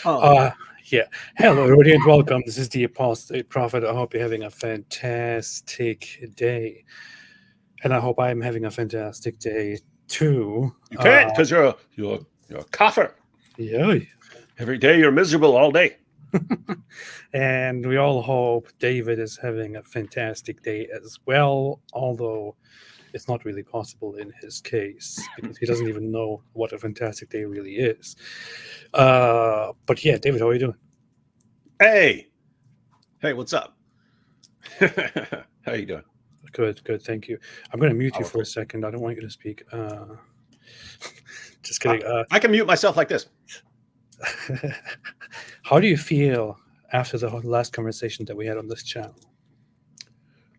Oh, Yeah. Hello, everybody, and welcome. This is the Apostate Prophet. I hope you're having a fantastic day. And I hope I'm having a fantastic day too. you can't because you're a cougher. Yeah. Every day you're miserable all day. And we all hope David is having a fantastic day as well, although it's not really possible in his case because he doesn't even know what a fantastic day really is. But yeah, David, how are you doing? Hey, what's up? How you doing? Good, thank you. I'm going to mute you for Powerful. a second. I don't want you to speak. Just kidding. I can mute myself like this. How do you feel after the last conversation that we had on this channel?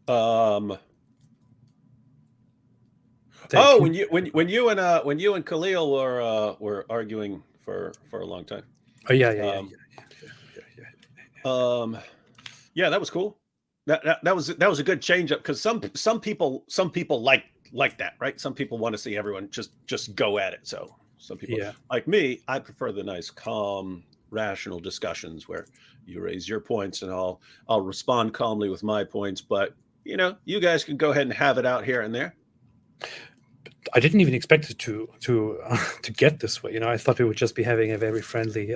Oh, when you and Khalil were arguing for a long time. Oh yeah. Yeah, that was cool. That was a good change up because some people like that, right? Some people want to see everyone just go at it. So some people like me, I prefer the nice, calm, rational discussions where you raise your points and I'll respond calmly with my points. But you guys can go ahead and have it out here and there. I didn't even expect it to get this way. I thought we would just be having a very friendly,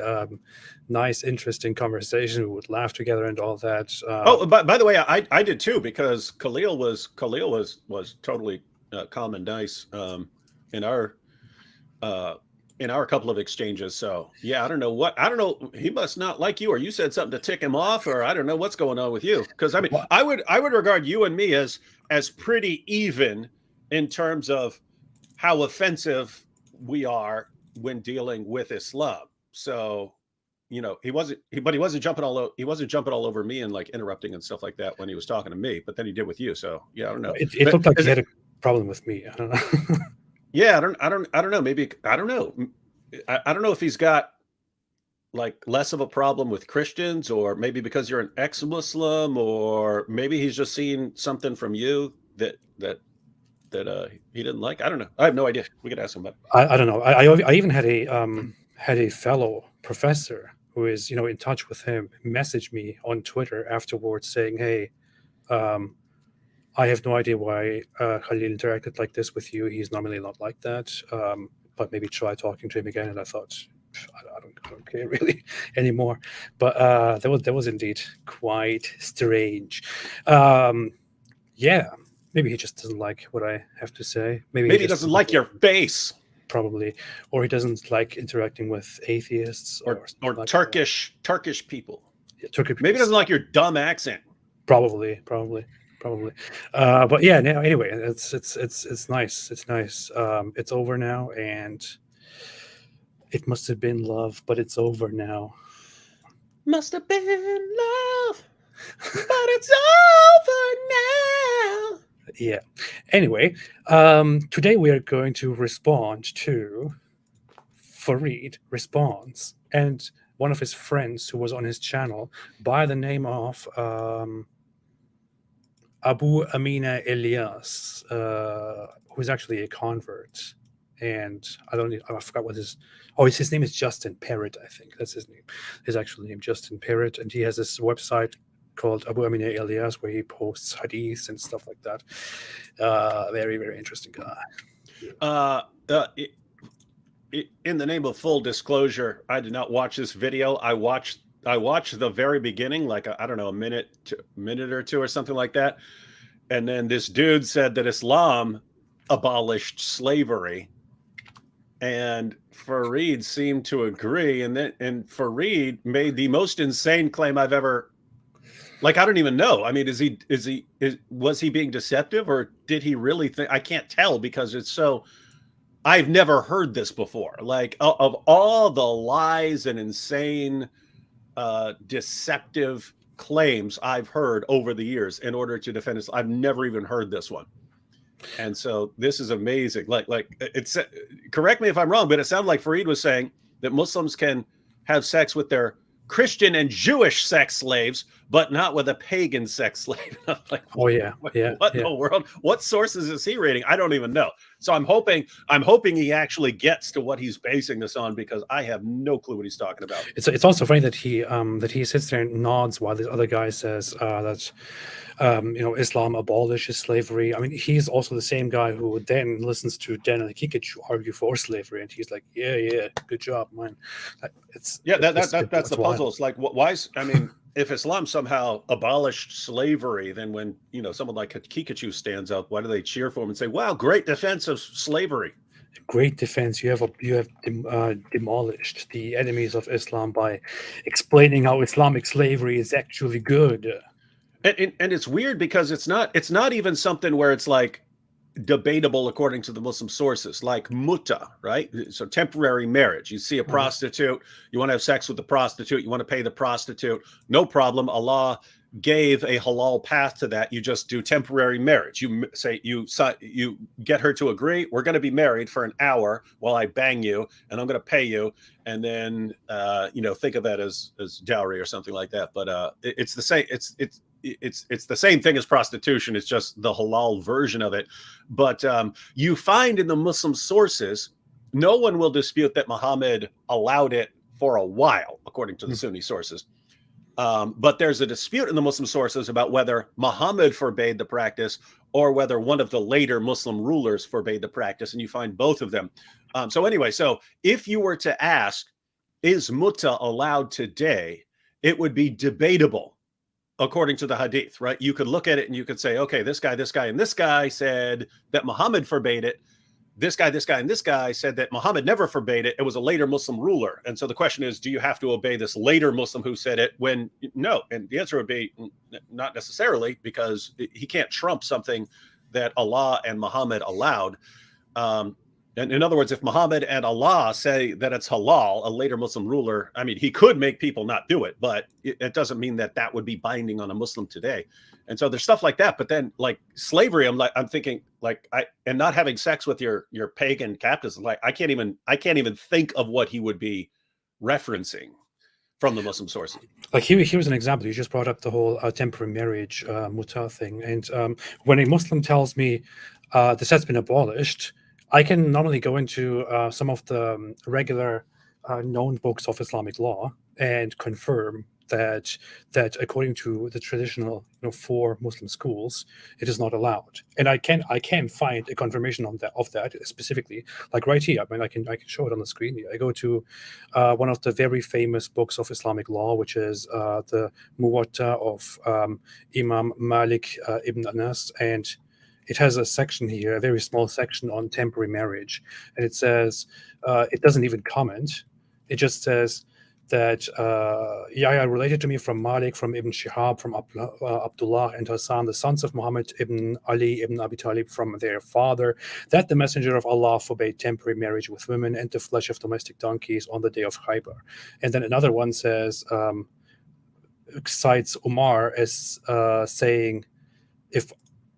nice, interesting conversation. We would laugh together and all that. By the way, I did too because Khalil was totally calm and nice in our couple of exchanges. So yeah, I don't know. He must not like you, or you said something to tick him off, or I don't know what's going on with you. Because I mean, I would regard you and me as pretty even in terms of how offensive we are when dealing with Islam. So, he wasn't jumping all over me and like interrupting and stuff like that when he was talking to me, but then he did with you. So yeah, I don't know. It looked like he had a problem with me. I don't know. Yeah, I don't know. Maybe I don't know. I don't know if he's got like less of a problem with Christians, or maybe because you're an ex-Muslim, or maybe he's just seen something from you that he didn't like. I don't know. I have no idea. We could ask him about it. I don't know. I even had a fellow professor who is in touch with him message me on Twitter afterwards saying, "Hey, I have no idea why Khalil interacted like this with you. He's normally not like that. But maybe try talking to him again." And I thought, I don't care really anymore. But that was indeed quite strange. Yeah. Maybe he just doesn't like what I have to say. Maybe he doesn't like your face. Probably, or he doesn't like interacting with atheists or like Turkish people. Yeah, Turkish. Maybe he doesn't like your dumb accent. Probably. But yeah. Now, anyway, it's nice. It's nice. It's over now, and it must have been love, but it's over now. Must have been love, but it's over now. Yeah. Anyway, today we are going to respond to Farid Response and one of his friends who was on his channel by the name of Abu Amina Elias, who's actually a convert. And I forgot what his name is Justin Parrott, I think. That's his name. His actual name, Justin Parrott. And he has this website called Abu Amina Elias, where he posts hadiths and stuff like that. Very, very interesting guy. In the name of full disclosure, I did not watch this video. I watched the very beginning, like I don't know, a minute or two or something like that. And then this dude said that Islam abolished slavery, and Farid seemed to agree. And Farid made the most insane claim I've ever. Like, I don't even know. I mean, was he being deceptive, or did he really think? I can't tell because it's so. I've never heard this before. Like, of all the lies and insane, deceptive claims I've heard over the years in order to defend this, I've never even heard this one. And so this is amazing. Like it's. Correct me if I'm wrong, but it sounded like Farid was saying that Muslims can have sex with their Christian and Jewish sex slaves, but not with a pagan sex slave. Like, Oh yeah, yeah, what in yeah. the world? What sources is he reading? I don't even know. So I'm hoping he actually gets to what he's basing this on, because I have no clue what he's talking about. It's also funny that he sits there and nods while this other guy says that Islam abolishes slavery. I mean, he's also the same guy who then listens to Dan and Kikuchu argue for slavery, and he's like, yeah, good job, man. It's that's the wild. puzzle. It's like, why? I mean, if Islam somehow abolished slavery, then when someone like Kikuchu stands up, why do they cheer for him and say, "Wow, great defense of slavery"? Great defense. You have demolished the enemies of Islam by explaining how Islamic slavery is actually good. And it's weird because it's not even something where it's like debatable according to the Muslim sources, like mutta, right? So temporary marriage. You see a prostitute, you want to have sex with the prostitute, you want to pay the prostitute, no problem. Allah gave a halal path to that. You just do temporary marriage. You say you get her to agree, we're going to be married for an hour while I bang you, and I'm going to pay you, and then think of that as dowry or something like that. But it's the same. It's the same thing as prostitution. It's just the halal version of it. But you find in the Muslim sources, no one will dispute that Muhammad allowed it for a while, according to the Sunni sources. But there's a dispute in the Muslim sources about whether Muhammad forbade the practice or whether one of the later Muslim rulers forbade the practice. And you find both of them. So if you were to ask, is mutta allowed today? It would be debatable according to the hadith, right? You could look at it and you could say, okay, this guy, and this guy said that Muhammad forbade it. This guy, and this guy said that Muhammad never forbade it. It was a later Muslim ruler. And so the question is, do you have to obey this later Muslim who said it? When no? And the answer would be not necessarily, because he can't trump something that Allah and Muhammad allowed. And in other words, if Muhammad and Allah say that it's halal, a later Muslim ruler, I mean, he could make people not do it, but it doesn't mean that would be binding on a Muslim today. And so there's stuff like that. But then, like slavery, I'm thinking and not having sex with your pagan captives. Like I can't even think of what he would be referencing from the Muslim sources. Like here's an example. You just brought up the whole temporary marriage muta thing, and when a Muslim tells me this has been abolished, I can normally go into some of the regular known books of Islamic law and confirm that according to the traditional four Muslim schools, it is not allowed. And I can find a confirmation of that specifically, like right here. I mean, I can show it on the screen here. I go to one of the very famous books of Islamic law, which is the Muwatta of Imam Malik ibn Anas, and it has a section here, a very small section on temporary marriage. And it says, it doesn't even comment. It just says that Yahya related to me from Malik, from Ibn Shihab, from Abdullah and Hassan, the sons of Muhammad ibn Ali ibn Abi Talib, from their father, that the Messenger of Allah forbade temporary marriage with women and the flesh of domestic donkeys on the day of Khaybar. And then another one says, cites Umar as saying,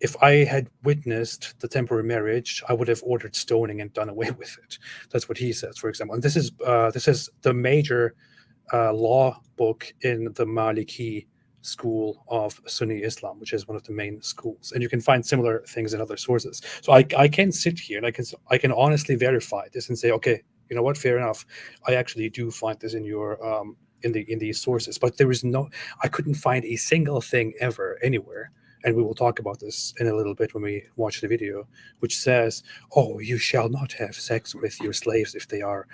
if I had witnessed the temporary marriage, I would have ordered stoning and done away with it. That's what he says, for example. And this is the major law book in the Maliki school of Sunni Islam, which is one of the main schools. And you can find similar things in other sources. So I can sit here and I can honestly verify this and say, okay, you know what, fair enough. I actually do find this in your in these sources, but I couldn't find a single thing ever anywhere. And we will talk about this in a little bit when we watch the video, which says, oh, you shall not have sex with your slaves if they are,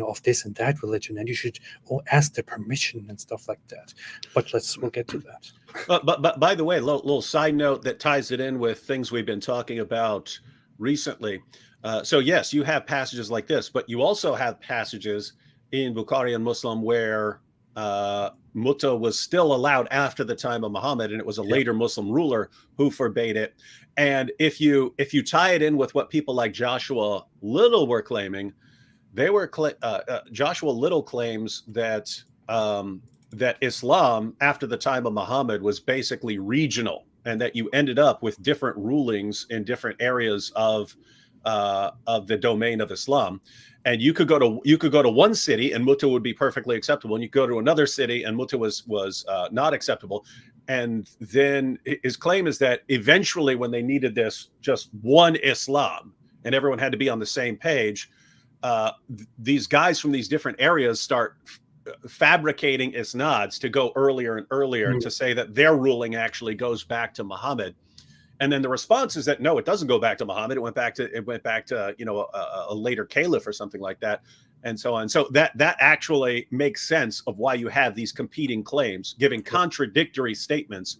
of this and that religion, and you should ask their permission and stuff like that. But we'll get to that. But by the way, little side note that ties it in with things we've been talking about recently. So yes, you have passages like this, but you also have passages in Bukhari and Muslim where mutta was still allowed after the time of Muhammad, and it was a later Muslim ruler who forbade it. And if you tie it in with what people like Joshua Little were claiming, Joshua Little claims that that Islam after the time of Muhammad was basically regional, and that you ended up with different rulings in different areas of of the domain of Islam. And you could go to one city and muta would be perfectly acceptable, and you could go to another city and muta was not acceptable. And then his claim is that eventually, when they needed this just one Islam and everyone had to be on the same page, these guys from these different areas start fabricating isnads to go earlier and earlier to say that their ruling actually goes back to Muhammad. And then the response is that no, it doesn't go back to Muhammad. It went back to a later caliph or something like that, and so on. So that actually makes sense of why you have these competing claims, giving contradictory statements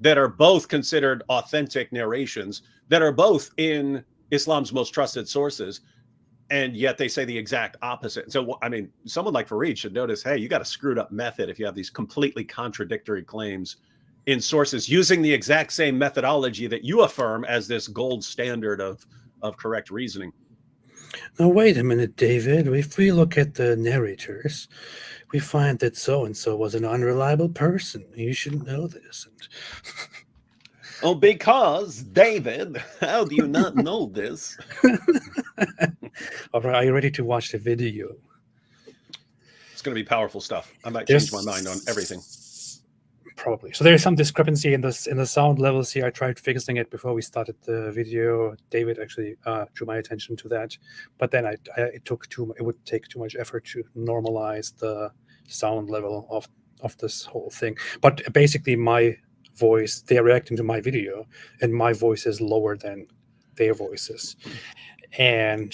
that are both considered authentic narrations, that are both in Islam's most trusted sources, and yet they say the exact opposite. So, I mean, someone like Fareed should notice, hey, you got a screwed up method if you have these completely contradictory claims in sources using the exact same methodology that you affirm as this gold standard of correct reasoning. Now, wait a minute, David. If we look at the narrators, we find that so-and-so was an unreliable person. You should know this. Oh, because, David, how do you not know this? All right, are you ready to watch the video? It's going to be powerful stuff. I might change my mind on everything. Probably. So there's some discrepancy in the sound levels here. I tried fixing it before we started the video. David actually drew my attention to that, but then it would take too much effort to normalize the sound level of this whole thing. But basically, my voice, they're reacting to my video, and my voice is lower than their voices, and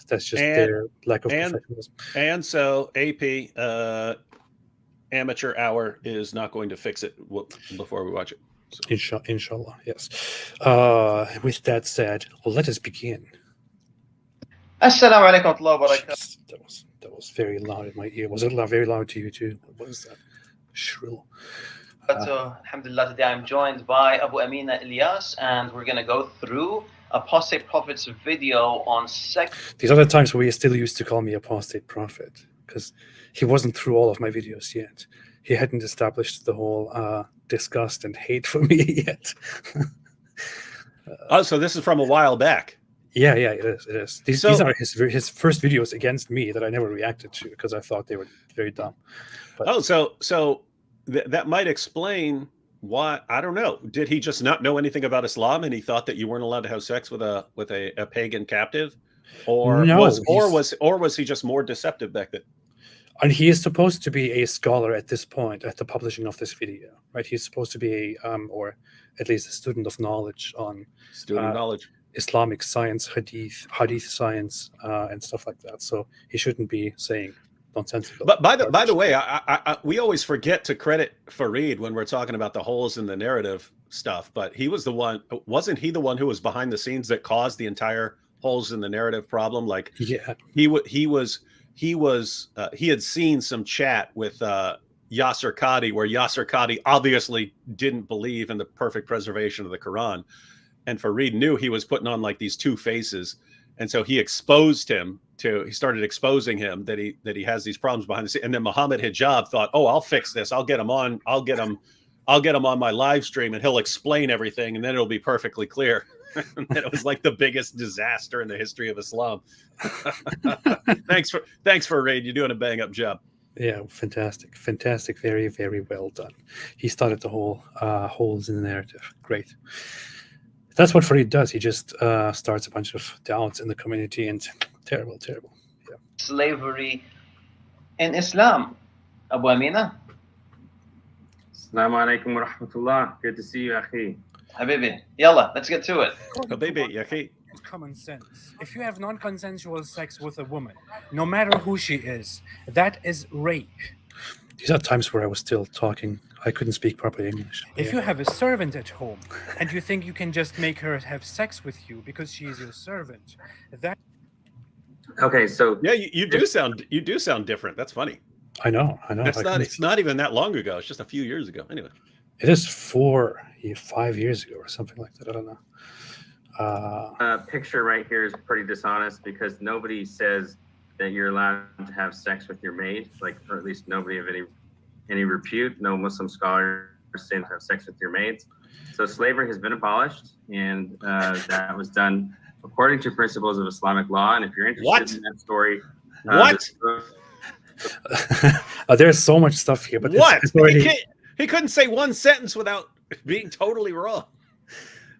that's just their lack of professionalism. And so AP. Amateur hour is not going to fix it before we watch it. So. Inshallah, yes. With that said, let us begin. Assalamu alaikum wa rahmatullahi wa barakatuh. That was very loud in my ear. Was it very loud to you too? What was that? Shrill. Alhamdulillah, today I'm joined by Abu Amina Ilyas, and we're going to go through Apostate Prophet's video on sex. These are the times where he still used to call me Apostate Prophet, because he wasn't through all of my videos yet. He hadn't established the whole disgust and hate for me yet. So this is from a while back. Yeah, it is. These are his first videos against me that I never reacted to because I thought they were very dumb. But, so that might explain why. I don't know. Did he just not know anything about Islam and he thought that you weren't allowed to have sex with a pagan captive, or was he just more deceptive back then? And he is supposed to be a scholar at this point, at the publishing of this video, right? He's supposed to be or at least a student of knowledge on Islamic science, hadith science, and stuff like that. So he shouldn't be saying nonsensical. But by the way, we always forget to credit Fareed when we're talking about the holes in the narrative stuff. But he was the one. Wasn't he the one who was behind the scenes that caused the entire holes in the narrative problem? Like, yeah, he had seen some chat with Yasser Qadi where Yasser Qadi obviously didn't believe in the perfect preservation of the Quran, and Fareed knew he was putting on like these two faces, and so he started exposing him that he has these problems behind the scenes. And then Muhammad Hijab thought, oh, I'll fix this, I'll get him on my live stream and he'll explain everything and then it'll be perfectly clear. And it was like the biggest disaster in the history of Islam. Thanks for Raid. You're doing a bang up job. Yeah, fantastic, very, very well done. He started the whole holes in the narrative. Great. That's what Fareed does. He just starts a bunch of doubts in the community, and terrible. Yeah. Slavery in Islam. Abu Amina. Assalamu alaikum wa rahmatullah. Good to see you, akhi. Habibi, yalla, let's get to it. Habibi, yaki. Common sense. If you have non-consensual sex with a woman, no matter who she is, that is rape. These are times where I was still talking. I couldn't speak proper English. If you have a servant at home and you think you can just make her have sex with you because she is your servant, that. Okay, so yeah, you do sound different. That's funny. I know. It's not even that long ago. It's just a few years ago. Anyway, it is 5 years ago or something like that. I don't know. Picture right here is pretty dishonest because nobody says that you're allowed to have sex with your maid, or at least nobody of any repute. No Muslim scholars say to have sex with your maids. So slavery has been abolished, and that was done according to principles of Islamic law. And if you're interested What? in that story, What? There's so much stuff here, but What? it's already. He couldn't say one sentence without being totally wrong.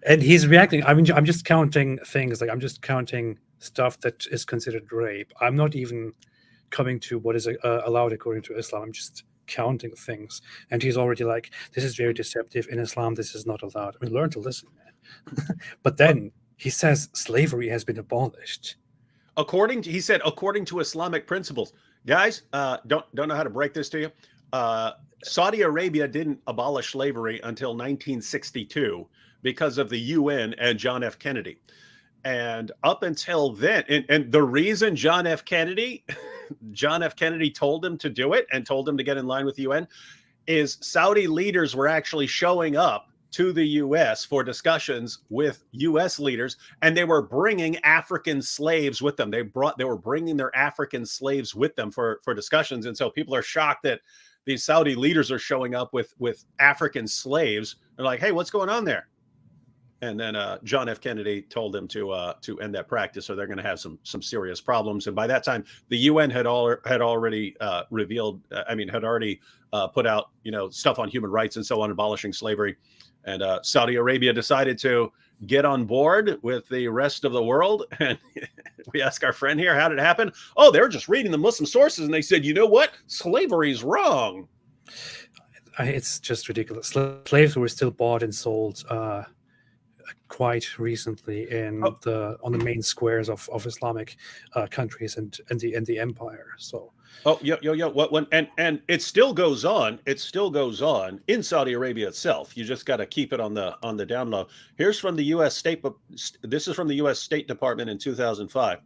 And he's reacting. I mean, I'm just counting things. Like I'm just counting stuff that is considered rape. I'm not even coming to what is allowed according to Islam. I'm just counting things. And he's already like, this is very deceptive. In Islam, this is not allowed. I mean, learn to listen, man. But then he says slavery has been abolished. He said, according to Islamic principles. Guys, don't know how to break this to you. Saudi Arabia didn't abolish slavery until 1962 because of the UN and John F. Kennedy. And up until then, and the reason John F. Kennedy told him to do it and told him to get in line with the UN is Saudi leaders were actually showing up to the U.S. for discussions with U.S. leaders, and they were bringing African slaves with them. They were bringing their African slaves with them for discussions. And so people are shocked that these Saudi leaders are showing up with African slaves. They're like, hey, what's going on there? And then John F. Kennedy told them to end that practice, or they're going to have some serious problems. And by that time, the UN had already put out stuff on human rights and so on, abolishing slavery. And Saudi Arabia decided to get on board with the rest of the world. And we ask our friend here, how did it happen? Oh, they were just reading the Muslim sources, and they said, you know what? Slavery's wrong. It's just ridiculous. Slaves were still bought and sold quite recently on the main squares of Islamic countries and the empire. So and it still goes on. It still goes on in Saudi Arabia itself. You just got to keep it on the down low. Here's from the U.S. State. This is from the U.S. State Department in 2005.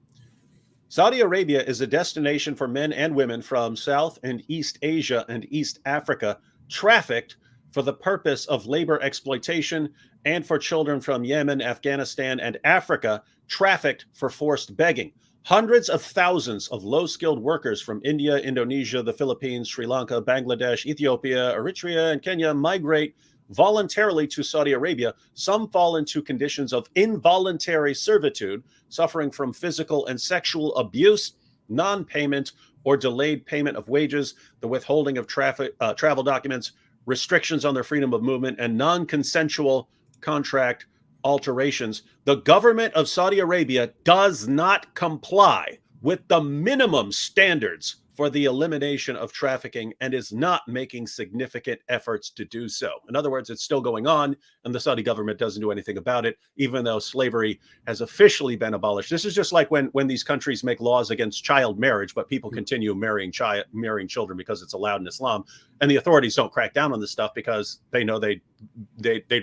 Saudi Arabia is a destination for men and women from South and East Asia and East Africa trafficked for the purpose of labor exploitation, and for children from Yemen, Afghanistan, and Africa trafficked for forced begging. Hundreds of thousands of low-skilled workers from India, Indonesia, the Philippines, Sri Lanka, Bangladesh, Ethiopia, Eritrea, and Kenya migrate voluntarily to Saudi Arabia. Some fall into conditions of involuntary servitude, suffering from physical and sexual abuse, non-payment or delayed payment of wages, the withholding of travel documents, restrictions on their freedom of movement, and non-consensual contract alterations. The government of Saudi Arabia does not comply with the minimum standards for the elimination of trafficking and is not making significant efforts to do so. In other words, it's still going on, and the Saudi government doesn't do anything about it, even though slavery has officially been abolished. This is just like when these countries make laws against child marriage, but people continue marrying children because it's allowed in Islam, and the authorities don't crack down on this stuff because they know they'd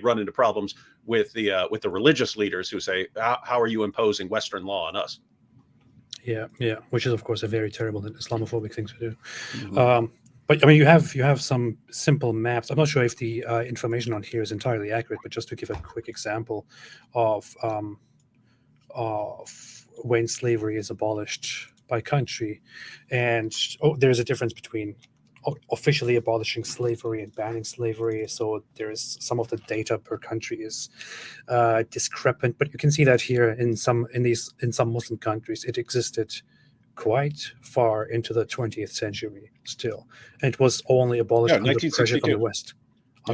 run into problems with the religious leaders who say, how are you imposing Western law on us? Yeah, which is of course a very terrible and Islamophobic thing to do. Mm-hmm. But I mean, you have some simple maps. I'm not sure if the information on here is entirely accurate, but just to give a quick example of when slavery is abolished by country, and there's a difference between officially abolishing slavery and banning slavery. So there's some of the data per country is discrepant, but you can see that here in some Muslim countries it existed quite far into the 20th century still, and it was only abolished under pressure from the West.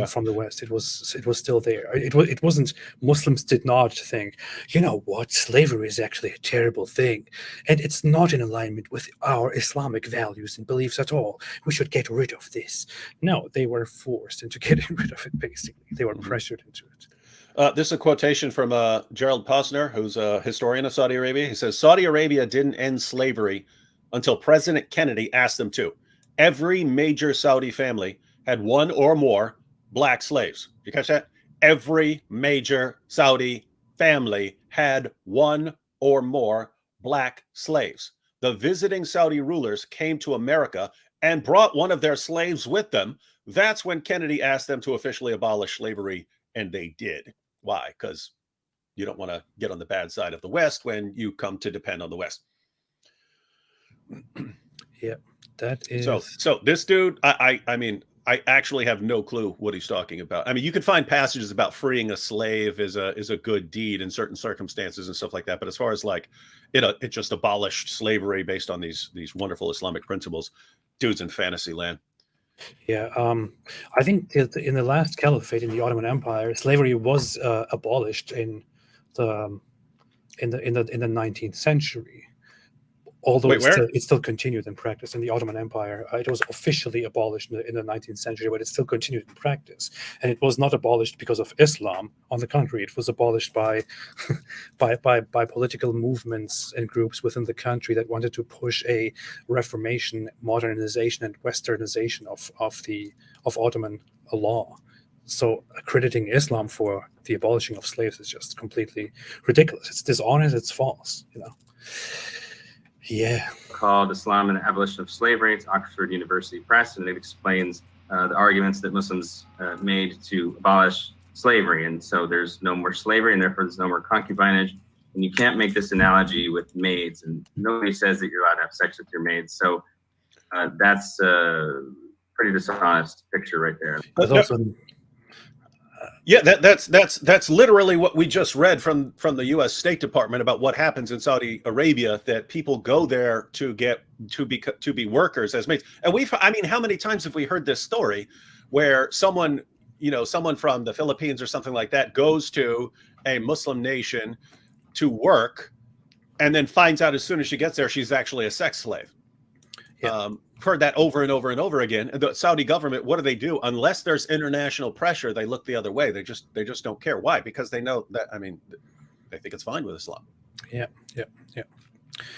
From the West, it was still there. It wasn't. Muslims did not think, you know what, slavery is actually a terrible thing, and it's not in alignment with our Islamic values and beliefs at all. We should get rid of this. No, they were forced into getting rid of it. Basically, they were pressured into it. This is a quotation from Gerald Posner, who's a historian of Saudi Arabia. He says, Saudi Arabia didn't end slavery until President Kennedy asked them to. Every major Saudi family had one or more black slaves. You catch that? Every major Saudi family had one or more black slaves. The visiting Saudi rulers came to America and brought one of their slaves with them. That's when Kennedy asked them to officially abolish slavery, and they did. Why? Because you don't want to get on the bad side of the West when you come to depend on the West. Yeah, that is. So this dude, I mean, I actually have no clue what he's talking about. I mean, you can find passages about freeing a slave is a good deed in certain circumstances and stuff like that. But as far as like it just abolished slavery based on these wonderful Islamic principles, dude's in fantasy land. Yeah, I think that in the last caliphate in the Ottoman Empire, slavery was abolished in the 19th century. Although Wait, where? it still continued in practice in the Ottoman Empire. It was officially abolished in the 19th century, but it still continued in practice. And it was not abolished because of Islam. On the contrary, it was abolished by by political movements and groups within the country that wanted to push a reformation, modernization, and westernization of Ottoman law. So crediting Islam for the abolishing of slaves is just completely ridiculous. It's dishonest. It's false. Yeah. Called Islam and the Abolition of Slavery. It's Oxford University Press, and it explains the arguments that Muslims made to abolish slavery. And so there's no more slavery, and therefore there's no more concubinage. And you can't make this analogy with maids, and nobody says that you're allowed to have sex with your maids. So that's a pretty dishonest picture right there. There's also Yeah, that's literally what we just read from the U.S. State Department about what happens in Saudi Arabia, that people go there to be workers as maids. And I mean, how many times have we heard this story where someone from the Philippines or something like that goes to a Muslim nation to work and then finds out as soon as she gets there she's actually a sex slave? Yeah. Heard that over and over and over again. The Saudi government, what do? Unless there's international pressure, they look the other way. They just don't care. Why? Because they know that, I mean, they think it's fine with Islam. Yeah.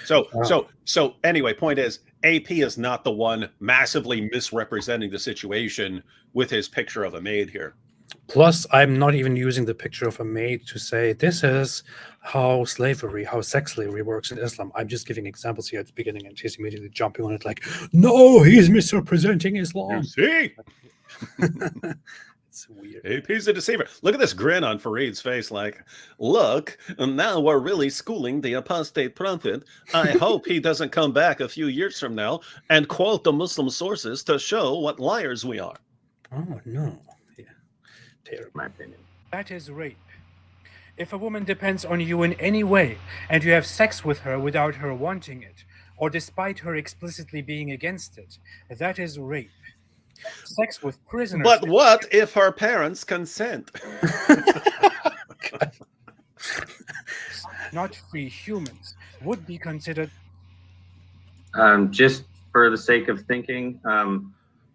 So anyway, point is, AP is not the one massively misrepresenting the situation with his picture of a maid here. Plus, I'm not even using the picture of a maid to say this is how sex slavery works in Islam. I'm just giving examples here at the beginning, and he's immediately jumping on it like, no, he's misrepresenting Islam. You see? It's weird. AP's a deceiver. Look at this grin on Fareed's face, like, look, and now we're really schooling the apostate prophet. I hope he doesn't come back a few years from now and quote the Muslim sources to show what liars we are. Oh, no. In my opinion. That is rape. If a woman depends on you in any way and you have sex with her without her wanting it, or despite her explicitly being against it, that is rape. Sex with prisoners. But what if her parents consent? Not free humans would be considered. Just for the sake of thinking,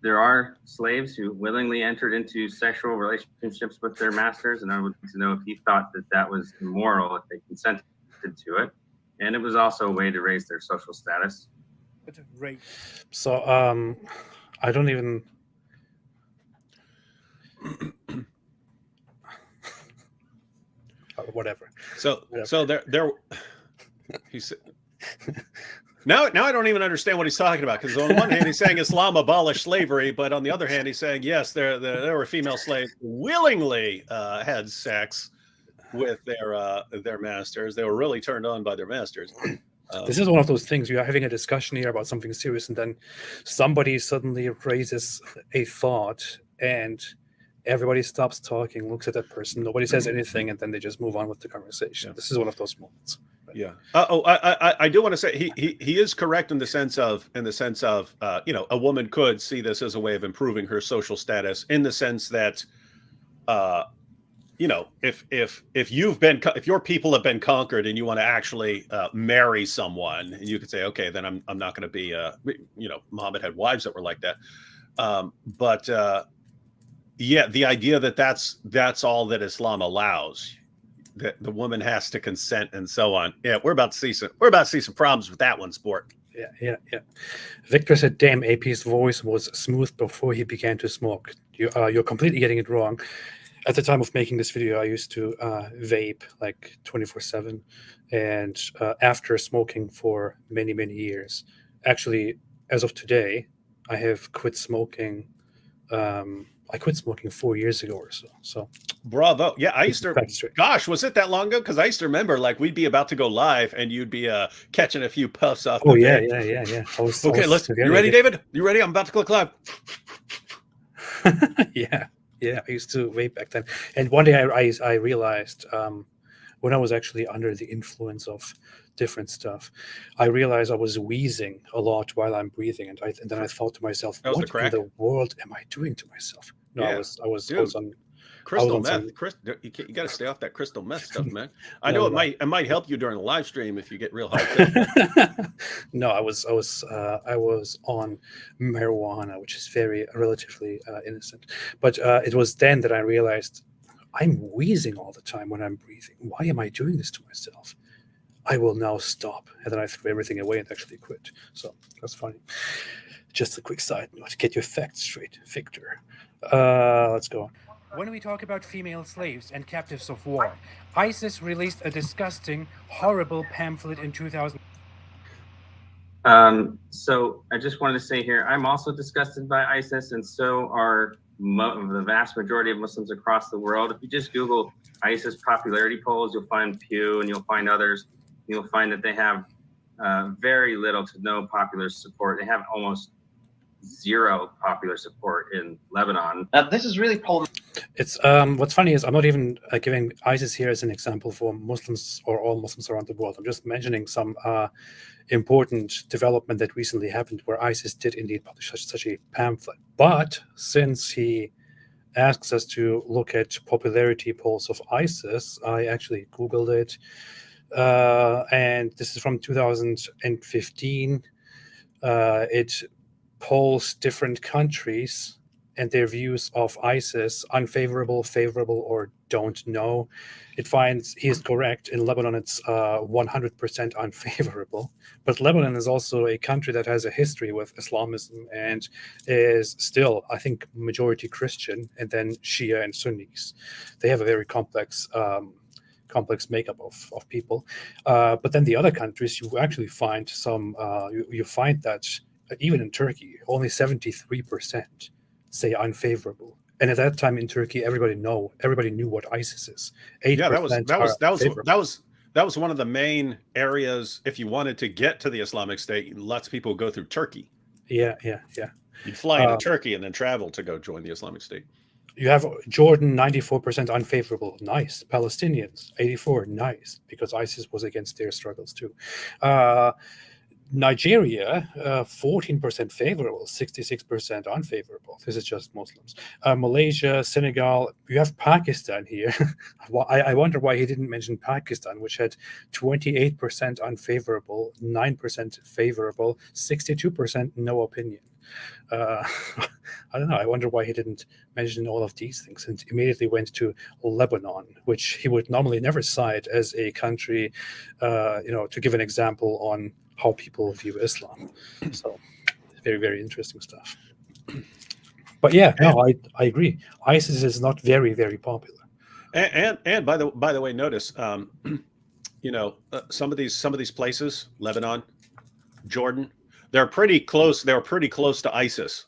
there are slaves who willingly entered into sexual relationships with their masters, and I would like to know if he thought that that was immoral if they consented to it. And it was also a way to raise their social status. Rape. So, I don't even. Whatever. So there. He's. Now I don't even understand what he's talking about, because on the one hand he's saying Islam abolished slavery, but on the other hand he's saying yes, there were female slaves who willingly had sex with their masters. They were really turned on by their masters. This is one of those things, you are having a discussion here about something serious, and then somebody suddenly raises a thought, and everybody stops talking, looks at that person, nobody says anything, and then they just move on with the conversation. Yeah. This is one of those moments. Yeah. I do want to say he is correct in the sense of a woman could see this as a way of improving her social status, in the sense that if your people have been conquered and you want to actually marry someone, you could say, okay, then I'm not going to be Muhammad had wives that were like that, but the idea that that's all that Islam allows. That the woman has to consent and so on. Yeah, we're about to see some problems with that one, sport. Yeah. Victor said, "Damn, AP's voice was smooth before he began to smoke." You're completely getting it wrong. At the time of making this video, I used to vape like 24/7, and after smoking for many years, actually, as of today, I have quit smoking. I quit smoking 4 years ago or so. So, bravo! Yeah, I used to. Gosh, was it that long ago? Because I used to remember, like, we'd be about to go live, and you'd be catching a few puffs off. Oh yeah. Okay, let's. You ready, David? You ready? I'm about to click live. Yeah, I used to way back then. And one day I realized, when I was actually under the influence of different stuff, I realized I was wheezing a lot while I'm breathing, and then I thought to myself, That was the what in crack? the world am I doing to myself? No, Yeah, I was dude. on Crystal on some- meth. You got to stay off that crystal meth stuff, man. I No, know no. it might help you during the live stream if you get real high pitch. No, I was on marijuana, which is very relatively innocent. But it was then that I realized I'm wheezing all the time when I'm breathing. Why am I doing this to myself? I will now stop. And then I threw everything away and actually quit. So that's funny. Just a quick side note. Get your facts straight, Victor. Let's go on. When we talk about female slaves and captives of war, ISIS released a disgusting, horrible pamphlet in 2000. So I just wanted to say here, I'm also disgusted by ISIS, and so are the vast majority of Muslims across the world. If you just Google ISIS popularity polls, you'll find Pew and you'll find others. You'll find that they have very little to no popular support. They have almost zero popular support in Lebanon. Now, this is really problematic. It's what's funny is I'm not even giving ISIS here as an example for Muslims or all Muslims around the world. I'm just mentioning some important development that recently happened where ISIS did indeed publish such a pamphlet. But since he asks us to look at popularity polls of ISIS, I actually Googled it. And this is from 2015. It polls different countries and their views of ISIS, unfavorable, favorable, or don't know. It finds he is correct. In Lebanon, it's 100% unfavorable. But Lebanon is also a country that has a history with Islamism and is still, I think, majority Christian, and then Shia and Sunnis. They have a very complex makeup of people. But then the other countries, you actually find some, you find that even in Turkey, only 73% say unfavorable. And at that time in Turkey, everybody knew what ISIS is. 8% Yeah, that was one of the main areas. If you wanted to get to the Islamic State, lots of people go through Turkey. Yeah. You'd fly into Turkey and then travel to go join the Islamic State. You have Jordan, 94% unfavorable. Nice. Palestinians, 84%. Nice. Because ISIS was against their struggles too. Nigeria, 14% favorable, 66% unfavorable. This is just Muslims. Malaysia, Senegal, you have Pakistan here. I wonder why he didn't mention Pakistan, which had 28% unfavorable, 9% favorable, 62% no opinion. I don't know. I wonder why he didn't mention all of these things and immediately went to Lebanon, which he would normally never cite as a country, to give an example on how people view Islam. So very, very interesting stuff. But yeah, no, I agree. ISIS is not very, very popular. And by the way, notice, some of these places, Lebanon, Jordan, they're pretty close. They're pretty close to ISIS.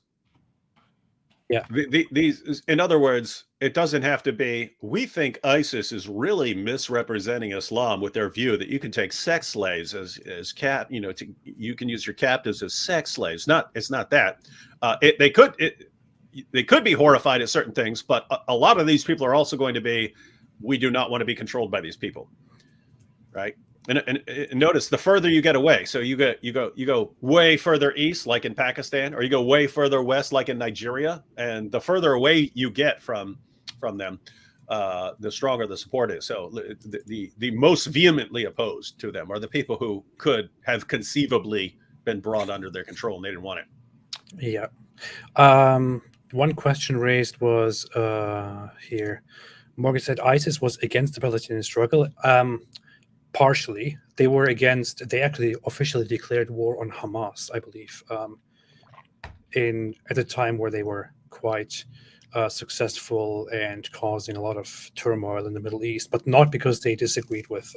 Yeah. These, in other words, it doesn't have to be. We think ISIS is really misrepresenting Islam with their view that you can take sex slaves as you can use your captives as sex slaves. It's not that. They could be horrified at certain things, but a lot of these people are also going to be. We do not want to be controlled by these people, right? And notice the further you get away, so you go way further east, like in Pakistan, or you go way further west, like in Nigeria, and the further away you get from them, the stronger the support is. So the most vehemently opposed to them are the people who could have conceivably been brought under their control and they didn't want it. Yeah. One question raised was here. Morgan said ISIS was against the Palestinian struggle. Partially, they actually officially declared war on Hamas, I believe, at a time where they were quite successful and causing a lot of turmoil in the Middle East, but not because they disagreed with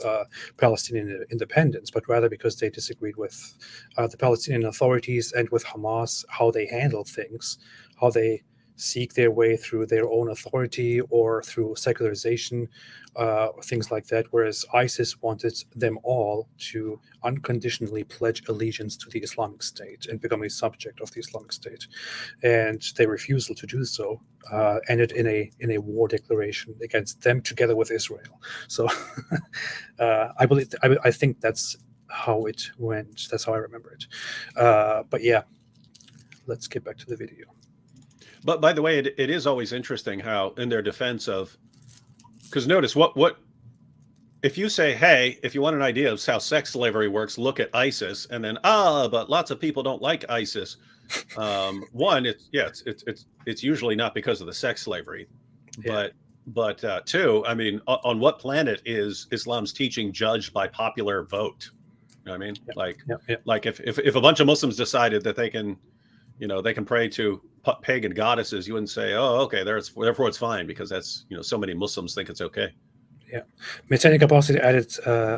Palestinian independence, but rather because they disagreed with the Palestinian authorities and with Hamas, how they handle things, how they seek their way through their own authority or through secularization, things like that. Whereas ISIS wanted them all to unconditionally pledge allegiance to the Islamic State and become a subject of the Islamic State, and their refusal to do so ended in a war declaration against them together with Israel. So I think that's how it went. That's how I remember it. But yeah, let's get back to the video. But by the way, it is always interesting how, in their defense of, because notice what if you say, hey, if you want an idea of how sex slavery works, look at ISIS, and then but lots of people don't like ISIS. One, it's usually not because of the sex slavery, but two, I mean, on what planet is Islam's teaching judged by popular vote? You know what I mean? Like if a bunch of Muslims decided that they can, they can pray to pagan goddesses, you wouldn't say, oh, okay, therefore it's fine because that's, so many Muslims think it's okay. Yeah. Messianic Apostate added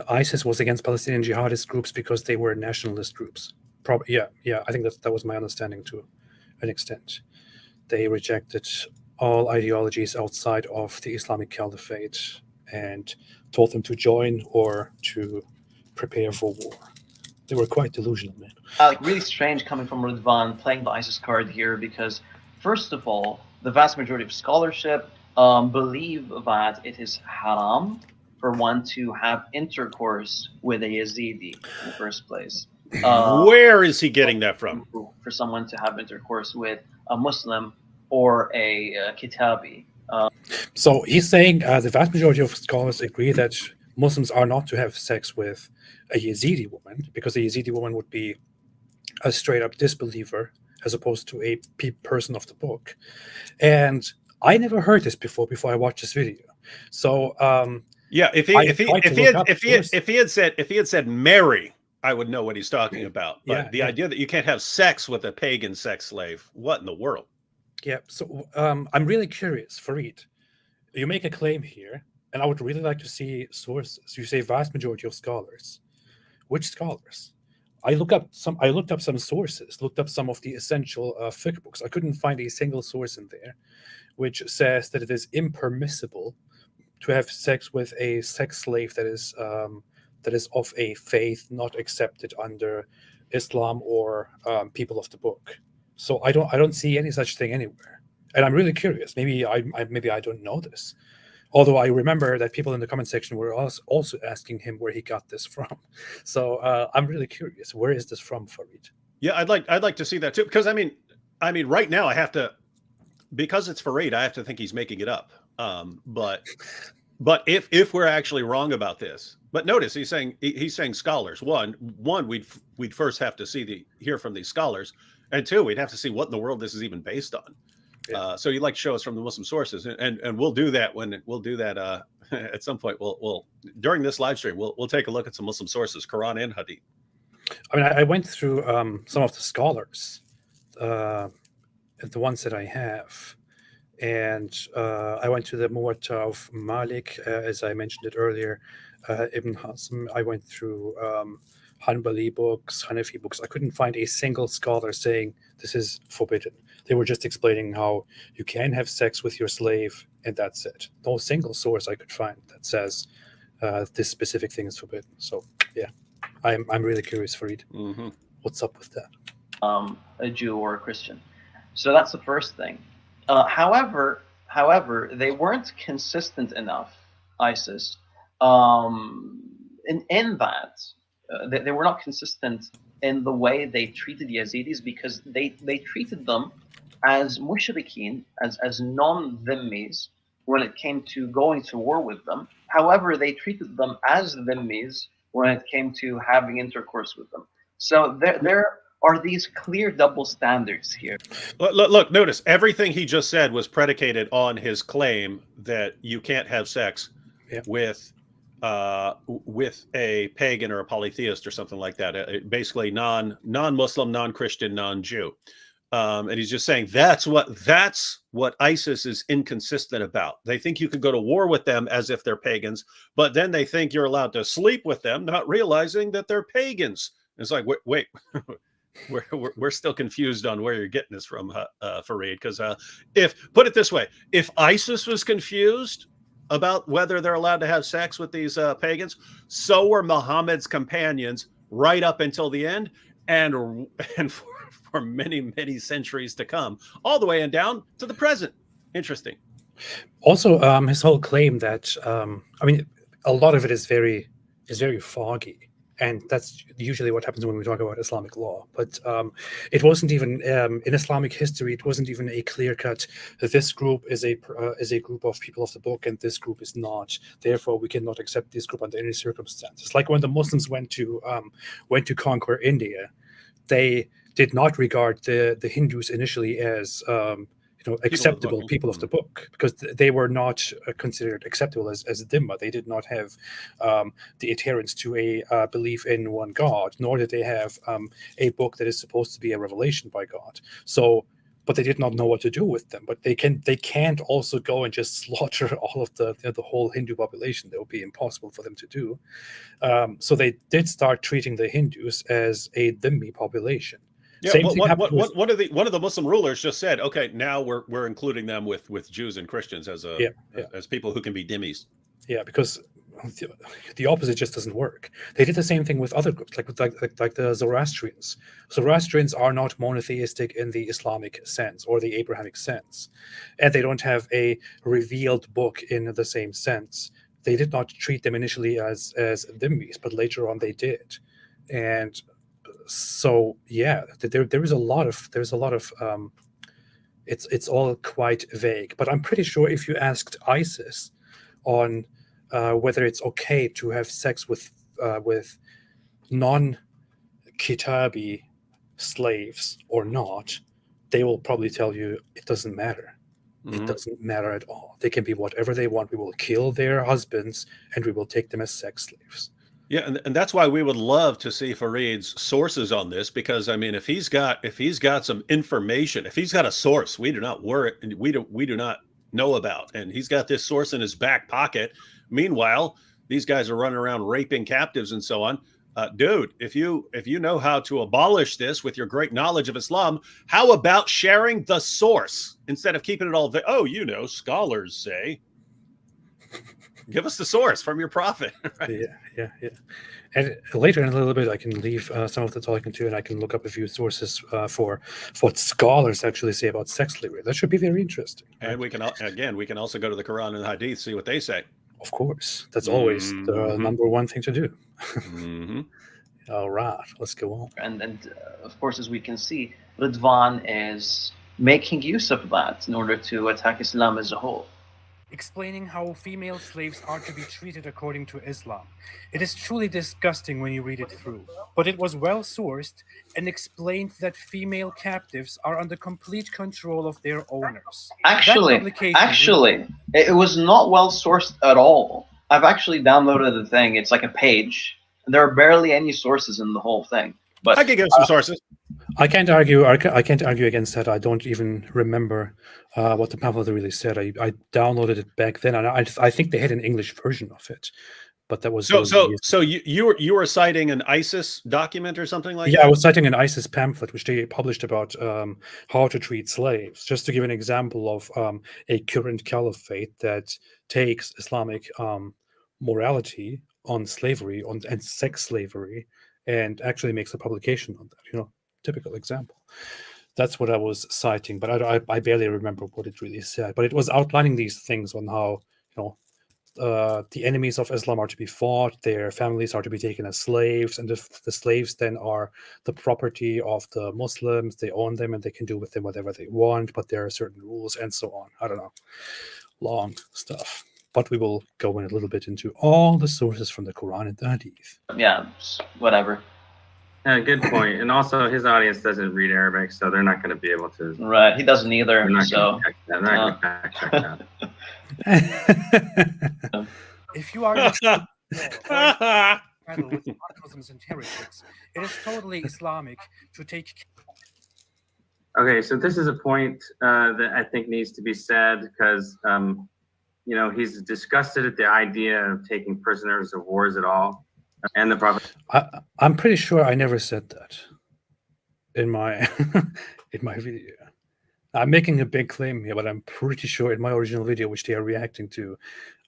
ISIS was against Palestinian jihadist groups because they were nationalist groups. Probably, yeah. I think that was my understanding to an extent. They rejected all ideologies outside of the Islamic Caliphate and told them to join or to prepare for war. They were quite delusional, man. Like, really strange coming from Ridvan playing the ISIS card here, because first of all, the vast majority of scholarship believe that it is haram for one to have intercourse with a Yazidi in the first place. Where is he getting that from? For someone to have intercourse with a Muslim or a Kitabi. So he's saying the vast majority of scholars agree that Muslims are not to have sex with a Yazidi woman, because a Yazidi woman would be a straight up disbeliever as opposed to a person of the book. And I never heard this before I watched this video. So yeah, if he had said Mary, I would know what he's talking about. But the idea that you can't have sex with a pagan sex slave, what in the world? Yeah, so I'm really curious, Farid. You make a claim here, and I would really like to see sources. You say vast majority of scholars. Which scholars? I looked up some sources, looked up some of the essential fiqh books. I couldn't find a single source in there which says that it is impermissible to have sex with a sex slave that is of a faith not accepted under Islam or people of the book. So I don't see any such thing anywhere, and I'm really curious. Maybe I don't know this. Although I remember that people in the comment section were also asking him where he got this from. So I'm really curious. Where is this from, Farid? Yeah, I'd like to see that too, because I mean, right now I have to, because it's Farid, I have to think he's making it up. But if we're actually wrong about this, but notice he's saying scholars. One, we'd first have to hear from these scholars, and two, we'd have to see what in the world this is even based on. Yeah. So you'd like to show us from the Muslim sources, and we'll do that at some point. We'll during this live stream we'll take a look at some Muslim sources, Quran and Hadith. I mean, I went through some of the scholars, the ones that I have, and I went to the Muwatta of Malik, as I mentioned it earlier, Ibn Hazm. I went through Hanbali books, Hanafi books. I couldn't find a single scholar saying this is forbidden. They were just explaining how you can have sex with your slave, and that's it. No single source I could find that says this specific thing is forbidden. So yeah, I'm really curious, Farid. Mm-hmm. What's up with that? A Jew or a Christian. So that's the first thing. However, they weren't consistent enough, ISIS, in that they were not consistent in the way they treated Yazidis, because they treated them as mushrikeen, as non-dhimmis when it came to going to war with them. However, they treated them as dhimmis when it came to having intercourse with them. So there are these clear double standards here. Look, notice everything he just said was predicated on his claim that you can't have sex with a pagan or a polytheist or something like that. Basically non-Muslim, non-Christian, non-Jew. And he's just saying that's what ISIS is inconsistent about. They think you can go to war with them as if they're pagans, but then they think you're allowed to sleep with them, not realizing that they're pagans. It's like, wait, we're still confused on where you're getting this from, Fareed. Because if put it this way, if ISIS was confused about whether they're allowed to have sex with these pagans, so were Muhammad's companions right up until the end, and for many centuries to come, all the way and down to the present. Interesting. Also, his whole claim that I mean, a lot of it is very foggy, and that's usually what happens when we talk about Islamic law. But it wasn't even in Islamic history. It wasn't even a clear cut. This group is a group of people of the book, and this group is not. Therefore, we cannot accept this group under any circumstances. Like when the Muslims went to conquer India, they did not regard the Hindus initially as acceptable people of the book, because they were not considered acceptable as Dhimma. They did not have the adherence to a belief in one God, nor did they have a book that is supposed to be a revelation by God. So, but they did not know what to do with them. But they can't also go and just slaughter all of the whole Hindu population. That would be impossible for them to do. So they did start treating the Hindus as a Dhimmi population. Yeah, one of the Muslim rulers just said, okay, now we're including them with Jews and Christians as as people who can be dhimmis. Yeah, because the opposite just doesn't work. They did the same thing with other groups, like the Zoroastrians. Zoroastrians are not monotheistic in the Islamic sense or the Abrahamic sense, and they don't have a revealed book in the same sense. They did not treat them initially as dhimmis, but later on they did, and so yeah, there's a lot of it's all quite vague. But I'm pretty sure if you asked ISIS on whether it's okay to have sex with non-Kitabi slaves or not, they will probably tell you it doesn't matter. It doesn't matter at all. They can be whatever they want. We will kill their husbands and we will take them as sex slaves. Yeah, and that's why we would love to see Fareed's sources on this, because I mean, if he's got some information, if he's got a source we do not know about, and he's got this source in his back pocket. Meanwhile, these guys are running around raping captives and so on. Dude, if you know how to abolish this with your great knowledge of Islam, how about sharing the source instead of keeping it all? Scholars say. Give us the source from your prophet. Right? Yeah. And later in a little bit, I can leave some of the talking to, and I can look up a few sources for what scholars actually say about sex slavery. That should be very interesting. And we can also go to the Quran and the Hadith, see what they say. Of course, that's always the number one thing to do. All right, let's go on. And of course, as we can see, Ridvan is making use of that in order to attack Islam as a whole. Explaining how female slaves are to be treated according to Islam. It is truly disgusting when you read it through, but it was well sourced and explained that female captives are under complete control of their owners. Actually, it was not well sourced at all. I've actually downloaded the thing. It's like a page. There are barely any sources in the whole thing. But I can give some sources. I can't argue against that. I don't even remember what the pamphlet really said. I downloaded it back then, and I think they had an English version of it, but that was so you were citing an ISIS document or something like that? Yeah, I was citing an ISIS pamphlet which they published about how to treat slaves. Just to give an example of a current caliphate that takes Islamic morality on slavery and sex slavery, and actually makes a publication on that. Typical example. That's what I was citing, but I barely remember what it really said. But it was outlining these things on how the enemies of Islam are to be fought, their families are to be taken as slaves, and if the slaves then are the property of the Muslims, they own them and they can do with them whatever they want, but there are certain rules and so on. I don't know. Long stuff. But we will go in a little bit into all the sources from the Quran and the Hadith. Yeah, whatever. Yeah, good point. And also, his audience doesn't read Arabic, so they're not going to be able to. Right, he doesn't either. They're not So going to fact check that. If you are with Muslims and heretics, it is totally Islamic to take. Okay, so this is a point that I think needs to be said, because he's disgusted at the idea of taking prisoners of wars at all. And the Prophet. I'm pretty sure I never said that. in my in my video. I'm making a big claim here, but I'm pretty sure in my original video, which they are reacting to,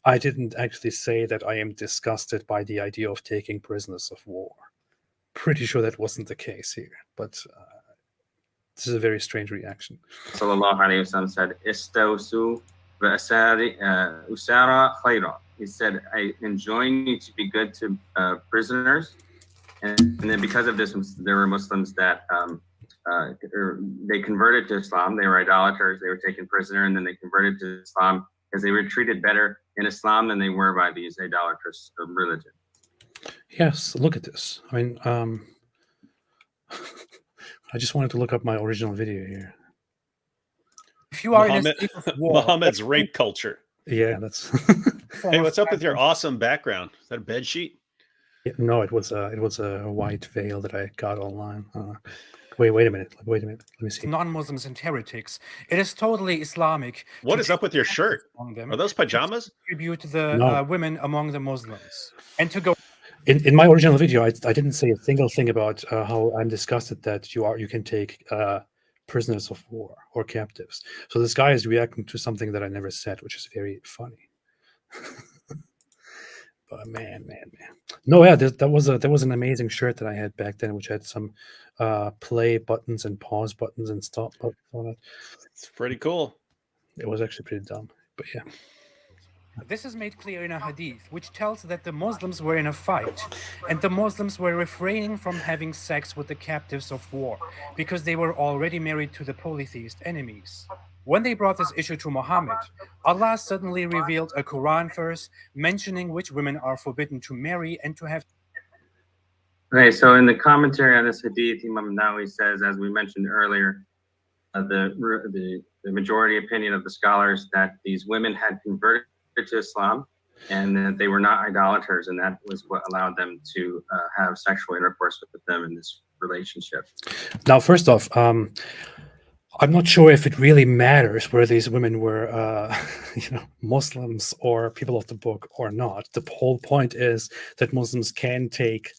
I didn't actually say that I am disgusted by the idea of taking prisoners of war. Pretty sure that wasn't the case here, but this is a very strange reaction. Sallallahu Alaihi Wasallam said, "Istawsu usara khayra." He said, "I enjoin you to be good to prisoners." And then because of this, there were Muslims that they converted to Islam. They were idolaters. They were taken prisoner, and then they converted to Islam because they were treated better in Islam than they were by these idolatrous religion. Yes, look at this. I mean, I just wanted to look up my original video here. If you are in a state of war, Muhammad's rape culture. Yeah, that's. Hey, what's up with your awesome background? Is that a bed sheet? No, it was a white veil that I got online. Wait a minute. Wait a minute. Let me see. non-Muslims and heretics, it is totally Islamic. What is up with your shirt? Are those pajamas? Tribute the No. women among the Muslims, and to go. In my original video, I didn't say a single thing about how I'm disgusted that you can take prisoners of war or captives. So this guy is reacting to something that I never said, which is very funny. But man. No, yeah, there was an amazing shirt that I had back then, which had some play buttons and pause buttons and stop buttons on it. It's pretty cool. It was actually pretty dumb, but yeah. This is made clear in a hadith, which tells that the Muslims were in a fight, and the Muslims were refraining from having sex with the captives of war, because they were already married to the polytheist enemies. When they brought this issue to Muhammad, Allah suddenly revealed a Quran verse mentioning which women are forbidden to marry and to have. Okay, so in the commentary on this hadith, Imam Nawawi says, as we mentioned earlier, the majority opinion of the scholars that these women had converted to Islam and that they were not idolaters, and that was what allowed them to have sexual intercourse with them in this relationship. Now, first off, I'm not sure if it really matters whether these women were, Muslims or people of the book or not. The whole point is that Muslims can take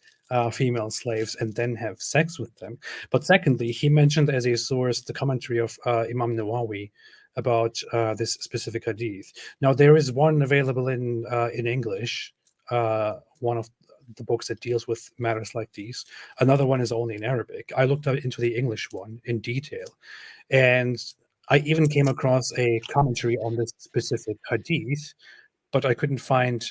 female slaves and then have sex with them. But secondly, he mentioned as a source the commentary of Imam Nawawi about this specific hadith. Now, there is one available in English, one of the books that deals with matters like these. Another one is only in Arabic. I looked into the English one in detail, and I even came across a commentary on this specific hadith, but I couldn't find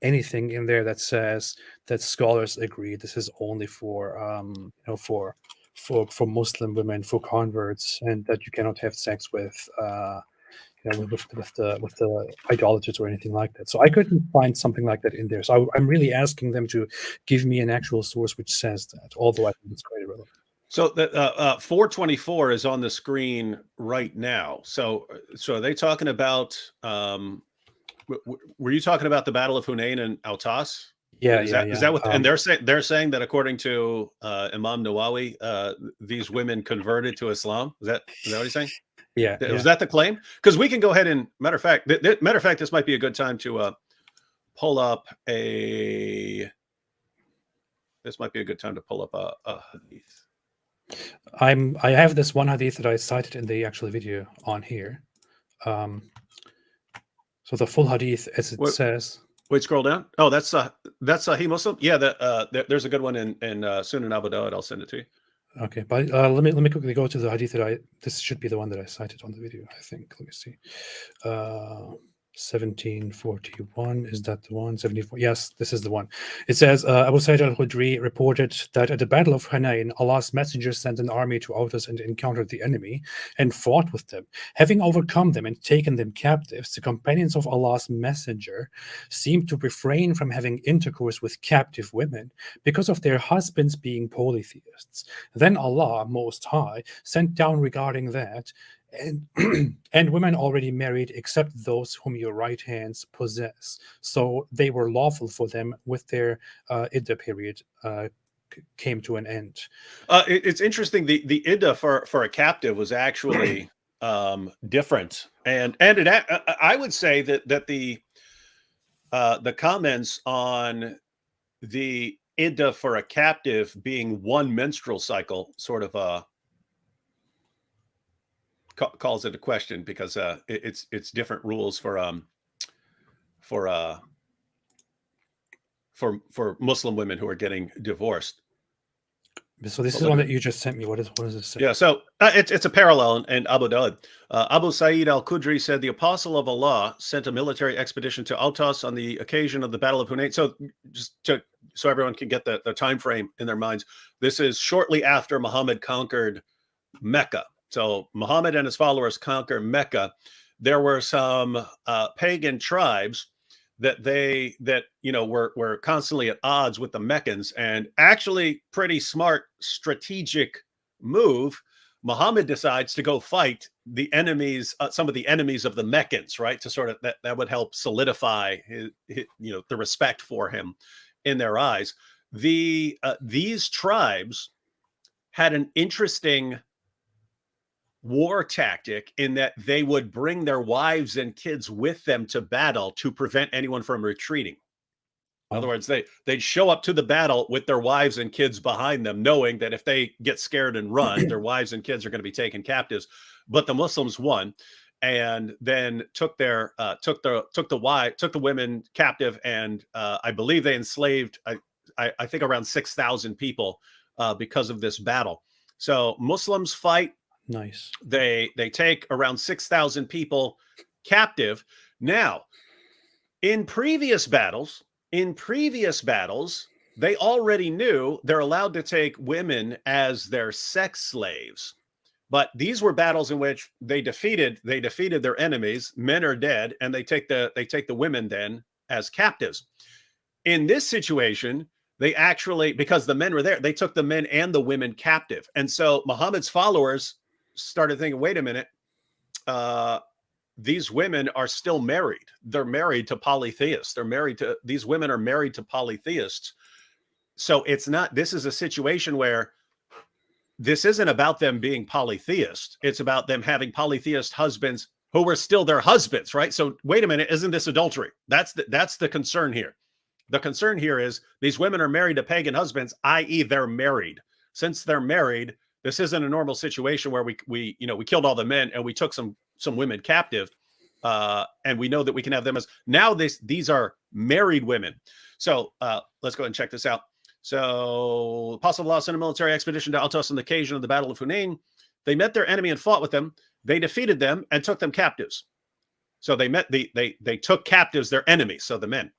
anything in there that says that scholars agree this is only for for Muslim women, for converts, and that you cannot have sex with the idolaters or anything like that. So I couldn't find something like that in there. So I'm really asking them to give me an actual source which says that, although I think it's quite irrelevant. So the 424 is on the screen right now. So are they talking about? Were you talking about the Battle of Hunain and Autas? Yeah, is that what? And they're saying that according to Imam Nawawi, these women converted to Islam. Is that what he's saying? Yeah. Was that the claim? Because we can go ahead and matter of fact, this might be a good time to pull up a. This might be a good time to pull up a hadith. I have this one hadith that I cited in the actual video on here. So the full hadith, as it says. Wait, scroll down. Oh, that's Sahih Muslim. Yeah, there's a good one in Sunan Abu Dawud. I'll send it to you. Okay, but let me quickly go to the hadith that this should be the one that I cited on the video, I think. Let me see. 1741, is that the one? 74, yes, this is the one. It says, Abu Sa'id al-Khudri reported that at the Battle of Hunain, Allah's messenger sent an army to Autas and encountered the enemy and fought with them. Having overcome them and taken them captives, the companions of Allah's messenger seemed to refrain from having intercourse with captive women because of their husbands being polytheists. Then Allah, Most High, sent down regarding that, and women already married except those whom your right hands possess. So they were lawful for them with their iddah period came to an end. It's interesting. The iddah for a captive was actually different, and I would say that the comments on the iddah for a captive being one menstrual cycle sort of calls into question, because it's different rules for Muslim women who are getting divorced. So this is the one that you just sent me. What does this say? Yeah, so it's a parallel in Abu Dawud. Abu Sa'id al-Khudri said the Apostle of Allah sent a military expedition to Autos on the occasion of the Battle of Hunayn. So so everyone can get the time frame in their minds, this is shortly after Muhammad conquered Mecca. So Muhammad and his followers conquer Mecca. There were some pagan tribes that were constantly at odds with the Meccans, and actually pretty smart strategic move. Muhammad decides to go fight the enemies, some of the enemies of the Meccans, right? To sort of that would help solidify his, the respect for him in their eyes. These tribes had an interesting war tactic in that they would bring their wives and kids with them to battle to prevent anyone from retreating. In other words, they'd show up to the battle with their wives and kids behind them, knowing that if they get scared and run, their wives and kids are going to be taken captives. But the Muslims won, and then took the women captive, and I believe they enslaved I think around 6,000 people because of this battle. So Muslims fight. Nice. They take around 6,000 people captive. Now, in previous battles, they already knew they're allowed to take women as their sex slaves. But these were battles in which they defeated their enemies. Men are dead, and they take the women then as captives. In this situation, they actually, because the men were there, they took the men and the women captive. And so Muhammad's followers started thinking, wait a minute, these women are still married. They're married to polytheists. These women are married to polytheists. So this is a situation where this isn't about them being polytheist. It's about them having polytheist husbands who were still their husbands, right? So wait a minute, isn't this adultery? That's the concern here. The concern here is these women are married to pagan husbands, i.e. they're married. Since they're married, this isn't a normal situation where we killed all the men and we took some women captive, and we know that we can have them as now. These are married women. So let's go ahead and check this out. So Apostle of Allah sent a military expedition to Autos on the occasion of the Battle of Hunayn. They met their enemy and fought with them. They defeated them and took them captives. So they took captives their enemies, so the men.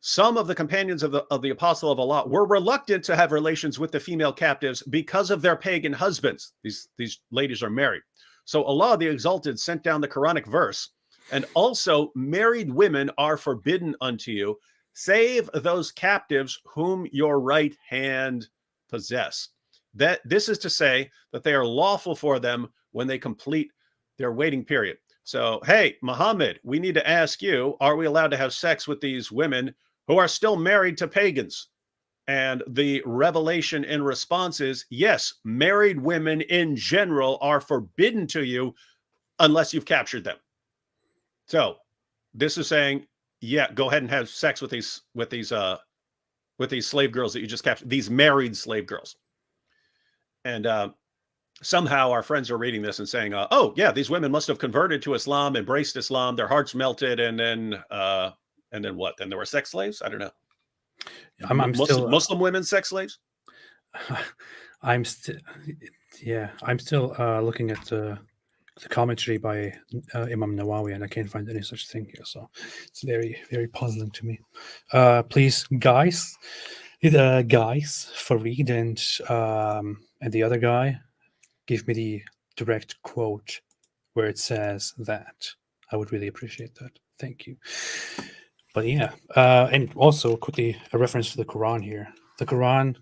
Some of the companions of the Apostle of Allah were reluctant to have relations with the female captives because of their pagan husbands. These ladies are married. So Allah the Exalted sent down the Quranic verse, and also married women are forbidden unto you, save those captives whom your right hand possess. That this is to say that they are lawful for them when they complete their waiting period. So, hey, Muhammad, we need to ask you, are we allowed to have sex with these women who are still married to pagans? And the revelation in response is, yes, married women in general are forbidden to you unless you've captured them. So this is saying, yeah, go ahead and have sex with these slave girls that you just captured, these married slave girls. And somehow our friends are reading this and saying, oh, yeah, these women must have converted to Islam, embraced Islam, their hearts melted, and then what? Then there were sex slaves? I don't know. Muslim women sex slaves? I'm still looking at the commentary by Imam Nawawi, and I can't find any such thing here. So it's very, very puzzling to me. Please, guys, Fareed and the other guy, give me the direct quote where it says that. I would really appreciate that. Thank you. But yeah, and also quickly a reference to the Quran here. The Quran,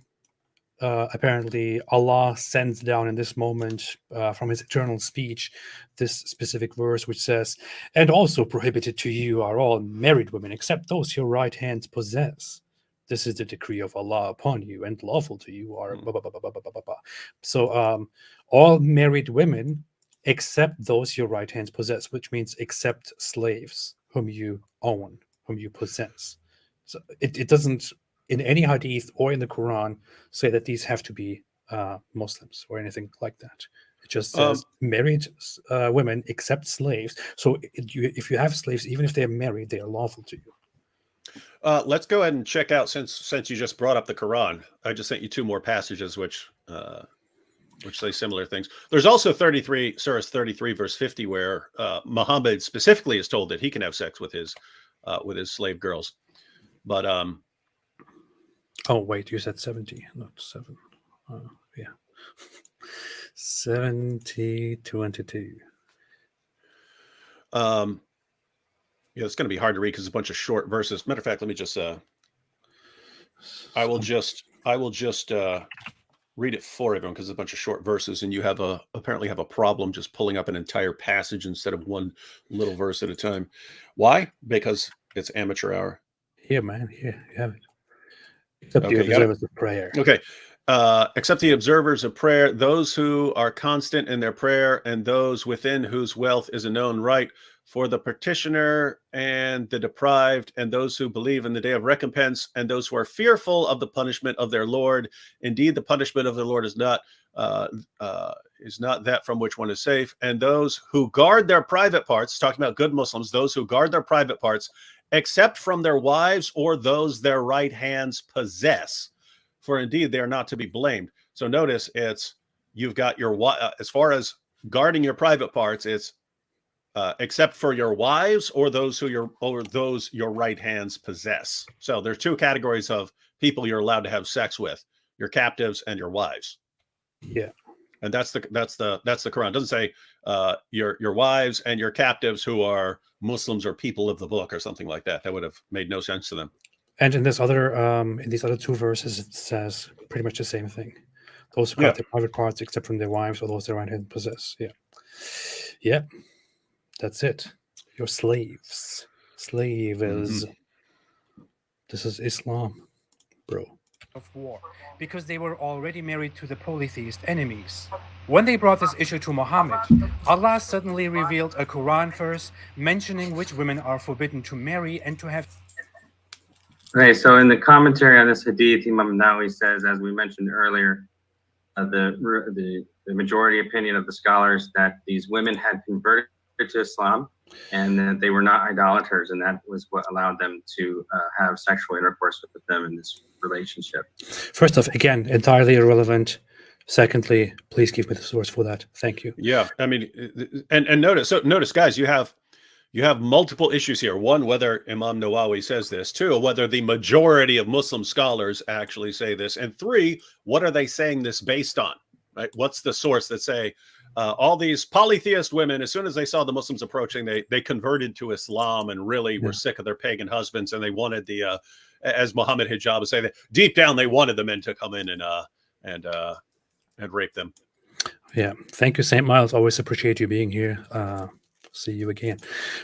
apparently Allah sends down in this moment from his eternal speech this specific verse which says, and also prohibited to you are all married women except those your right hands possess. This is the decree of Allah upon you, and lawful to you are blah, blah, blah, blah, blah, blah, blah. So all married women except those your right hands possess, which means except slaves whom you own, whom you possess. So it in any hadith or in the Quran say that these have to be Muslims or anything like that. It just says married women except slaves. So if you have slaves, even if they are married, they are lawful to you. Let's go ahead and check out, since you just brought up the Quran. I just sent you 2 more passages which say similar things. There's also Surah 33 verse 50 where Muhammad specifically is told that he can have sex with his slave girls. But oh wait, you said 70, not 7. Yeah. 70, 22. Yeah, it's going to be hard to read because it's a bunch of short verses. Matter of fact, let me just I will just read it for everyone because it's a bunch of short verses, and you apparently have a problem just pulling up an entire passage instead of one little verse at a time. Why? Because it's amateur hour. Here, man. Here, you have it. Except Okay, the observers of prayer. Okay. Except the observers of prayer, those who are constant in their prayer, and those within whose wealth is a known right, for the petitioner and the deprived, and those who believe in the day of recompense, and those who are fearful of the punishment of their Lord. Indeed, the punishment of the Lord is not that from which one is safe. And those who guard their private parts, talking about good Muslims, those who guard their private parts, except from their wives or those their right hands possess. For indeed, they are not to be blamed. So notice you've got as far as guarding your private parts, it's except for your wives or those your right hands possess. So there's 2 categories of people you're allowed to have sex with: your captives and your wives. Yeah. And that's the Quran. It doesn't say your wives and your captives who are Muslims or people of the book or something like that. That would have made no sense to them. And in these other 2 verses, it says pretty much the same thing. Those who guard their private parts except from their wives or those their right hand possess. Yeah. Yeah. That's it. You're slaves. This is Islam, bro. Of war, because they were already married to the polytheist enemies. When they brought this issue to Muhammad, Allah suddenly revealed a Quran verse mentioning which women are forbidden to marry and to have. Okay, so in the commentary on this hadith, Imam Nawawi says, as we mentioned earlier, the majority opinion of the scholars that these women had converted to Islam and that they were not idolaters, and that was what allowed them to have sexual intercourse with them in this relationship. First off, again, entirely irrelevant. Secondly, please give me the source for that. Thank you. Yeah, I mean, and notice, guys, you have multiple issues here. One, whether Imam Nawawi says this. 2, whether the majority of Muslim scholars actually say this. And 3, what are they saying this based on? Right? What's the source that say all these polytheist women, as soon as they saw the Muslims approaching, they converted to Islam and really were sick of their pagan husbands, and they wanted as Muhammad Hijab would say, that deep down they wanted the men to come in and rape them. Yeah, thank you, St. Miles. Always appreciate you being here. See you again.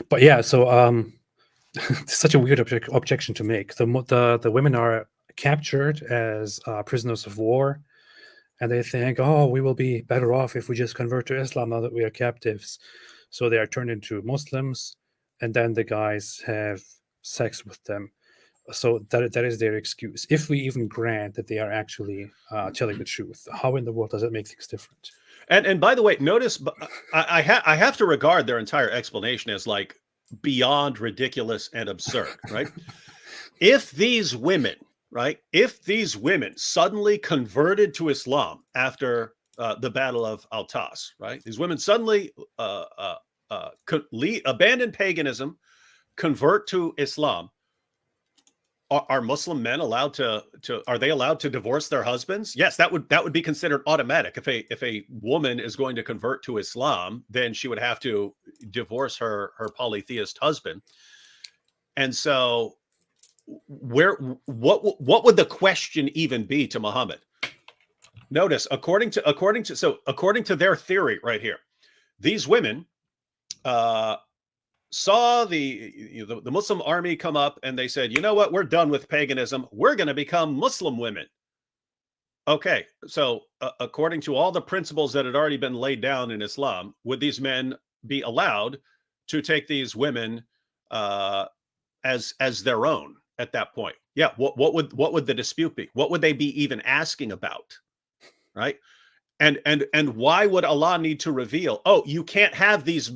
But yeah, so it's such a weird objection to make. The women are captured as prisoners of war, and they think, oh, we will be better off if we just convert to Islam now that we are captives. So they are turned into Muslims, and then the guys have sex with them. So that is their excuse. If we even grant that they are actually telling the truth, how in the world does it make things different? And by the way, notice I have to regard their entire explanation as like beyond ridiculous and absurd, right? If these women suddenly converted to Islam after the Battle of Al-Tas, right? These women suddenly abandon paganism, convert to Islam. Are Muslim men allowed are they allowed to divorce their husbands? Yes, that would be considered automatic. If a woman is going to convert to Islam, then she would have to divorce her polytheist husband. And so what would the question even be to Muhammad? Notice, according to their theory right here, these women saw the Muslim army come up, and they said, you know what, we're done with paganism, we're going to become Muslim women. Okay, so according to all the principles that had already been laid down in Islam, would these men be allowed to take these women as their own, at that point? Yeah. What would the dispute be? What would they be even asking about? Right. And why would Allah need to reveal, oh, you can't have these,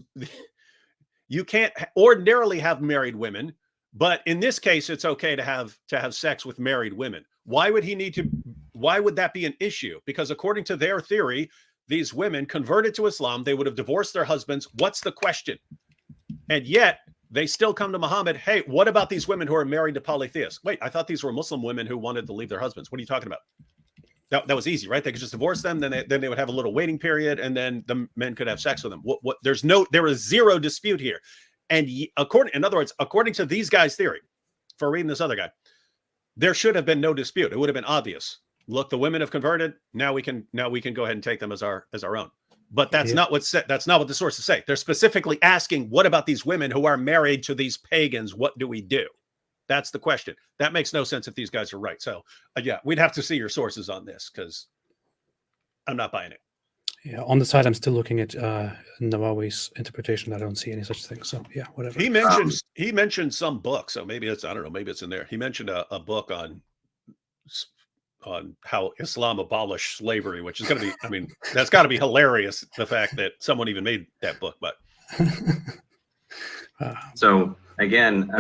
you can't ordinarily have married women, but in this case, it's okay to have sex with married women. Why would he need to, why would that be an issue? Because according to their theory, these women converted to Islam, they would have divorced their husbands. What's the question? And yet they still come to Muhammad. Hey, what about these women who are married to polytheists? Wait, I thought these were Muslim women who wanted to leave their husbands. What are you talking about? That was easy, right? They could just divorce them. Then they would have a little waiting period, and then the men could have sex with them. There is zero dispute here. And in other words, according to these guys' theory, for reading this other guy, there should have been no dispute. It would have been obvious. Look, the women have converted. Now we can go ahead and take them as our own. But that's not what's said. That's not what the sources say. They're specifically asking, what about these women who are married to these pagans? What do we do? That's the question. That makes no sense if these guys are right. So yeah, we'd have to see your sources on this, because I'm not buying it. Yeah, on the side, I'm still looking at Nawawi's interpretation. I don't see any such thing. So yeah, whatever. He mentioned some book. So maybe it's, I don't know, maybe it's in there. He mentioned a book on how Islam abolished slavery, which is going to be, I mean, that's got to be hilarious, the fact that someone even made that book. But so again,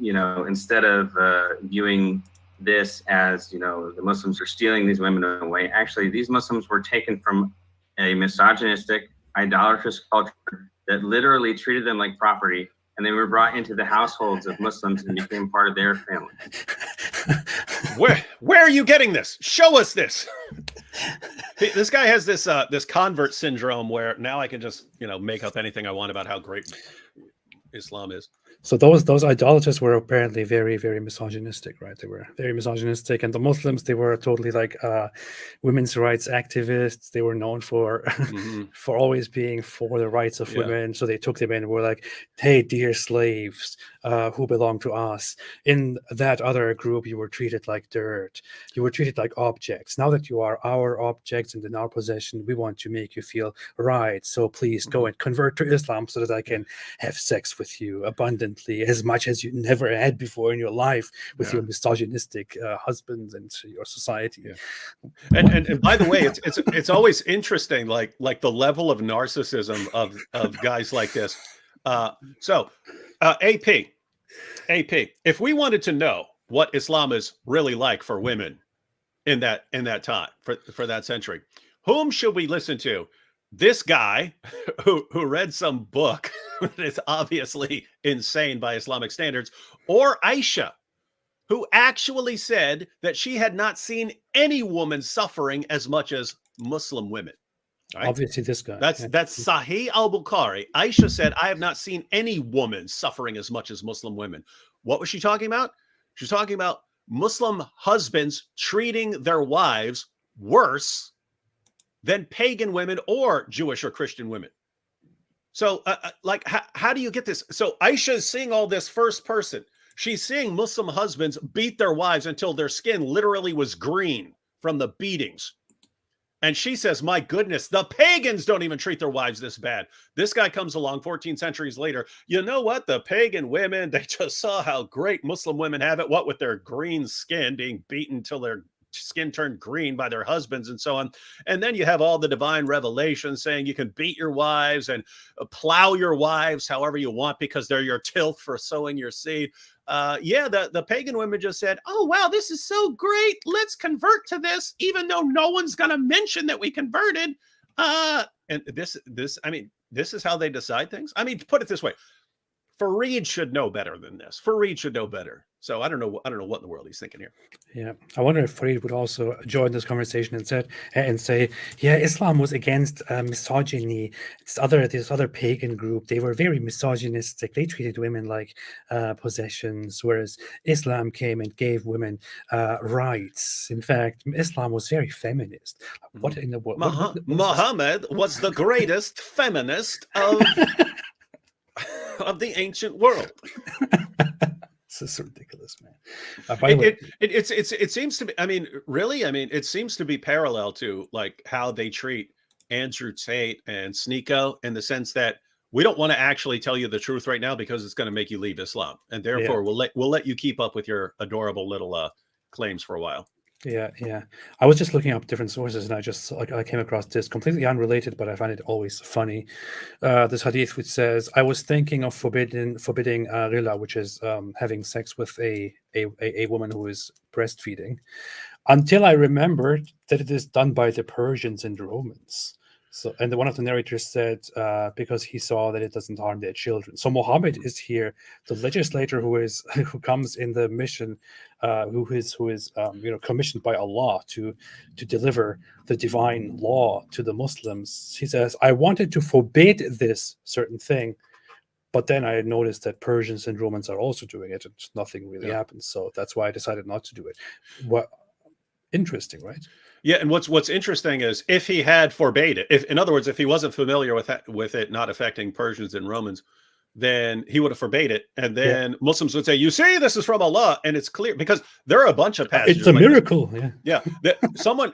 instead of viewing this as, the Muslims are stealing these women away, actually, these Muslims were taken from a misogynistic, idolatrous culture that literally treated them like property, and they were brought into the households of Muslims and became part of their family. Where are you getting this? Show us this. This guy has this convert syndrome where now I can just make up anything I want about how great Islam is. So those idolaters were apparently very, very misogynistic, right? They were very misogynistic, and the Muslims, they were totally like women's rights activists. They were known for for always being for the rights of women. So they took them in and were like, "Hey, dear slaves, who belong to us." In that other group, you were treated like dirt. You were treated like objects. Now that you are our objects and in our possession, we want to make you feel right. So please go and convert to Islam so that I can have sex with you abundantly, as much as you never had before in your life with your misogynistic husbands and your society. And by the way, it's always interesting, like the level of narcissism of guys like this. AP, if we wanted to know what Islam is really like for women in that time, for that century, whom should we listen to? This guy who read some book that is obviously insane by Islamic standards, or Aisha, who actually said that she had not seen any woman suffering as much as Muslim women. Right? Obviously, this guy. That's Sahih al-Bukhari. Aisha said, I have not seen any woman suffering as much as Muslim women. What was she talking about? She's talking about Muslim husbands treating their wives worse than pagan women or Jewish or Christian women. So how do you get this? So Aisha is seeing all this first person. She's seeing Muslim husbands beat their wives until their skin literally was green from the beatings. And she says, my goodness, the pagans don't even treat their wives this bad. This guy comes along 14 centuries later. You know what? The pagan women, they just saw how great Muslim women have it. What with their green skin being beaten till their skin turned green by their husbands and so on. And then you have all the divine revelations saying you can beat your wives and plow your wives however you want because they're your tilth for sowing your seed. The pagan women just said, oh, wow, this is so great. Let's convert to this, even though no one's going to mention that we converted. And this is how they decide things. I mean, to put it this way, Fareed should know better than this. Fareed should know better. So I don't know what in the world he's thinking here. Yeah, I wonder if Fareed would also join this conversation and say, yeah, Islam was against misogyny. This other pagan group, they were very misogynistic. They treated women like possessions, whereas Islam came and gave women rights. In fact, Islam was very feminist. What in the world? Muhammad was the greatest feminist of the ancient world. This is ridiculous, man. It seems to be, it seems to be parallel to like how they treat Andrew Tate and Sneeko, in the sense that we don't want to actually tell you the truth right now because it's going to make you leave Islam, and therefore we'll let you keep up with your adorable little claims for a while. Yeah, yeah. I was just looking up different sources, and I came across this completely unrelated, but I find it always funny. This hadith which says, "I was thinking of forbidding rila, which is having sex with a woman who is breastfeeding, until I remembered that it is done by the Persians and the Romans." So, and one of the narrators said, because he saw that it doesn't harm their children. So Muhammad is here, the legislator who comes in the mission, who is commissioned by Allah to deliver the divine law to the Muslims. He says, "I wanted to forbid this certain thing, but then I noticed that Persians and Romans are also doing it, and nothing really happens. So that's why I decided not to do it." What interesting, right? Yeah, and what's interesting is if he had forbade it, in other words, if he wasn't familiar with it not affecting Persians and Romans, then he would have forbade it, and then Muslims would say, "You see, this is from Allah," and it's clear because there are a bunch of passages. It's a like miracle. this. Yeah. Someone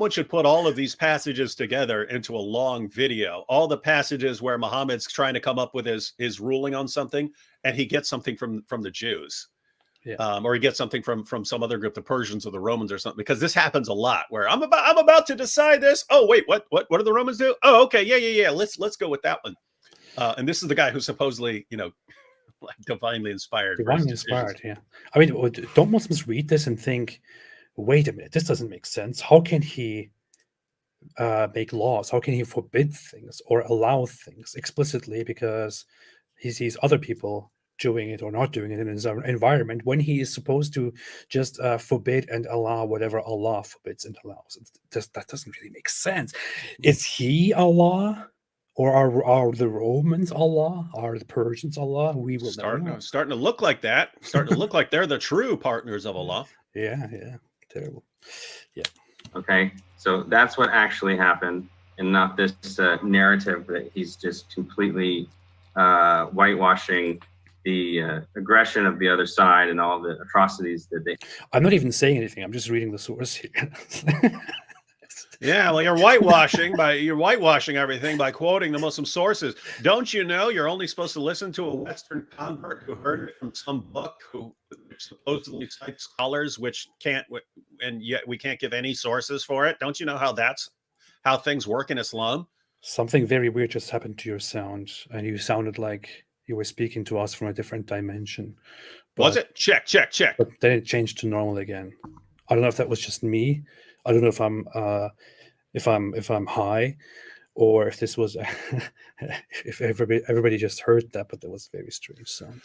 should put all of these passages together into a long video. All the passages where Muhammad's trying to come up with his ruling on something, and he gets something from the Jews. Yeah. Or he gets something from some other group, the Persians or the Romans or something, because this happens a lot where I'm about to decide this. Oh, wait, what do the Romans do? Oh, okay. Yeah. Let's go with that one. And this is the guy who's supposedly, like divinely inspired. Divinely inspired. Yeah. I mean, don't Muslims read this and think, wait a minute, this doesn't make sense. How can he make laws? How can he forbid things or allow things explicitly because he sees other people doing it or not doing it in his own environment when he is supposed to just forbid and allow whatever Allah forbids and allows? That doesn't really make sense. Is he Allah, or are the Romans Allah? Are the Persians Allah? We will starting to look like that. Starting to look like they're the true partners of Allah. Yeah, terrible. Yeah. Okay, so that's what actually happened, and not this narrative that he's just completely whitewashing the aggression of the other side and all the atrocities that they. I'm not even saying anything. I'm just reading the source here. Yeah, well, you're whitewashing everything by quoting the Muslim sources. Don't you know you're only supposed to listen to a Western convert who heard it from some book who supposedly cites scholars which can't, and yet we can't give any sources for it? Don't you know how things work in Islam? Something very weird just happened to your sound, and you sounded like you were speaking to us from a different dimension. Was it? Check. But then it changed to normal again. I don't know if that was just me. I don't know if I'm high, or if this was if everybody just heard that, but that was very strange sound.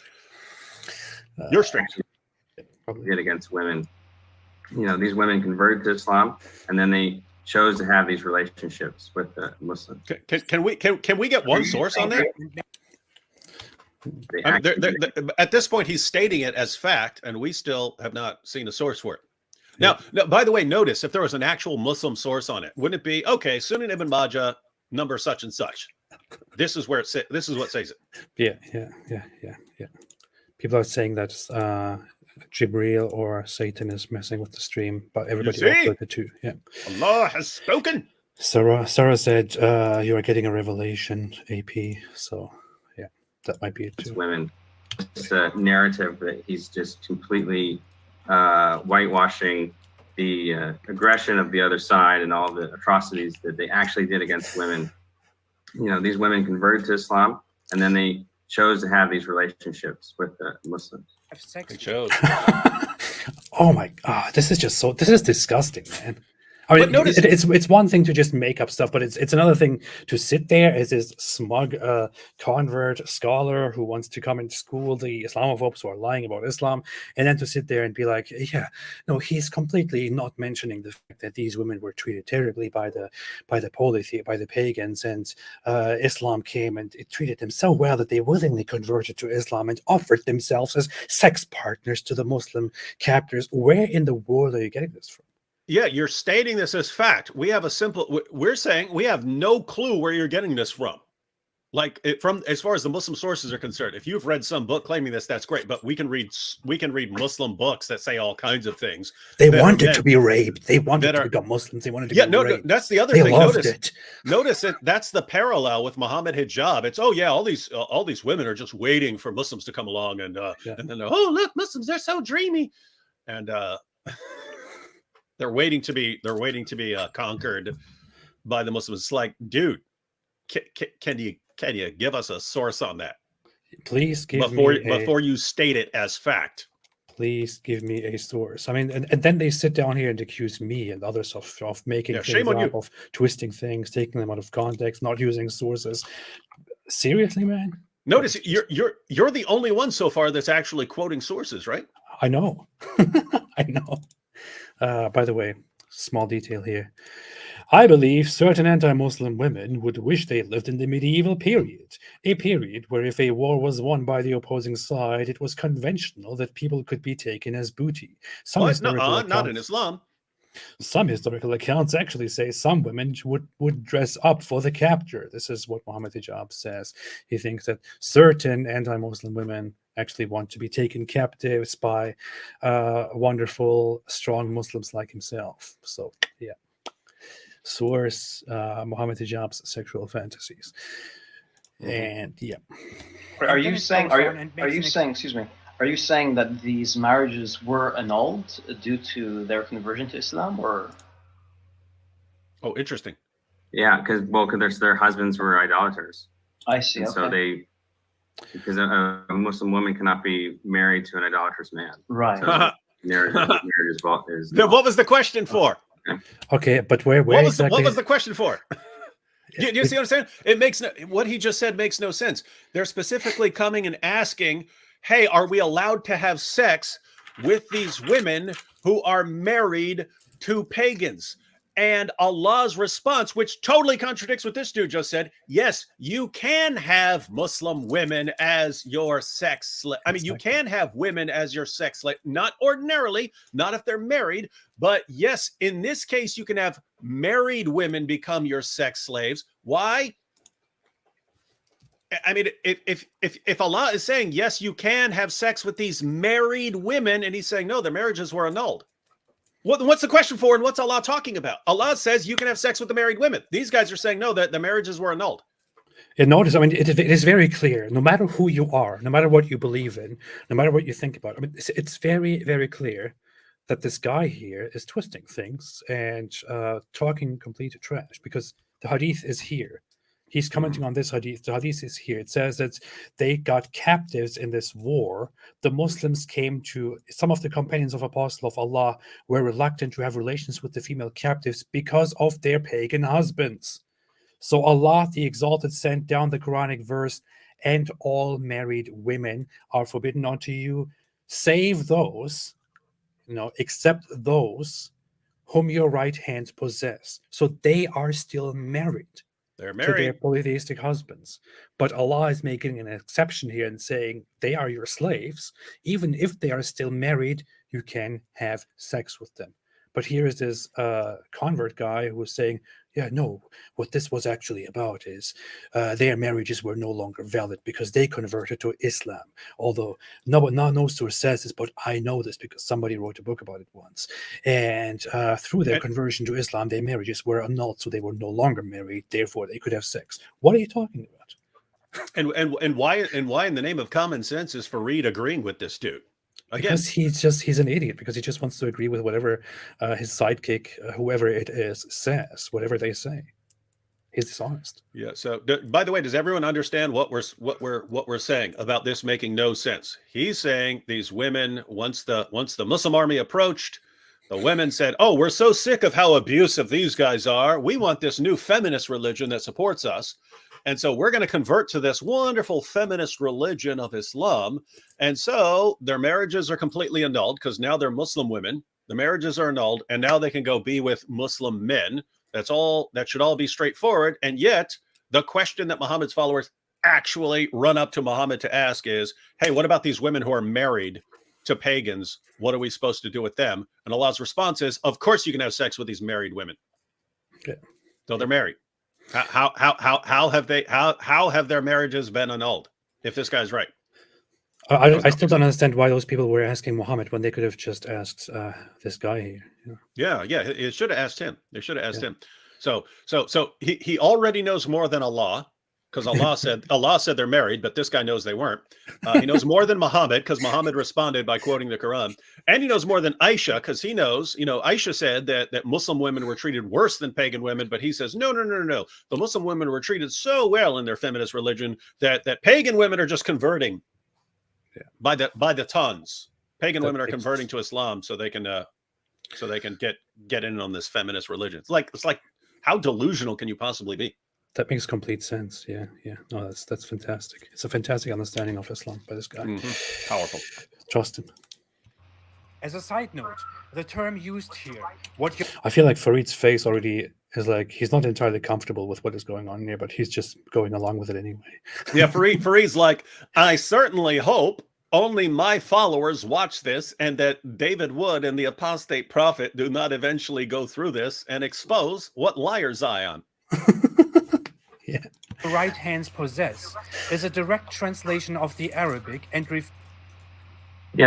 You're strange. Did against women. These women converted to Islam, and then they chose to have these relationships with the Muslims. Can we get one source on that? At this point, he's stating it as fact, and we still have not seen a source for it. Now, by the way, notice if there was an actual Muslim source on it, wouldn't it be okay? Sunan Ibn Majah, number such and such. This is where this is what says it. Yeah. People are saying that Jibreel or Satan is messing with the stream, but everybody else heard it too. Yeah. Allah has spoken. Sarah said you are getting a revelation, AP. So yeah, that might be it too. Women. It's a narrative that he's just completely whitewashing the aggression of the other side and all the atrocities that they actually did against women. These women converted to Islam, and then they chose to have these relationships with the Muslims. They chose. Oh my God, this is disgusting, man. I mean, notice, it's one thing to just make up stuff, but it's another thing to sit there as this smug convert scholar who wants to come and school the Islamophobes who are lying about Islam, and then to sit there and be like, yeah, no, he's completely not mentioning the fact that these women were treated terribly by the polytheists, by the pagans, and Islam came and it treated them so well that they willingly converted to Islam and offered themselves as sex partners to the Muslim captors. Where in the world are you getting this from? Yeah, you're stating this as fact. We're saying we have no clue where you're getting this from. Like from as far as the Muslim sources are concerned, if you've read some book claiming this, that's great. But we can read Muslim books that say all kinds of things. They that are wanted meant- to be raped. They wanted that to are- become Muslims. They wanted to Yeah, be no, raped. that's the other They thing. loved it. Notice it. That's the parallel with Muhammad hijab. It's all these women are just waiting for Muslims to come along, and then look, Muslims, they're so dreamy, and they're waiting to be conquered by the Muslims. It's like, dude, can you give us a source on that? Please give before you state it as fact. Please give me a source. I mean, and then they sit down here and accuse me and others of making things shame on up, you. of twisting things, taking them out of context, not using sources. Seriously, man? Notice you're the only one so far that's actually quoting sources, right? I know. I know. By the way, small detail here. I believe certain anti-Muslim women would wish they lived in the medieval period, a period where if a war was won by the opposing side, it was conventional that people could be taken as booty. Not in Islam. Some historical accounts actually say some women would dress up for the capture. This is what Muhammad Hijab says. He thinks that certain anti-Muslim women actually want to be taken captives by wonderful, strong Muslims like himself. So, yeah. Source Muhammad Hijab's sexual fantasies. And yeah. Are you saying that these marriages were annulled due to their conversion to Islam, or? Oh, interesting. Yeah, because their husbands were idolaters. I see. And okay. so because a Muslim woman cannot be married to an idolatrous man. Right. So marriage is Then what was the question for? Okay, but where what exactly? was the question for? Do you see what I'm saying? It makes what he just said makes no sense. They're specifically coming and asking, "Hey, are we allowed to have sex with these women who are married to pagans?" And Allah's response, which totally contradicts what this dude just said, yes, you can have Muslim women as your sex slave. I mean, you can have women as your sex slave, not ordinarily, not if they're married, but yes, in this case, you can have married women become your sex slaves. Why? I mean, if Allah is saying, yes, you can have sex with these married women, and he's saying, no, their marriages were annulled. What's the question for, and what's Allah talking about? Allah says you can have sex with the married women. These guys are saying, no, that the marriages were annulled. And notice, I mean, it is very clear, no matter who you are, no matter what you believe in, no matter what you think about, I mean, it's very, very clear that this guy here is twisting things and talking complete trash, because the hadith is here. He's commenting on this hadith. The hadith is here. It says that they got captives in this war. The Muslims came to, some of the companions of Apostle of Allah were reluctant to have relations with the female captives because of their pagan husbands. So Allah, the Exalted, sent down the Quranic verse, and all married women are forbidden unto you, save those, except those whom your right hand possess. So they are still married. They're To married. their polytheistic husbands. But Allah is making an exception here and saying they are your slaves. Even if they are still married, you can have sex with them. But here is this convert guy who was saying, yeah, no, what this was actually about is their marriages were no longer valid because they converted to Islam. Although no source says this, but I know this because somebody wrote a book about it once. And through their conversion to Islam, their marriages were annulled, so they were no longer married. Therefore, they could have sex. What are you talking about? And why in the name of common sense is Fareed agreeing with this dude? Again, Because he's an idiot, because he just wants to agree with whatever his sidekick, whoever it is, says, whatever they say. He's dishonest. yeah. So, by the way, does everyone understand what we're saying about this making no sense? He's saying these women, once the Muslim army approached, the women said, "Oh, we're so sick of how abusive these guys are. We want this new feminist religion that supports us. And so we're going to convert to this wonderful feminist religion of Islam." And so their marriages are completely annulled because now they're Muslim women. The marriages are annulled, and now they can go be with Muslim men. That's all. That should all be straightforward. And yet, the question that Muhammad's followers actually run up to Muhammad to ask is, hey, what about these women who are married to pagans? What are we supposed to do with them? And Allah's response is, of course you can have sex with these married women. Okay. So they're married. How have their marriages been annulled if this guy's right? I still don't understand why those people were asking Muhammad when they could have just asked this guy here. Yeah, it should have asked him. They should have asked him. So he already knows more than Allah, because Allah said they're married, but this guy knows they weren't. He knows more than Muhammad, because Muhammad responded by quoting the Quran, and he knows more than Aisha, because he knows, Aisha said that Muslim women were treated worse than pagan women, but he says no. The Muslim women were treated so well in their feminist religion that pagan women are just converting by the tons. Pagan women are converting to Islam so they can get in on this feminist religion. It's like how delusional can you possibly be? That makes complete sense. Yeah. No, that's fantastic. It's a fantastic understanding of Islam by this guy. Powerful. Trust him. As a side note, the term used here, I feel like Farid's face already is like he's not entirely comfortable with what is going on here, but he's just going along with it anyway. Yeah, Farid's like, I certainly hope only my followers watch this, and that David Wood and the apostate prophet do not eventually go through this and expose what liars I am. Yeah. The right hands possess is a direct translation of the Arabic and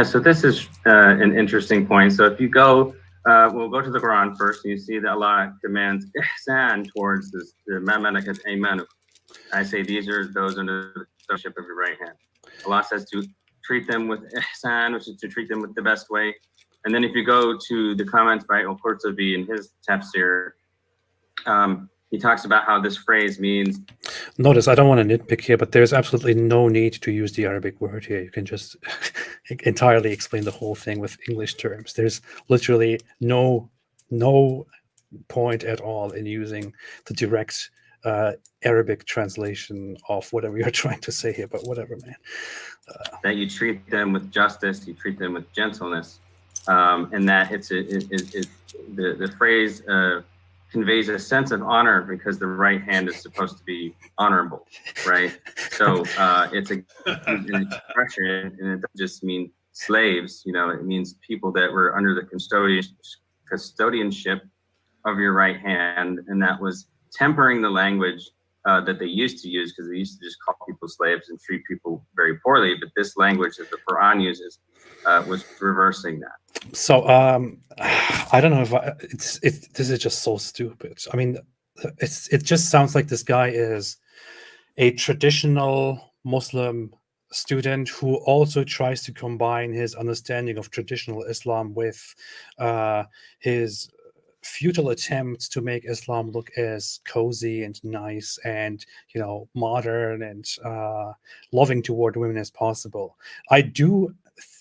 so this is an interesting point. So if you go, we'll go to the Quran first, and you see that Allah commands ihsan towards the mamalakat aymanu. I say these are those under the stewardship of your right hand. Allah says to treat them with ihsan, which is to treat them with the best way. And then if you go to the comments by Al-Qurtubi in his tafsir, he talks about how this phrase means. Notice, I don't want to nitpick here, but there's absolutely no need to use the Arabic word here. You can just entirely explain the whole thing with English terms. There's literally no point at all in using the direct Arabic translation of whatever you're trying to say here, but whatever, man. That you treat them with justice, you treat them with gentleness, and that the phrase conveys a sense of honor because the right hand is supposed to be honorable, right? So it's an expression, and it doesn't just mean slaves. It means people that were under the custodianship of your right hand, and that was tempering the language that they used to use, because they used to just call people slaves and treat people very poorly. But this language that the Quran uses was reversing that. So I don't know if this is just so stupid. I mean, it just sounds like this guy is a traditional Muslim student who also tries to combine his understanding of traditional Islam with his futile attempts to make Islam look as cozy and nice and modern and loving toward women as possible. I do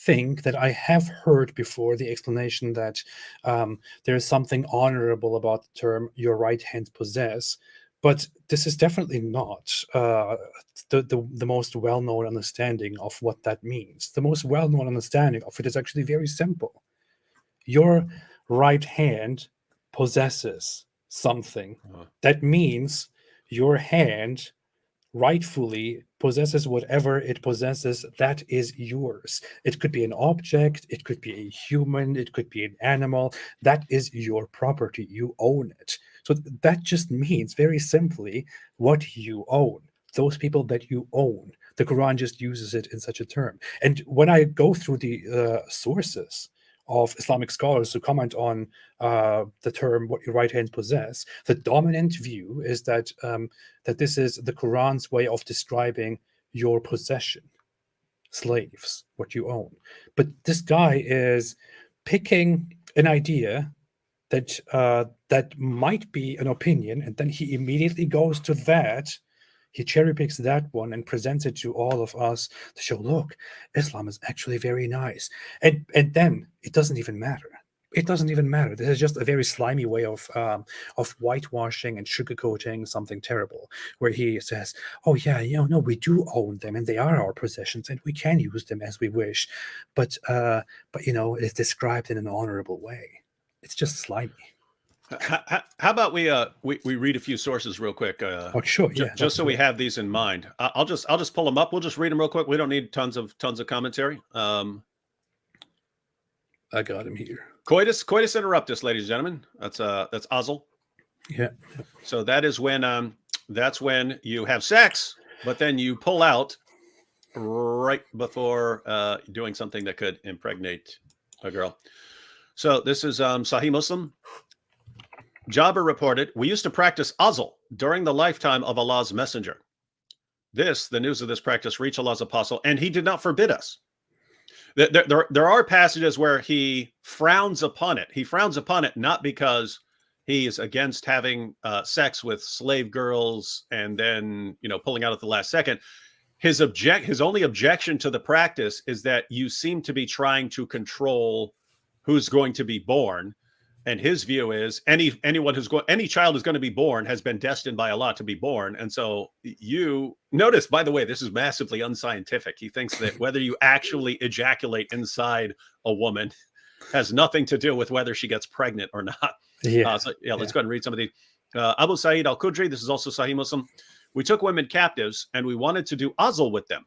think that I have heard before the explanation that there is something honorable about the term "your right hand possess," but this is definitely not the most well-known understanding of what that means. The most well-known understanding of it is actually very simple. Your right hand possesses something. That means your hand rightfully possesses whatever it possesses that is yours. It could be an object, it could be a human, it could be an animal. That is your property. You own it. So that just means very simply what you own. Those people that you own. The Quran just uses it in such a term. And when I go through the sources of Islamic scholars who comment on the term "what your right hand possess," the dominant view is that that this is the Quran's way of describing your possession, slaves, what you own. But this guy is picking an idea that that might be an opinion, and then he immediately goes to that. He cherry picks that one and presents it to all of us to show, look, Islam is actually very nice. And then it doesn't even matter. It doesn't even matter. This is just a very slimy way of whitewashing and sugarcoating something terrible, where he says, oh yeah, no, we do own them and they are our possessions and we can use them as we wish. But it's described in an honorable way. It's just slimy. How about we read a few sources real quick? Sure. Yeah. Just so we have these in mind. I'll just pull them up. We'll just read them real quick. We don't need tons of commentary. I got him here. Coitus interruptus, ladies and gentlemen. That's Azel. Yeah. So that is when that's when you have sex, but then you pull out right before doing something that could impregnate a girl. So this is Sahih Muslim. Jabir reported, we used to practice azl during the lifetime of Allah's messenger. The news of this practice reached Allah's apostle, and he did not forbid us. There are passages where he frowns upon it. He frowns upon it not because he is against having sex with slave girls and then, pulling out at the last second. His only objection to the practice is that you seem to be trying to control who's going to be born. And his view is any child who's going to be born has been destined by Allah to be born. And so you notice, by the way, this is massively unscientific. He thinks that whether you actually ejaculate inside a woman has nothing to do with whether she gets pregnant or not. Let's go ahead and read some of these. Abu Sa'id al-Khudri, this is also Sahih Muslim. We took women captives and we wanted to do azl with them.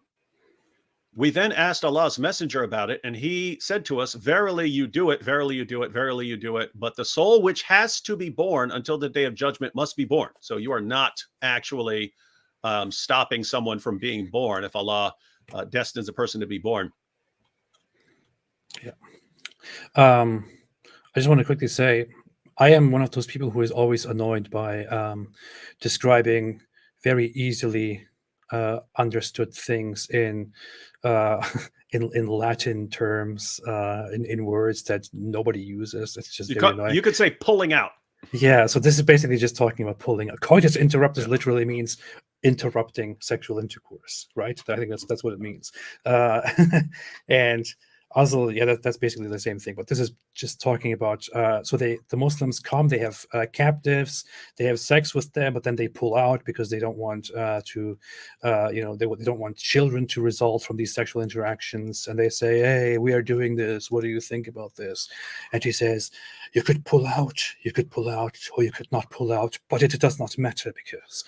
We then asked Allah's messenger about it, and he said to us, verily you do it, verily you do it, verily you do it. But the soul which has to be born until the day of judgment must be born. So you are not actually stopping someone from being born if Allah destines a person to be born. Yeah. I just want to quickly say, I am one of those people who is always annoyed by describing very easily understood things in Latin terms, in words that nobody uses. It's just you could say pulling out. Yeah, so this is basically just talking about pulling out. Coitus interruptus literally means interrupting sexual intercourse, right? I think that's what it means. And azl, that's basically the same thing. But this is just talking about. So the Muslims come, they have captives, they have sex with them, but then they pull out because they don't want they don't want children to result from these sexual interactions. And they say, "Hey, we are doing this. What do you think about this?" And he says, "You could pull out, or you could not pull out, but it does not matter because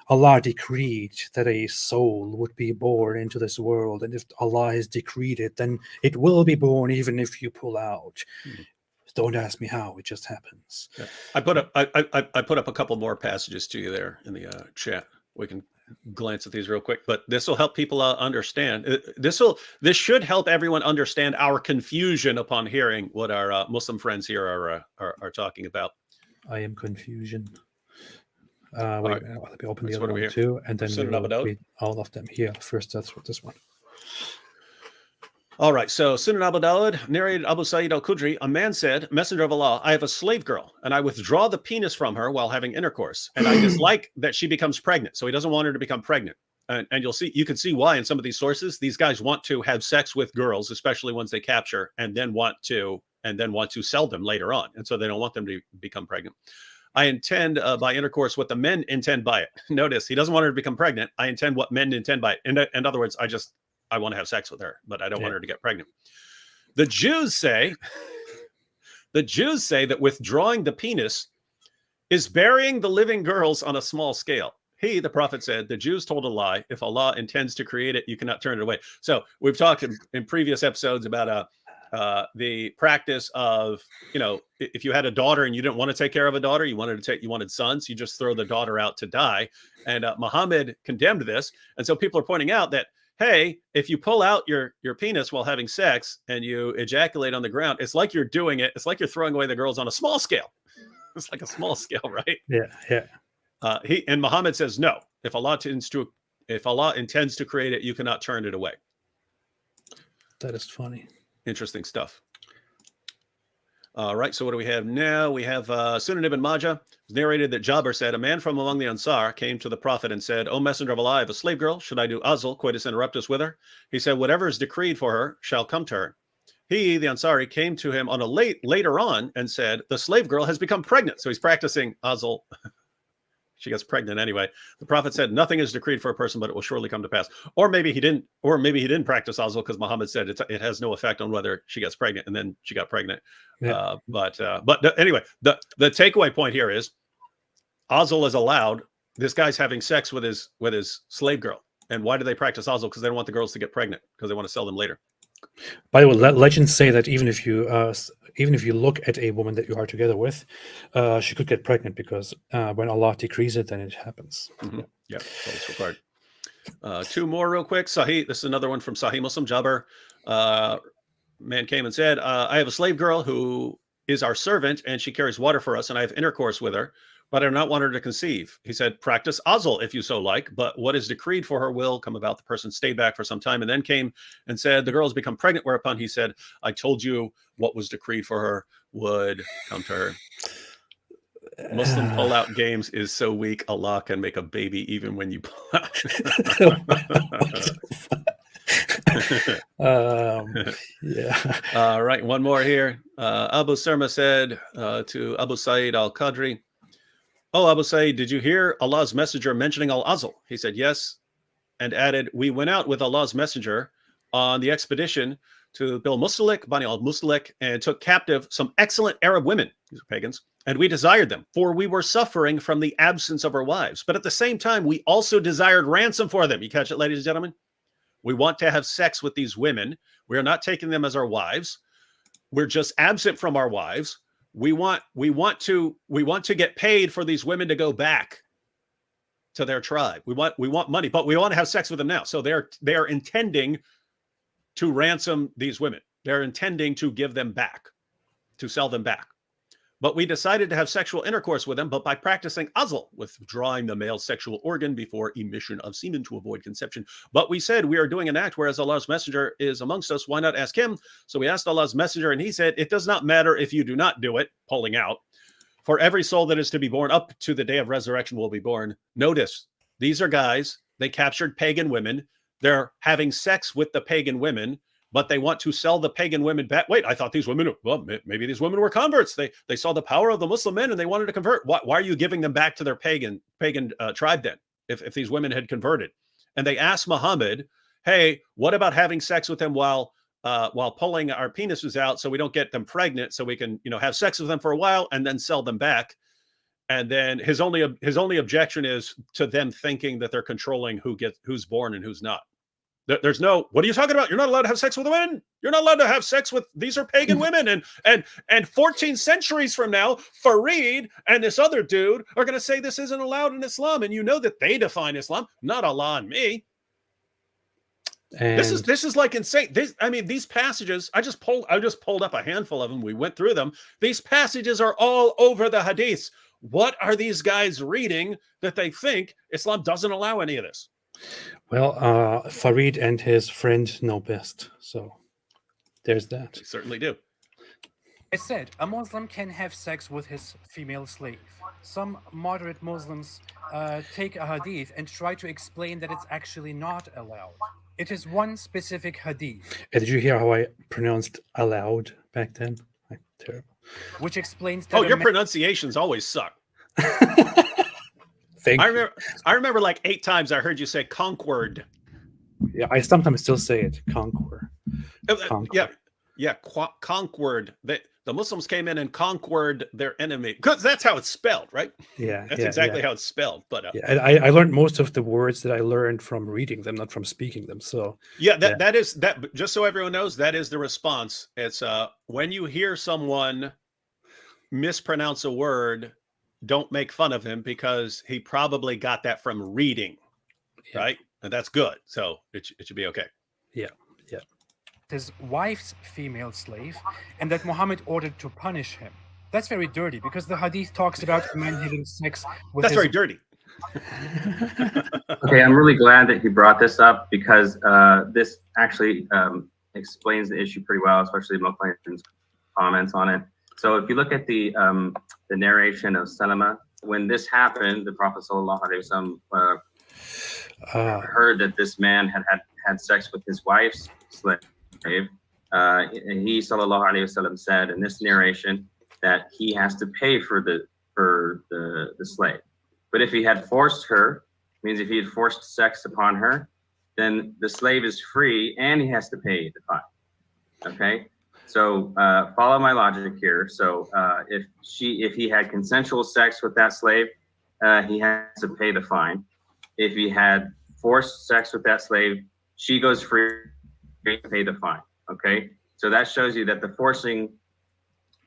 Allah decreed that a soul would be born into this world, and if Allah has decreed it, then it will be born even if you pull out." Don't ask me how; it just happens. Yeah. I put up a couple more passages to you there in the chat. We can glance at these real quick, but this will help people understand. This should help everyone understand our confusion upon hearing what our Muslim friends here are talking about. I am confusion. Let me open the other one here. too, and then we will read all of them here. First, that's what this one. All right, so Sunan Abu Dawud, narrated Abu Sa'id al-Khudri, a man said, Messenger of Allah, I have a slave girl, and I withdraw the penis from her while having intercourse, and I dislike that she becomes pregnant. So he doesn't want her to become pregnant. And you can see why in some of these sources, these guys want to have sex with girls, especially ones they capture, and then want to sell them later on. And so they don't want them to become pregnant. I intend by intercourse what the men intend by it. Notice he doesn't want her to become pregnant. I intend what men intend by it. In other words, I want to have sex with her, but I don't want her to get pregnant. The Jews say that withdrawing the penis is burying the living girls on a small scale. He, the prophet, said, the Jews told a lie. If Allah intends to create it, you cannot turn it away. So we've talked in previous episodes about the practice of, if you had a daughter and you didn't want to take care of a daughter, you wanted sons, you just throw the daughter out to die. And Muhammad condemned this. And so people are pointing out that, hey, if you pull out your penis while having sex and you ejaculate on the ground, it's like you're doing it. It's like you're throwing away the girls on a small scale. It's like a small scale, right? Yeah. And Muhammad says, no, if Allah intends to create it, you cannot turn it away. That is funny. Interesting stuff. All right, so what do we have now? We have Sunan ibn Majah. It's narrated that Jabir said, a man from among the Ansar came to the Prophet and said, O Messenger of Allah, I have a slave girl. Should I do azl, coitus interruptus, with her? He said, whatever is decreed for her shall come to her. He, the Ansari, came to him on later on and said, the slave girl has become pregnant. So he's practicing azl. She gets pregnant anyway. The Prophet said, nothing is decreed for a person, but it will surely come to pass. Or maybe he didn't practice azl because Muhammad said it has no effect on whether she gets pregnant, and then she got pregnant. Yeah. Anyway, the takeaway point here is azl is allowed. This guy's having sex with his slave girl. And why do they practice azl? Because they don't want the girls to get pregnant, because they want to sell them later. By the way, legends say that even if you look at a woman that you are together with, she could get pregnant because when Allah decrees it, then it happens. Mm-hmm. Yeah, so it's required. Two more real quick. Sahih, this is another one from Sahih Muslim. Jabir man came and said, I have a slave girl who is our servant and she carries water for us and I have intercourse with her, but I do not want her to conceive. He said, practice azl if you so like, but what is decreed for her will come about. The person stayed back for some time and then came and said, the girl has become pregnant, whereupon he said, I told you what was decreed for her would come to her. Muslim pull-out games is so weak. Allah can make a baby even when you pull out. Yeah. All right, one more here. Abu Surma said to Abu Sa'id al-Qadri, oh, Abu Sa'id, did you hear Allah's messenger mentioning al-Azl? He said, yes, and added, we went out with Allah's messenger on the expedition to Bil Mustalik, Bani al-Mustalik, and took captive some excellent Arab women, these are pagans, and we desired them, for we were suffering from the absence of our wives. But at the same time, we also desired ransom for them. You catch it, ladies and gentlemen? We want to have sex with these women. We are not taking them as our wives. We're just absent from our wives. We want to get paid for these women to go back to their tribe. We want money, but we want to have sex with them now. So they are intending to ransom these women. They're intending to give them back, to sell them back. But we decided to have sexual intercourse with them, but by practicing azl, withdrawing the male sexual organ before emission of semen to avoid conception. But we said we are doing an act, whereas Allah's messenger is amongst us. Why not ask him? So we asked Allah's messenger, and he said, it does not matter if you do not do it, pulling out. For every soul that is to be born up to the day of resurrection will be born. Notice, these are guys, they captured pagan women. They're having sex with the pagan women, but they want to sell the pagan women back. Wait, I thought these women, well, maybe these women were converts. They saw the power of the Muslim men and they wanted to convert. Why are you giving them back to their pagan tribe then, if these women had converted? And they asked Muhammad, hey, what about having sex with them while pulling our penises out so we don't get them pregnant, so we can, have sex with them for a while and then sell them back? And then his only objection is to them thinking that they're controlling who's born and who's not. There's no, what are you talking about? You're not allowed to have sex with women. You're not allowed to have sex with, these are pagan women. And 14 centuries from now, Farid and this other dude are going to say this isn't allowed in Islam. And you know that they define Islam, not Allah and me. And this is like insane. These passages, I just pulled up a handful of them. We went through them. These passages are all over the hadiths. What are these guys reading that they think Islam doesn't allow any of this? Well, Farid and his friend know best. So there's that. They certainly do. I said a Muslim can have sex with his female slave. Some moderate Muslims take a hadith and try to explain that it's actually not allowed. It is one specific hadith. Did you hear how I pronounced allowed back then? Terrible. Which explains that your pronunciations always suck. I remember like 8 times I heard you say conquered. Yeah, I sometimes still say it. Conquer. Yeah, conquered. The Muslims came in and conquered their enemy, because that's how it's spelled, right? Yeah, that's exactly how it's spelled. But I learned most of the words that I learned from reading them, not from speaking them. So that is that. Just so everyone knows, that is the response. It's when you hear someone mispronounce a word, don't make fun of him because he probably got that from reading, right? And that's good. So it should be okay. Yeah. His wife's female slave, and that Muhammad ordered to punish him. That's very dirty, because the hadith talks about a man having sex with That's very dirty. Okay, I'm really glad that you brought this up, because this actually explains the issue pretty well, especially Moklin's comments on it. So if you look at the narration of Salama, when this happened, the Prophet ﷺ heard that this man had sex with his wife's slave. He ﷺ said in this narration that he has to pay for the slave. But if he had forced her, means if he had forced sex upon her, then the slave is free and he has to pay the fine. Okay, so follow my logic here. So if he had consensual sex with that slave, he has to pay the fine. If he had forced sex with that slave, she goes free to pay the fine. Okay, so that shows you that the forcing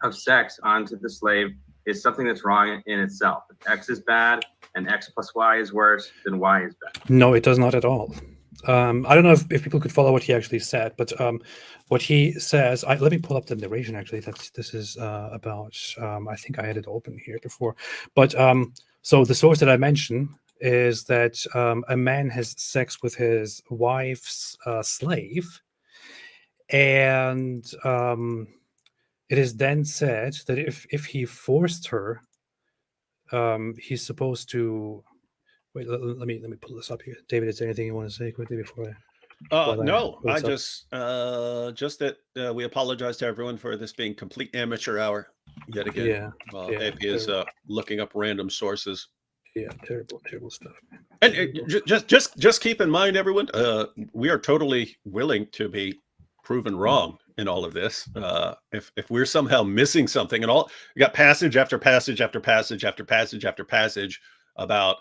of sex onto the slave is something that's wrong in itself. If X is bad and X plus Y is worse, then Y is bad. No, it does not at all. I don't know if people could follow what he actually said, but what he says, let me pull up the narration actually. This is about, I think I had it open here before. But so the source that I mentioned is that a man has sex with his wife's slave, and it is then said that if he forced her, he's supposed to. Wait, let me pull this up here. David, is there anything you want to say quickly before No, pull I this up? just that we apologize to everyone for this being complete amateur hour yet again. Yeah, While yeah, AP is looking up random sources. yeah, terrible stuff. And just keep in mind, everyone, we are totally willing to be proven wrong in all of this. If we're somehow missing something, and all we got passage after passage after passage after passage after passage about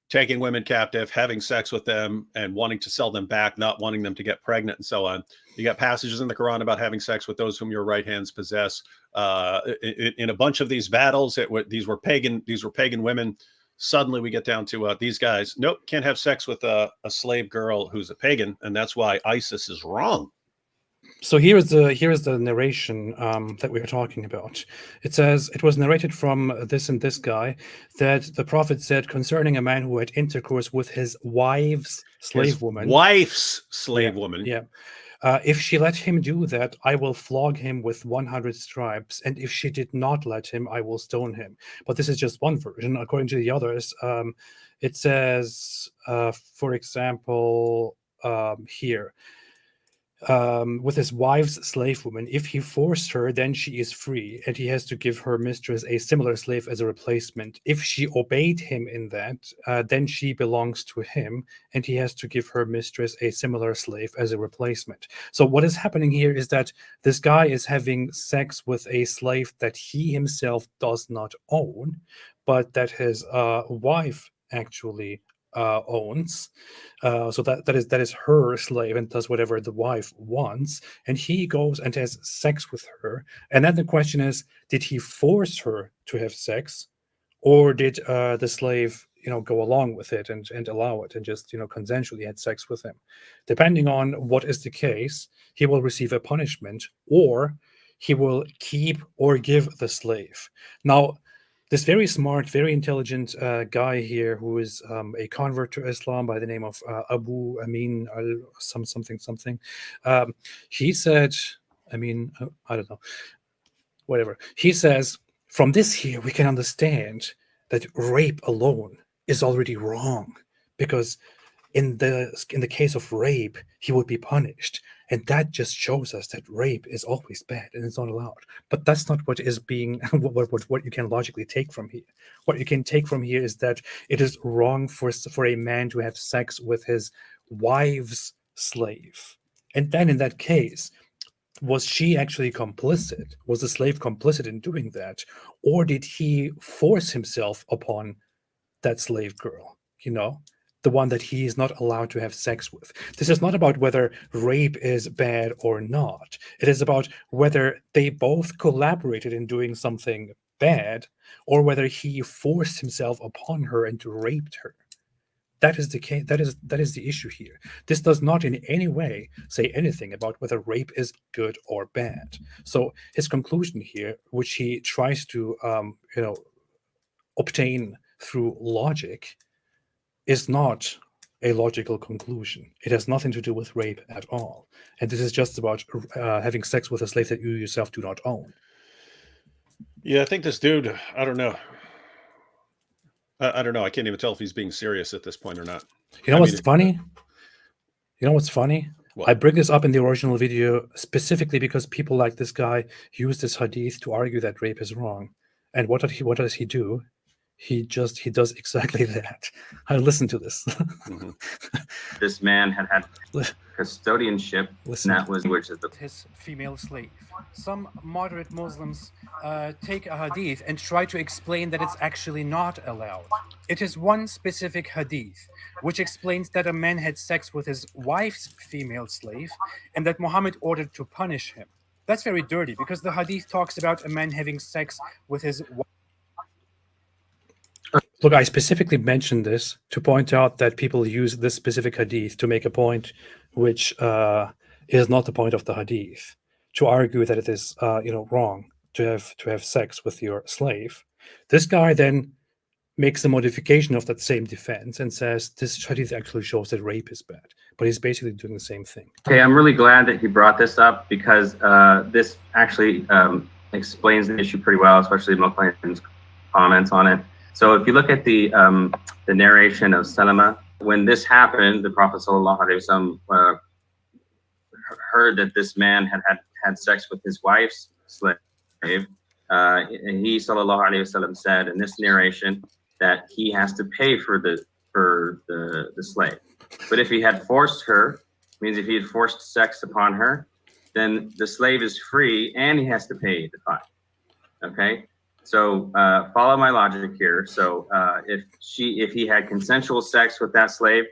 taking women captive, having sex with them, and wanting to sell them back, not wanting them to get pregnant, and so on. You got passages in the Quran about having sex with those whom your right hands possess. In a bunch of these battles, these were pagan women. Suddenly, we get down to these guys. Nope, can't have sex with a slave girl who's a pagan, and that's why ISIS is wrong. So here is the narration that we are talking about. It says, it was narrated from this and this guy that the Prophet said concerning a man who had intercourse with his wife's slave woman. Wife's slave woman. Yeah. If she let him do that, I will flog him with 100 stripes. And if she did not let him, I will stone him. But this is just one version. According to the others, it says, for example, here, with his wife's slave woman, if he forced her, then she is free, and he has to give her mistress a similar slave as a replacement. If she obeyed him in that, then she belongs to him, and he has to give her mistress a similar slave as a replacement. So what is happening here is that this guy is having sex with a slave that he himself does not own, but that his wife actually owns. So that is her slave and does whatever the wife wants, and he goes and has sex with her. And then the question is, did he force her to have sex, or did the slave go along with it and allow it and just consensually had sex with him? Depending on what is the case, he will receive a punishment, or he will keep or give the slave. Now, this very smart, very intelligent guy here, who is a convert to Islam by the name of Abu Amin al something. He said, I don't know, whatever. He says, from this here, we can understand that rape alone is already wrong, because in the case of rape, he would be punished. And that just shows us that rape is always bad and it's not allowed. But that's not what is being what you can logically take from here. What you can take from here is that it is wrong for a man to have sex with his wife's slave. And then in that case, was she actually complicit? Was the slave complicit in doing that? Or did he force himself upon that slave girl? The one that he is not allowed to have sex with. This is not about whether rape is bad or not. It is about whether they both collaborated in doing something bad, or whether he forced himself upon her and raped her. That is the case. That is the issue here. This does not in any way say anything about whether rape is good or bad. So his conclusion here, which he tries to obtain through logic, is not a logical conclusion. It has nothing to do with rape at all. And this is just about having sex with a slave that you yourself do not own. Yeah, I think this dude, I don't know. I don't know. I can't even tell if he's being serious at this point or not. What's funny? You know what's funny? What? I bring this up in the original video specifically because people like this guy use this hadith to argue that rape is wrong. And what does he do? He does exactly that. I listen to this. This man had custodianship, Listen. and that was which is the his female slave. Some moderate Muslims take a hadith and try to explain that it's actually not allowed. It is one specific hadith which explains that a man had sex with his wife's female slave and that Muhammad ordered to punish him. That's very dirty because the hadith talks about a man having sex with his wife. Look, I specifically mentioned this to point out that people use this specific hadith to make a point which is not the point of the hadith, to argue that it is wrong to have sex with your slave. This guy then makes a modification of that same defense and says this hadith actually shows that rape is bad, but he's basically doing the same thing. Okay, I'm really glad that he brought this up because this actually explains the issue pretty well, especially Moklin's comments on it. So if you look at the narration of Salama, when this happened, the Prophet ﷺ heard that this man had sex with his wife's slave. And he ﷺ said in this narration that he has to pay for the slave. But if he had forced her, means if he had forced sex upon her, then the slave is free and he has to pay the fine. Okay. So follow my logic here. So if he had consensual sex with that slave,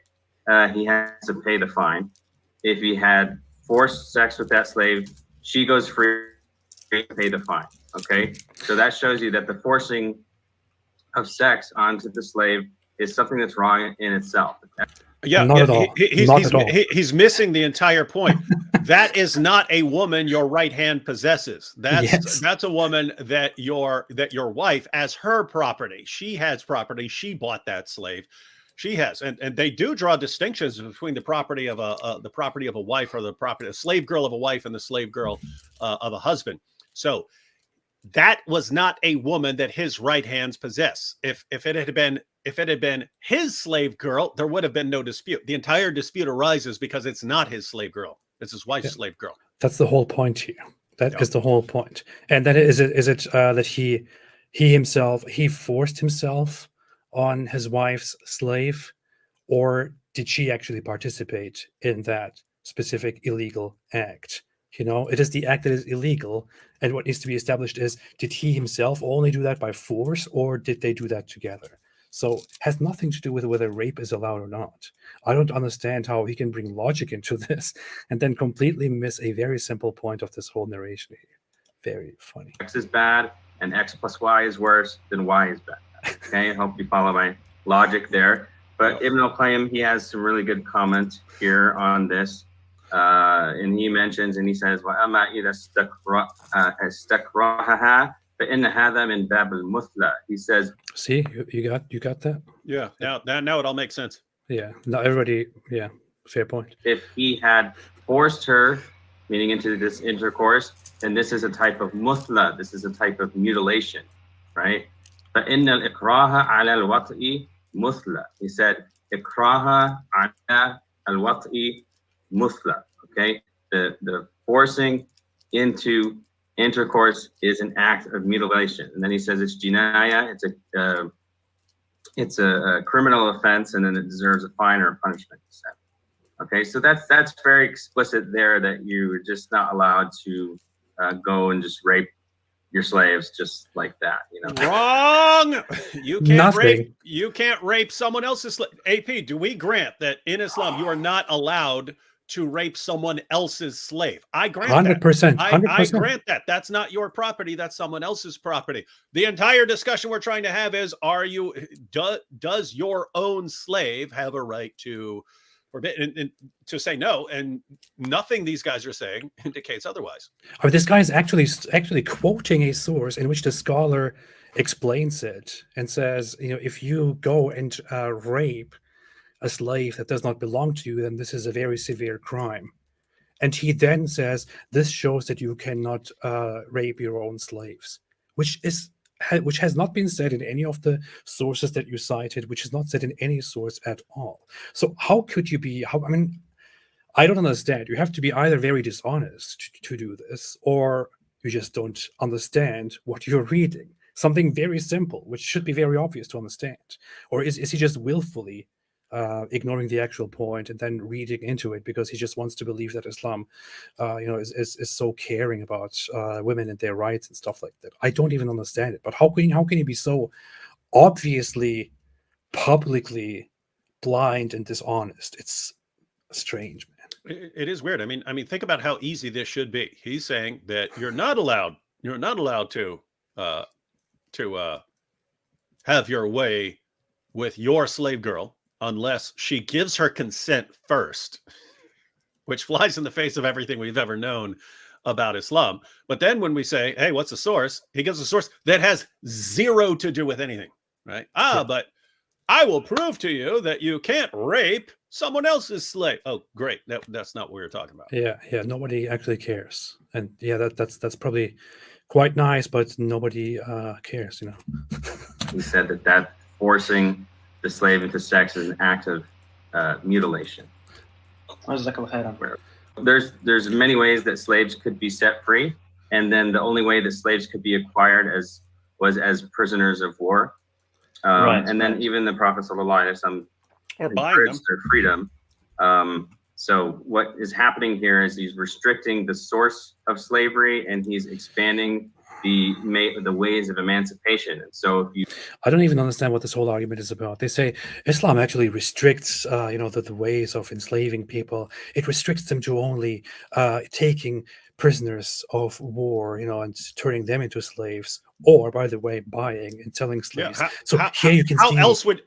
he has to pay the fine. If he had forced sex with that slave, she goes free to pay the fine. Okay, so that shows you that the forcing of sex onto the slave is something that's wrong in itself. Yeah, Not at all. He's missing the entire point. That is not a woman your right hand possesses. That's a woman that your wife as her property. She has property. She bought that slave. She has, and they do draw distinctions between the property of a wife or a slave girl of a wife and the slave girl of a husband. So that was not a woman that his right hands possess. If it had been his slave girl, there would have been no dispute. The entire dispute arises because it's not his slave girl; it's his wife's slave girl. That's the whole point here. That is the whole point. And that is it that he himself forced himself on his wife's slave, or did she actually participate in that specific illegal act? It is the act that is illegal, and what needs to be established is, did he himself only do that by force, or did they do that together? So has nothing to do with whether rape is allowed or not. I don't understand how he can bring logic into this and then completely miss a very simple point of this whole narration here. Very funny. X is bad and X plus Y is worse, then Y is bad. Okay, I hope you follow my logic there. But Ibn al-Qayyim, he has some really good comment here on this. And he mentions, and he says, وَأَمَا إِذَا اسْتَكْرَهَهَا فَإِنَّ هَذَا مِنْ بَابِ الْمُثْلَى. He says, see, you got that? Yeah, now it all makes sense. Yeah, now everybody, yeah, fair point. If he had forced her, meaning into this intercourse, then this is a type of muthla, this is a type of mutilation, right? فَإِنَّ الْإِكْرَاهَ عَلَى الْوَطْءِ muthla. He said, إِكْرَاهَ عَلَى الْوَطْءِ muthla. Okay, the forcing into intercourse is an act of mutilation, and then he says it's jinaya. It's a criminal offense, and then it deserves a fine or a punishment. Okay, so that's very explicit there that you're just not allowed to go and just rape your slaves just like that. Wrong. You can't Nothing. rape. You can't rape someone else's slave. AP, do we grant that in Islam you are not allowed to rape someone else's slave? I grant 100%. that. 100%. I grant that. That's not your property. That's someone else's property. The entire discussion we're trying to have is: does your own slave have a right to forbid and to say no? And nothing these guys are saying indicates otherwise. Oh, this guy is actually quoting a source in which the scholar explains it and says, if you go and rape a slave that does not belong to you, then this is a very severe crime. And he then says, this shows that you cannot rape your own slaves, which has not been said in any of the sources that you cited, which is not said in any source at all. So how could you be, I don't understand. You have to be either very dishonest to do this, or you just don't understand what you're reading. Something very simple, which should be very obvious to understand. Or is he just willfully ignoring the actual point and then reading into it because he just wants to believe that Islam, is so caring about women and their rights and stuff like that. I don't even understand it. But how can he be so obviously, publicly blind and dishonest? It's strange, man. It is weird. I mean, think about how easy this should be. He's saying that you're not allowed to have your way with your slave girl unless she gives her consent first, which flies in the face of everything we've ever known about Islam. But then when we say, hey, what's the source? He gives a source that has zero to do with anything, right? But I will prove to you that you can't rape someone else's slave. Oh, great. That's not what we were talking about. Yeah. Nobody actually cares. And yeah, that's probably quite nice, but nobody cares, He said that forcing the slave into sex is an act of mutilation. There's many ways that slaves could be set free, and then the only way that slaves could be acquired was as prisoners of war. And then even the Prophet ﷺ encouraged their freedom. So what is happening here is he's restricting the source of slavery, and he's expanding the ways of emancipation. And so I don't even understand what this whole argument is about. They say Islam actually restricts the ways of enslaving people. It restricts them to only taking prisoners of war, and turning them into slaves, or, by the way, buying and selling slaves. Here you can see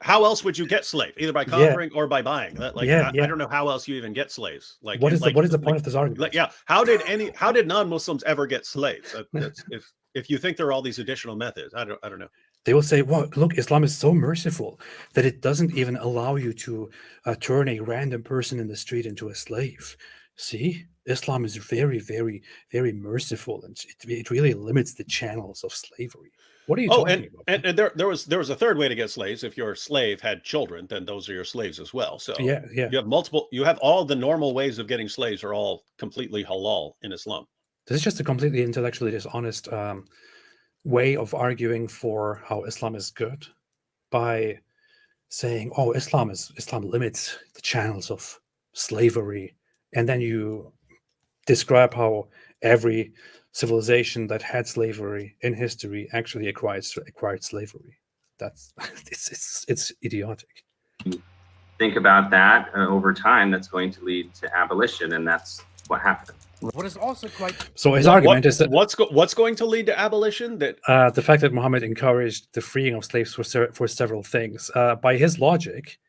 how else would you get slave? Either by conquering or by buying. I don't know how else you even get slaves. What is the point of this argument? How did non-Muslims ever get slaves? If you think there are all these additional methods, I don't know. They will say, well, look, Islam is so merciful that it doesn't even allow you to turn a random person in the street into a slave. See, Islam is very, very, very merciful, and it really limits the channels of slavery. What are you talking about? And there was a third way to get slaves. If your slave had children, then those are your slaves as well. So yeah. You have all the normal ways of getting slaves are all completely halal in Islam. This is just a completely intellectually dishonest way of arguing for how Islam is good by saying, oh, Islam limits the channels of slavery. And then you describe how every civilization that had slavery in history actually acquired slavery. It's idiotic. Think about that over time, that's going to lead to abolition, and that's what happened. What is also quite so his argument is that what's going to lead to abolition? That the fact that Muhammad encouraged the freeing of slaves for several things. By his logic,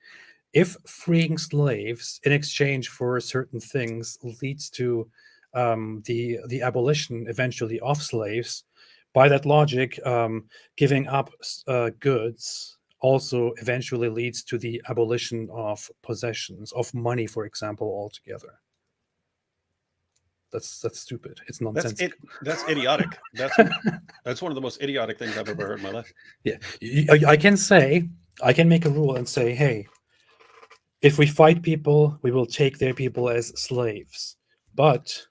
if freeing slaves in exchange for certain things leads to the abolition eventually of slaves, by that logic, giving up goods also eventually leads to the abolition of possessions, of money, for example, altogether. That's stupid. It's nonsense. That's idiotic. That's one of the most idiotic things I've ever heard in my life. Yeah, I can make a rule and say, hey, if we fight people, we will take their people as slaves. But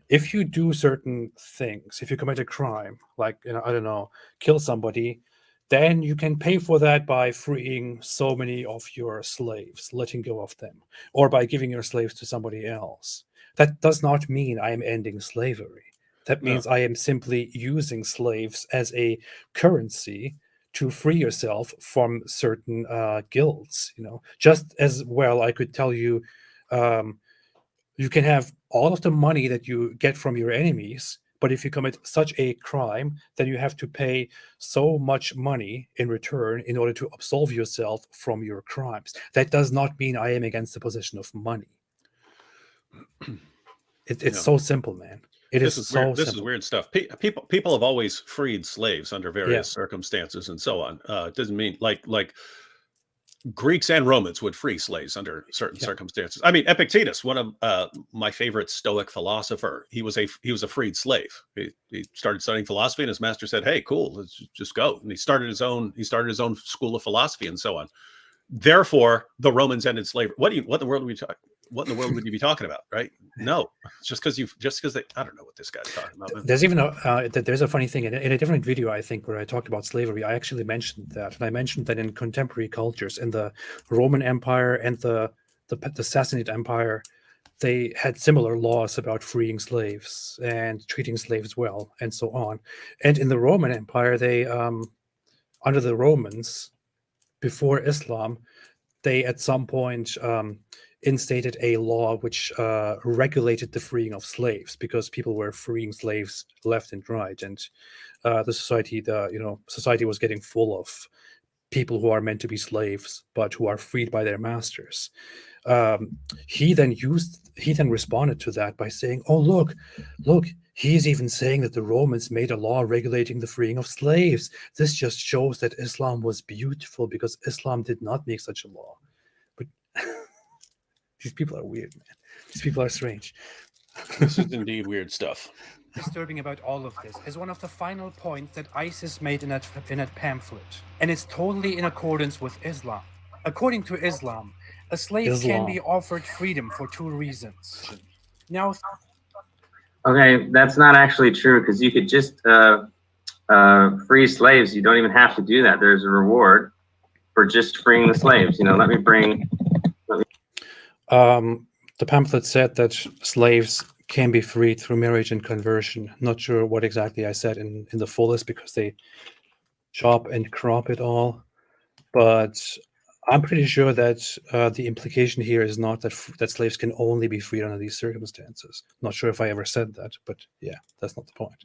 if you do certain things, if you commit a crime, like, I don't know, kill somebody, then you can pay for that by freeing so many of your slaves, letting go of them, or by giving your slaves to somebody else. That does not mean I am ending slavery. That means I am simply using slaves as a currency to free yourself from certain guilds. Just as well, I could tell you, you can have all of the money that you get from your enemies, but if you commit such a crime, then you have to pay so much money in return in order to absolve yourself from your crimes. That does not mean I am against the possession of money. It's so simple, man. This is weird stuff. People have always freed slaves under various circumstances and so on. It doesn't mean like Greeks and Romans would free slaves under certain circumstances. I mean, Epictetus, one of my favorite Stoic philosopher, he was a freed slave. He started studying philosophy, and his master said, "Hey, cool, let's just go." And he started his own school of philosophy and so on. Therefore, the Romans ended slavery. What in the world are we talking? what in the world would you be talking about, right? No, just because they, I don't know what this guy's talking about. There's even there's a funny thing in a different video, I think, where I talked about slavery. I actually mentioned that, and I mentioned that in contemporary cultures, in the Roman Empire and the Sassanid Empire, they had similar laws about freeing slaves and treating slaves well, and so on. And in the Roman Empire, they, under the Romans, before Islam, they at some point instated a law which regulated the freeing of slaves, because people were freeing slaves left and right, and the society was getting full of people who are meant to be slaves but who are freed by their masters. He then responded to that by saying, "Oh, look, he's even saying that the Romans made a law regulating the freeing of slaves. This just shows that Islam was beautiful, because Islam did not make such a law." But these people are weird, man. These people are strange. This is indeed weird stuff. Disturbing about all of this is one of the final points that ISIS made in that pamphlet, and it's totally in accordance with Islam. According to Islam, a slave can be offered freedom for 2 reasons. Now, Okay, that's not actually true, because you could just free slaves. You don't even have to do that. There's a reward for just freeing the slaves. Let me bring. The pamphlet said that slaves can be freed through marriage and conversion. Not sure what exactly I said in the fullest, because they chop and crop it all. But I'm pretty sure that the implication here is not that slaves can only be freed under these circumstances. Not sure if I ever said that, but yeah, that's not the point.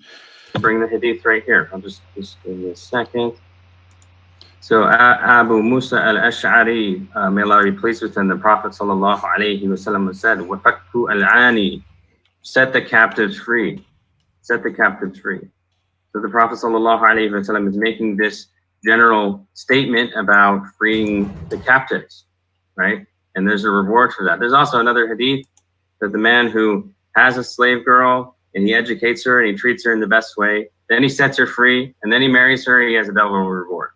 Bring the hadith right here. I'll just give me a second. So Abu Musa al-Ash'ari, may Allah be pleased with him, the Prophet sallallahu alaihi wasallam said, "Wafakku al-ani," set the captives free. Set the captives free. So the Prophet sallallahu alaihi wasallam is making this general statement about freeing the captives, right? And there's a reward for that. There's also another hadith that the man who has a slave girl and he educates her and he treats her in the best way, then he sets her free, and then he marries her, and he has a double reward.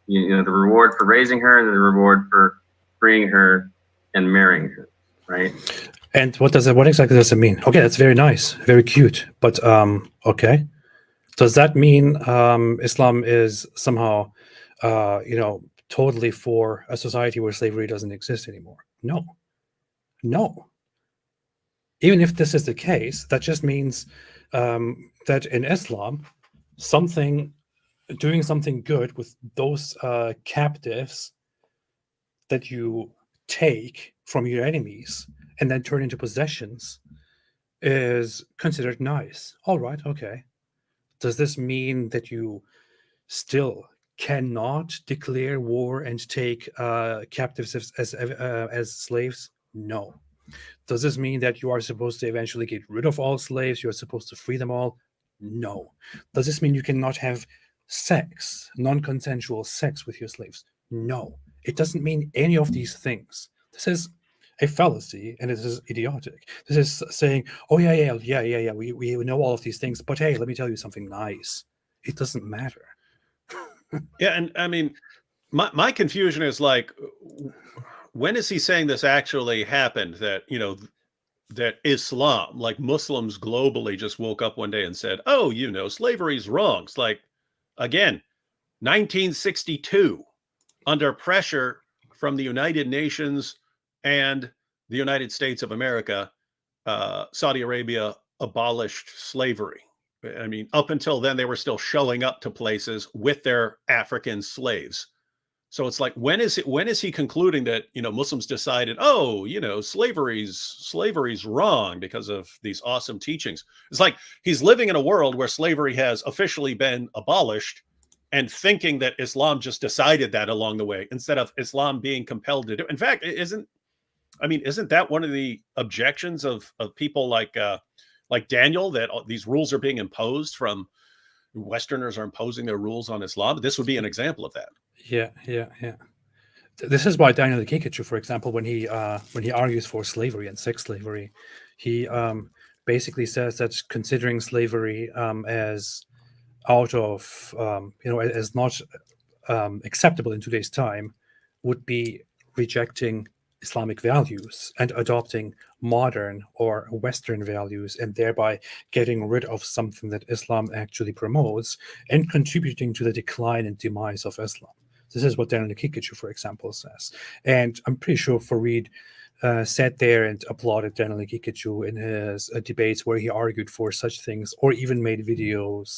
The reward for raising her and the reward for freeing her and marrying her, right? And what exactly does it mean? Okay, that's very nice, very cute, but okay. Does that mean Islam is somehow, totally for a society where slavery doesn't exist anymore? No. Even if this is the case, that just means that in Islam, doing something good with those captives that you take from your enemies and then turn into possessions is considered nice. All right, okay. Does this mean that you still cannot declare war and take captives as slaves? No. Does this mean that you are supposed to eventually get rid of all slaves? You're supposed to free them all? No. Does this mean you cannot have sex, non-consensual sex with your slaves? No. It doesn't mean any of these things. This is a fallacy, and it is idiotic. This is saying, "Oh yeah, we know all of these things, but hey, let me tell you something nice. It doesn't matter." Yeah, and I mean, my confusion is like, when is he saying this actually happened? That that Islam, like Muslims globally, just woke up one day and said, "Oh, slavery's wrong." It's like, again, 1962, under pressure from the United Nations and the United States of America, Saudi Arabia abolished slavery. I mean, up until then, they were still showing up to places with their African slaves. So it's like, when is he concluding that, Muslims decided, oh, slavery's wrong because of these awesome teachings? It's like he's living in a world where slavery has officially been abolished and thinking that Islam just decided that along the way, instead of Islam being compelled to do. In fact, isn't that one of the objections of people like Daniel, that these rules are being imposed from Westerners are imposing their rules on Islam? This would be an example of that. Yeah. This is why Daniel the Kikachu, for example, when he argues for slavery and sex slavery, he basically says that considering slavery as out of as not acceptable in today's time would be rejecting Islamic values and adopting modern or Western values, and thereby getting rid of something that Islam actually promotes and contributing to the decline and demise of Islam. This is what Daniel Kikuchu, for example, says. And I'm pretty sure Fareed sat there and applauded Daniel Kikuchu in his debates where he argued for such things, or even made videos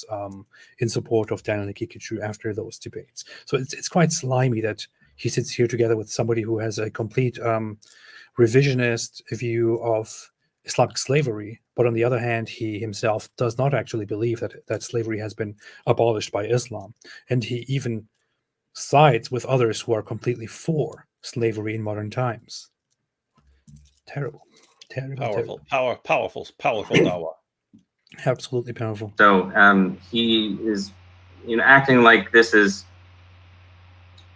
in support of Daniel Kikuchu after those debates. So it's quite slimy that he sits here together with somebody who has a complete revisionist view of Islamic slavery, but on the other hand, he himself does not actually believe that slavery has been abolished by Islam, and he even sides with others who are completely for slavery in modern times. Terrible. Powerful dawah. Absolutely powerful. So he is, acting like this is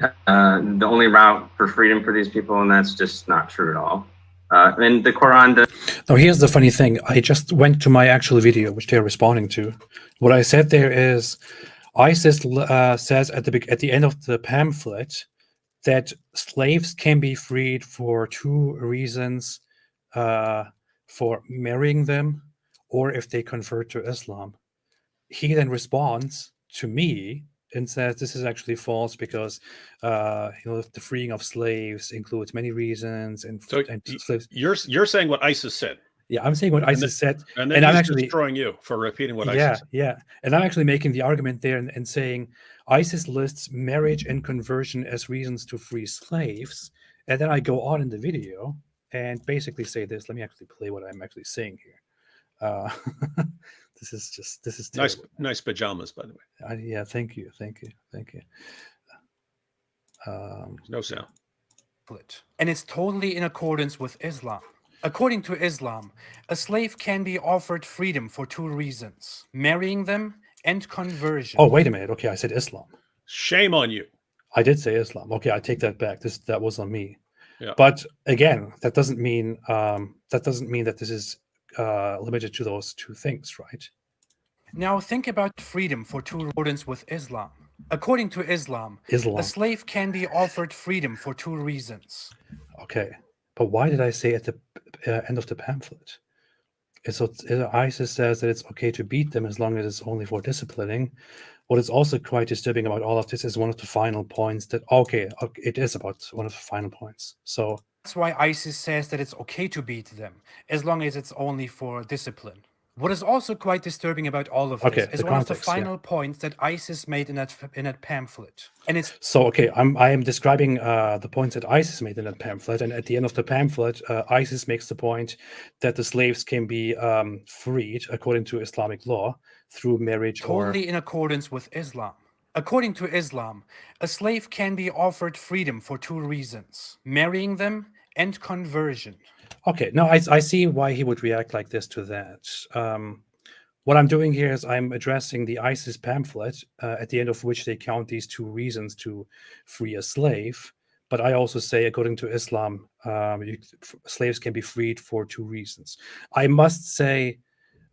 the only route for freedom for these people, and that's just not true at all. And the Quran does. Now, here's the funny thing. I just went to my actual video, which they're responding to. What I said there is, ISIS says at the end of the pamphlet that slaves can be freed for two reasons: for marrying them, or if they convert to Islam. He then responds to me and says this is actually false because the freeing of slaves includes many reasons, and slaves. You're saying what ISIS said. Yeah, I'm saying what ISIS said, and then I'm actually destroying you for repeating what ISIS said. Yeah, and I'm actually making the argument there and saying ISIS lists marriage and conversion as reasons to free slaves, and then I go on in the video and basically say this. Let me actually play what I'm actually saying here. This is terrible. Nice pajamas, by the way. Yeah, thank you. No sound. And it's totally in accordance with Islam. According to Islam, a slave can be offered freedom for two reasons: marrying them and conversion. Oh, wait a minute. Okay, I said Islam. Shame on you. I did say Islam. Okay, I take that back. That was on me. Yeah. But again, that doesn't mean that this is limited to those two things, right? Now think about freedom for two accordance with Islam. According to Islam, a slave can be offered freedom for two reasons. Okay, but why did I say at the end of the pamphlet? So ISIS says that it's okay to beat them as long as it's only for disciplining. What is also quite disturbing about all of this is one of the final points that, it is about one of the final points. So that's why ISIS says that it's okay to beat them as long as it's only for discipline. What is also quite disturbing about all of this is one of the final points that ISIS made in that pamphlet. And it's so okay. I am describing the points that ISIS made in that pamphlet, and at the end of the pamphlet, ISIS makes the point that the slaves can be freed according to Islamic law through marriage totally in accordance with Islam. According to Islam, a slave can be offered freedom for two reasons: marrying them and conversion. Okay, no, I see why he would react like this to that. What I'm doing here is I'm addressing the ISIS pamphlet, at the end of which they count these two reasons to free a slave. But I also say, according to Islam, slaves can be freed for two reasons. I must say,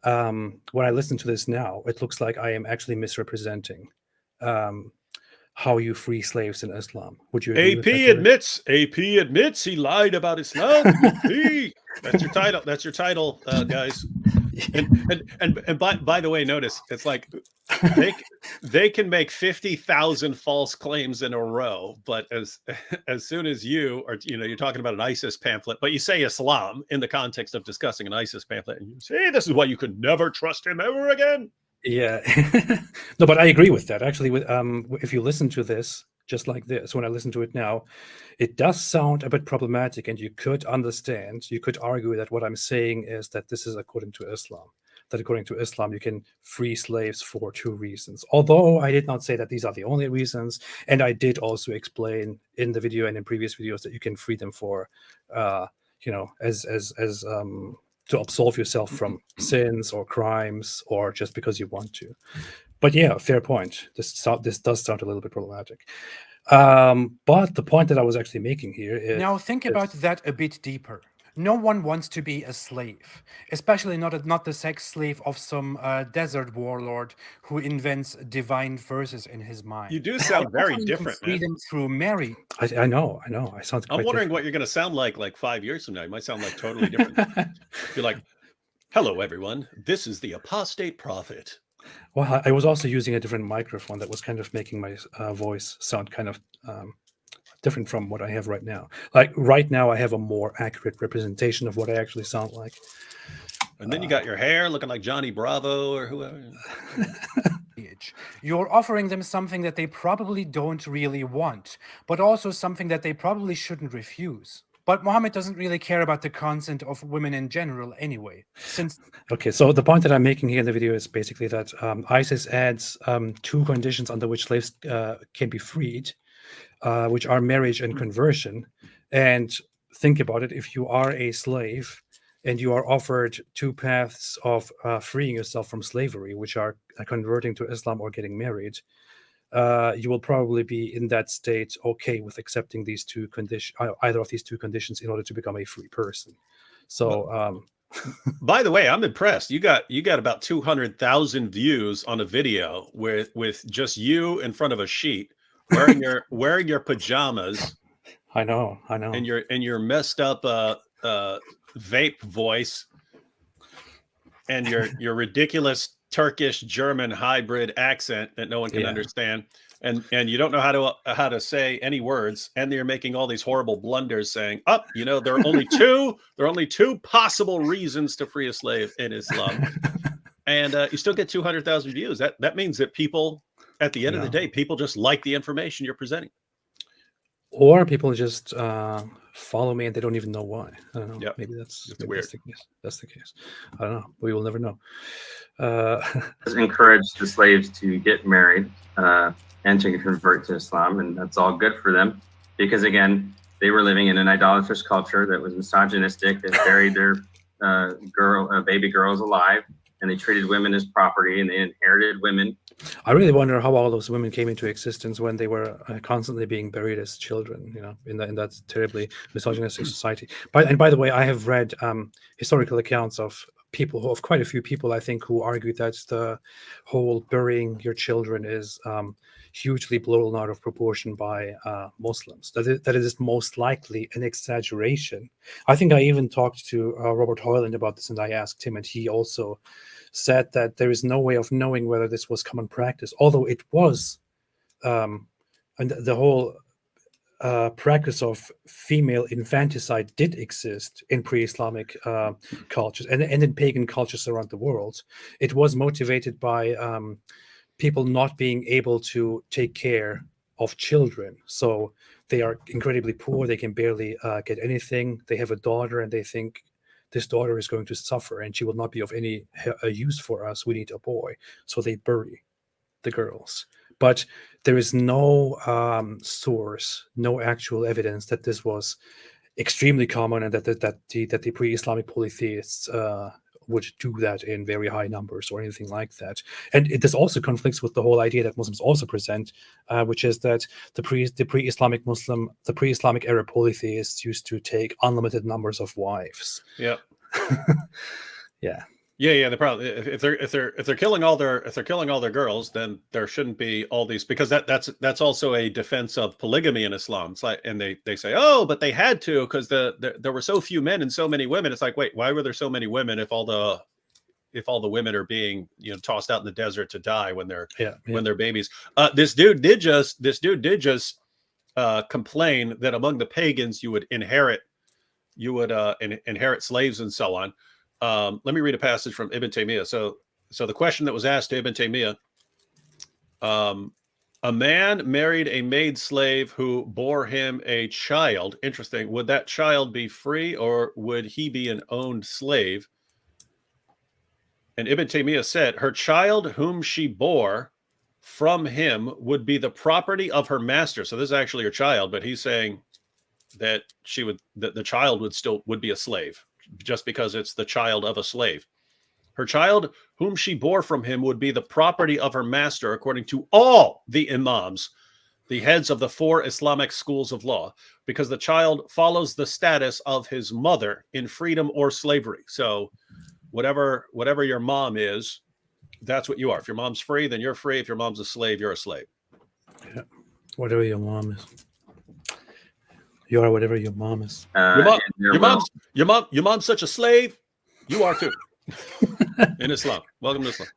when I listen to this now, it looks like I am actually misrepresenting how you free slaves in Islam. Would you agree AP admits he lied about Islam. That's your title, guys. And by the way, notice it's like they can make 50,000 false claims in a row, but as soon as you're talking about an ISIS pamphlet, but you say Islam in the context of discussing an ISIS pamphlet, and you say this is why you could never trust him ever again. Yeah, no, but I agree with that. Actually, if you listen to this just like this, when I listen to it now, it does sound a bit problematic, and you could argue that what I'm saying is that this is according to Islam. That according to Islam, you can free slaves for two reasons. Although I did not say that these are the only reasons, and I did also explain in the video and in previous videos that you can free them for, to absolve yourself from sins or crimes, or just because you want to. But yeah, fair point. This does sound a little bit problematic. But the point that I was actually making here is... Now think about that a bit deeper. No one wants to be a slave, especially not the sex slave of some desert warlord who invents divine verses in his mind. You do sound very Offering them different, man. freedom through marriage. I know. I sound I'm quite wondering different. what you're going to sound like 5 years from now. You might sound like totally different. You're like, hello, everyone. This is the Apostate Prophet. Well, I was also using a different microphone that was kind of making my voice sound kind of different from what I have right now. Like right now, I have a more accurate representation of what I actually sound like. And then you got your hair looking like Johnny Bravo or whoever. You're offering them something that they probably don't really want, but also something that they probably shouldn't refuse. But Muhammad doesn't really care about the consent of women in general anyway, since... Okay, so the point that I'm making here in the video is basically that ISIS adds 2 conditions under which slaves can be freed, which are marriage and conversion. And think about it, if you are a slave and you are offered 2 paths of freeing yourself from slavery, which are converting to Islam or getting married, you will probably be in that state okay with accepting these 2 conditions, either of these 2 conditions, in order to become a free person. So, by the way, I'm impressed. You got about 200,000 views on a video with just you in front of a sheet, wearing your pajamas. I know. And your messed up vape voice, and your ridiculous Turkish German hybrid accent that no one can understand, and you don't know how to say any words, and you're making all these horrible blunders saying, there are only two possible reasons to free a slave in Islam, and you still get 200,000 views. That means that people, at the end of the day, people just like the information you're presenting. Or people just follow me and they don't even know why. I don't know. Yep. Maybe that's weird. That's the case. I don't know. We will never know. Encourage the slaves to get married and to convert to Islam, and that's all good for them because, again, they were living in an idolatrous culture that was misogynistic, that buried their baby girls alive, and they treated women as property, and they inherited women. I really wonder how all those women came into existence when they were constantly being buried as children, in that terribly misogynistic society. By the way, I have read historical accounts of quite a few people, I think, who argued that the whole burying your children is hugely blown out of proportion by Muslims. That it is most likely an exaggeration. I think I even talked to Robert Hoyland about this, and I asked him, and he also said that there is no way of knowing whether this was common practice, although it was, and the whole practice of female infanticide did exist in pre-Islamic cultures and in pagan cultures around the world. It was motivated by people not being able to take care of children. So they are incredibly poor. They can barely get anything. They have a daughter and they think this daughter is going to suffer and she will not be of any use for us. We need a boy. So they bury the girls. But there is no source, no actual evidence that this was extremely common and that the pre-Islamic polytheists would do that in very high numbers or anything like that. And this also conflicts with the whole idea that Muslims also present, which is that the pre-Islamic era polytheists used to take unlimited numbers of wives. Yeah. Yeah. Yeah. The problem, if they're killing all their girls, then there shouldn't be all these, because that's also a defense of polygamy in Islam. It's like, and they say, oh, but they had to because there were so few men and so many women. It's like, wait, why were there so many women if all the women are being tossed out in the desert to die when they're babies? This dude did just complain that among the pagans you would inherit slaves and so on. Let me read a passage from Ibn Taymiyyah. So the question that was asked to Ibn Taymiyyah, a man married a maid slave who bore him a child. Interesting. Would that child be free or would he be an owned slave? And Ibn Taymiyyah said, her child whom she bore from him would be the property of her master. So this is actually her child, but he's saying that the child would be a slave, just because it's the child of a slave. Her child, whom she bore from him, would be the property of her master, according to all the imams. the heads of the 4 Islamic schools of law, because the child follows the status of his mother in freedom or slavery. So whatever your mom is, that's what you are. If your mom's free, then you're free. If your mom's a slave, you're a slave. Yeah. Whatever your mom is. You are whatever your mom is. Your mom's such a slave. You are too. In Islam. Welcome to Islam.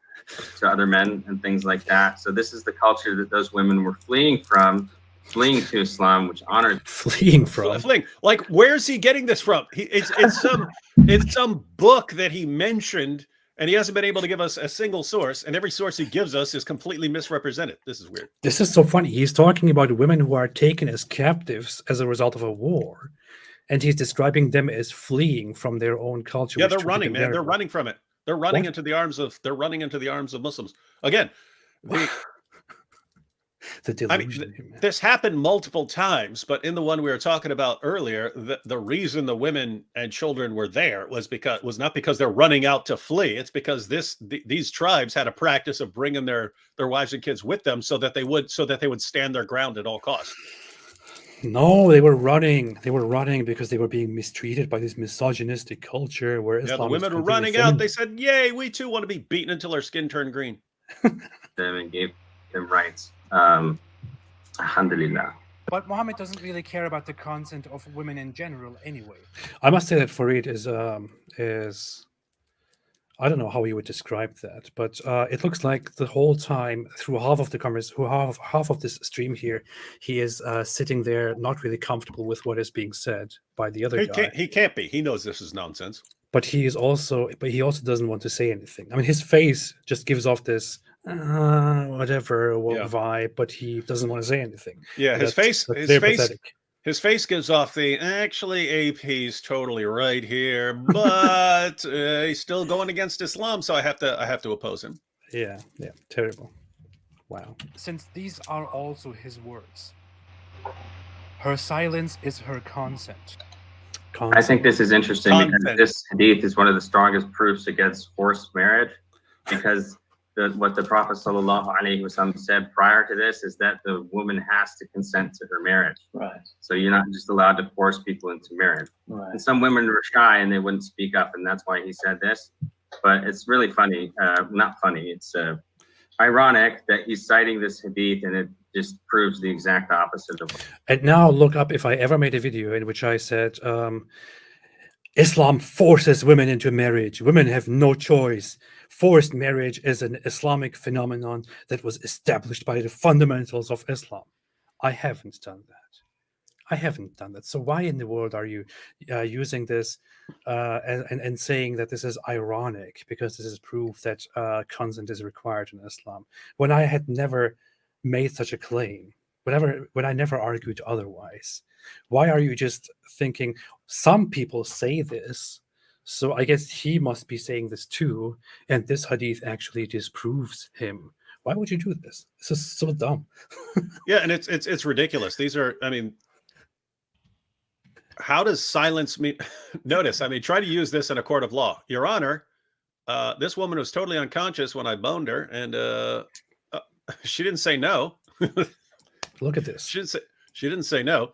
To other men and things like that. So this is the culture that those women were fleeing to Islam, which honored. Fleeing from. Like, where's he getting this from? It's some book that he mentioned, and he hasn't been able to give us a single source, and every source he gives us is completely misrepresented. This is weird. This is so funny. He's talking about women who are taken as captives as a result of a war, and he's describing them as fleeing from their own culture. Yeah, they're running, man. They're running from it. They're running into the arms of Muslims. Again, the delusion. This happened multiple times, but in the one we were talking about earlier, the reason the women and children were there was not because they're running out to flee. It's because these tribes had a practice of bringing their wives and kids with them so that they would stand their ground at all costs. No, they were running. They were running because they were being mistreated by this misogynistic culture where Islam. The women were running out. They said, "Yay, we too want to be beaten until our skin turned green." Them and gave them rights. Alhamdulillah. But Muhammad doesn't really care about the consent of women in general, anyway. I must say that Farid is. I don't know how you would describe that, but it looks like the whole time through half of the half of this stream here, he is sitting there not really comfortable with what is being said by the other guy. He can't be. He knows this is nonsense. But he also doesn't want to say anything. I mean, his face just gives off this whatever vibe, but he doesn't want to say anything. Yeah, his face gives off the actually AP's totally right here, but he's still going against Islam, so I have to oppose him. Yeah, terrible. Wow. Since these are also his words, her silence is her consent. I think this is interesting because this hadith is one of the strongest proofs against forced marriage, because what the Prophet ﷺ said prior to this is that the woman has to consent to her marriage. Right. So you're not just allowed to force people into marriage. Right. And some women were shy and they wouldn't speak up, and that's why he said this. But it's really funny. Not funny. It's ironic that he's citing this hadith, and it just proves the exact opposite of it. And now look up if I ever made a video in which I said Islam forces women into marriage. Women have no choice. Forced marriage is an Islamic phenomenon that was established by the fundamentals of Islam. I haven't done that. So why in the world are you using this and saying that this is ironic because this is proof that consent is required in Islam, when I had never made such a claim, when I never argued otherwise? Why are you just thinking some people say this, so I guess he must be saying this too, and this hadith actually disproves him? Why would you do this? This is so dumb. Yeah, and it's ridiculous. These are, I mean, how does silence mean? Notice, I mean, try to use this in a court of law. Your Honor, this woman was totally unconscious when I boned her, and she didn't say no. Look at this. She didn't say no.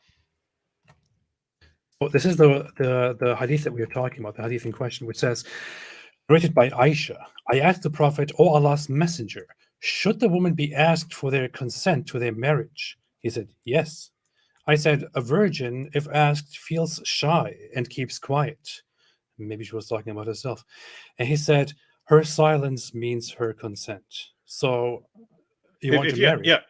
Well, this is the hadith that we are talking about, the hadith in question, which says, narrated by Aisha, I asked the Prophet, O Allah's Messenger, should the woman be asked for their consent to their marriage? He said, yes. I said, a virgin, if asked, feels shy and keeps quiet. Maybe she was talking about herself. And he said, her silence means her consent. So you want to marry? Yeah.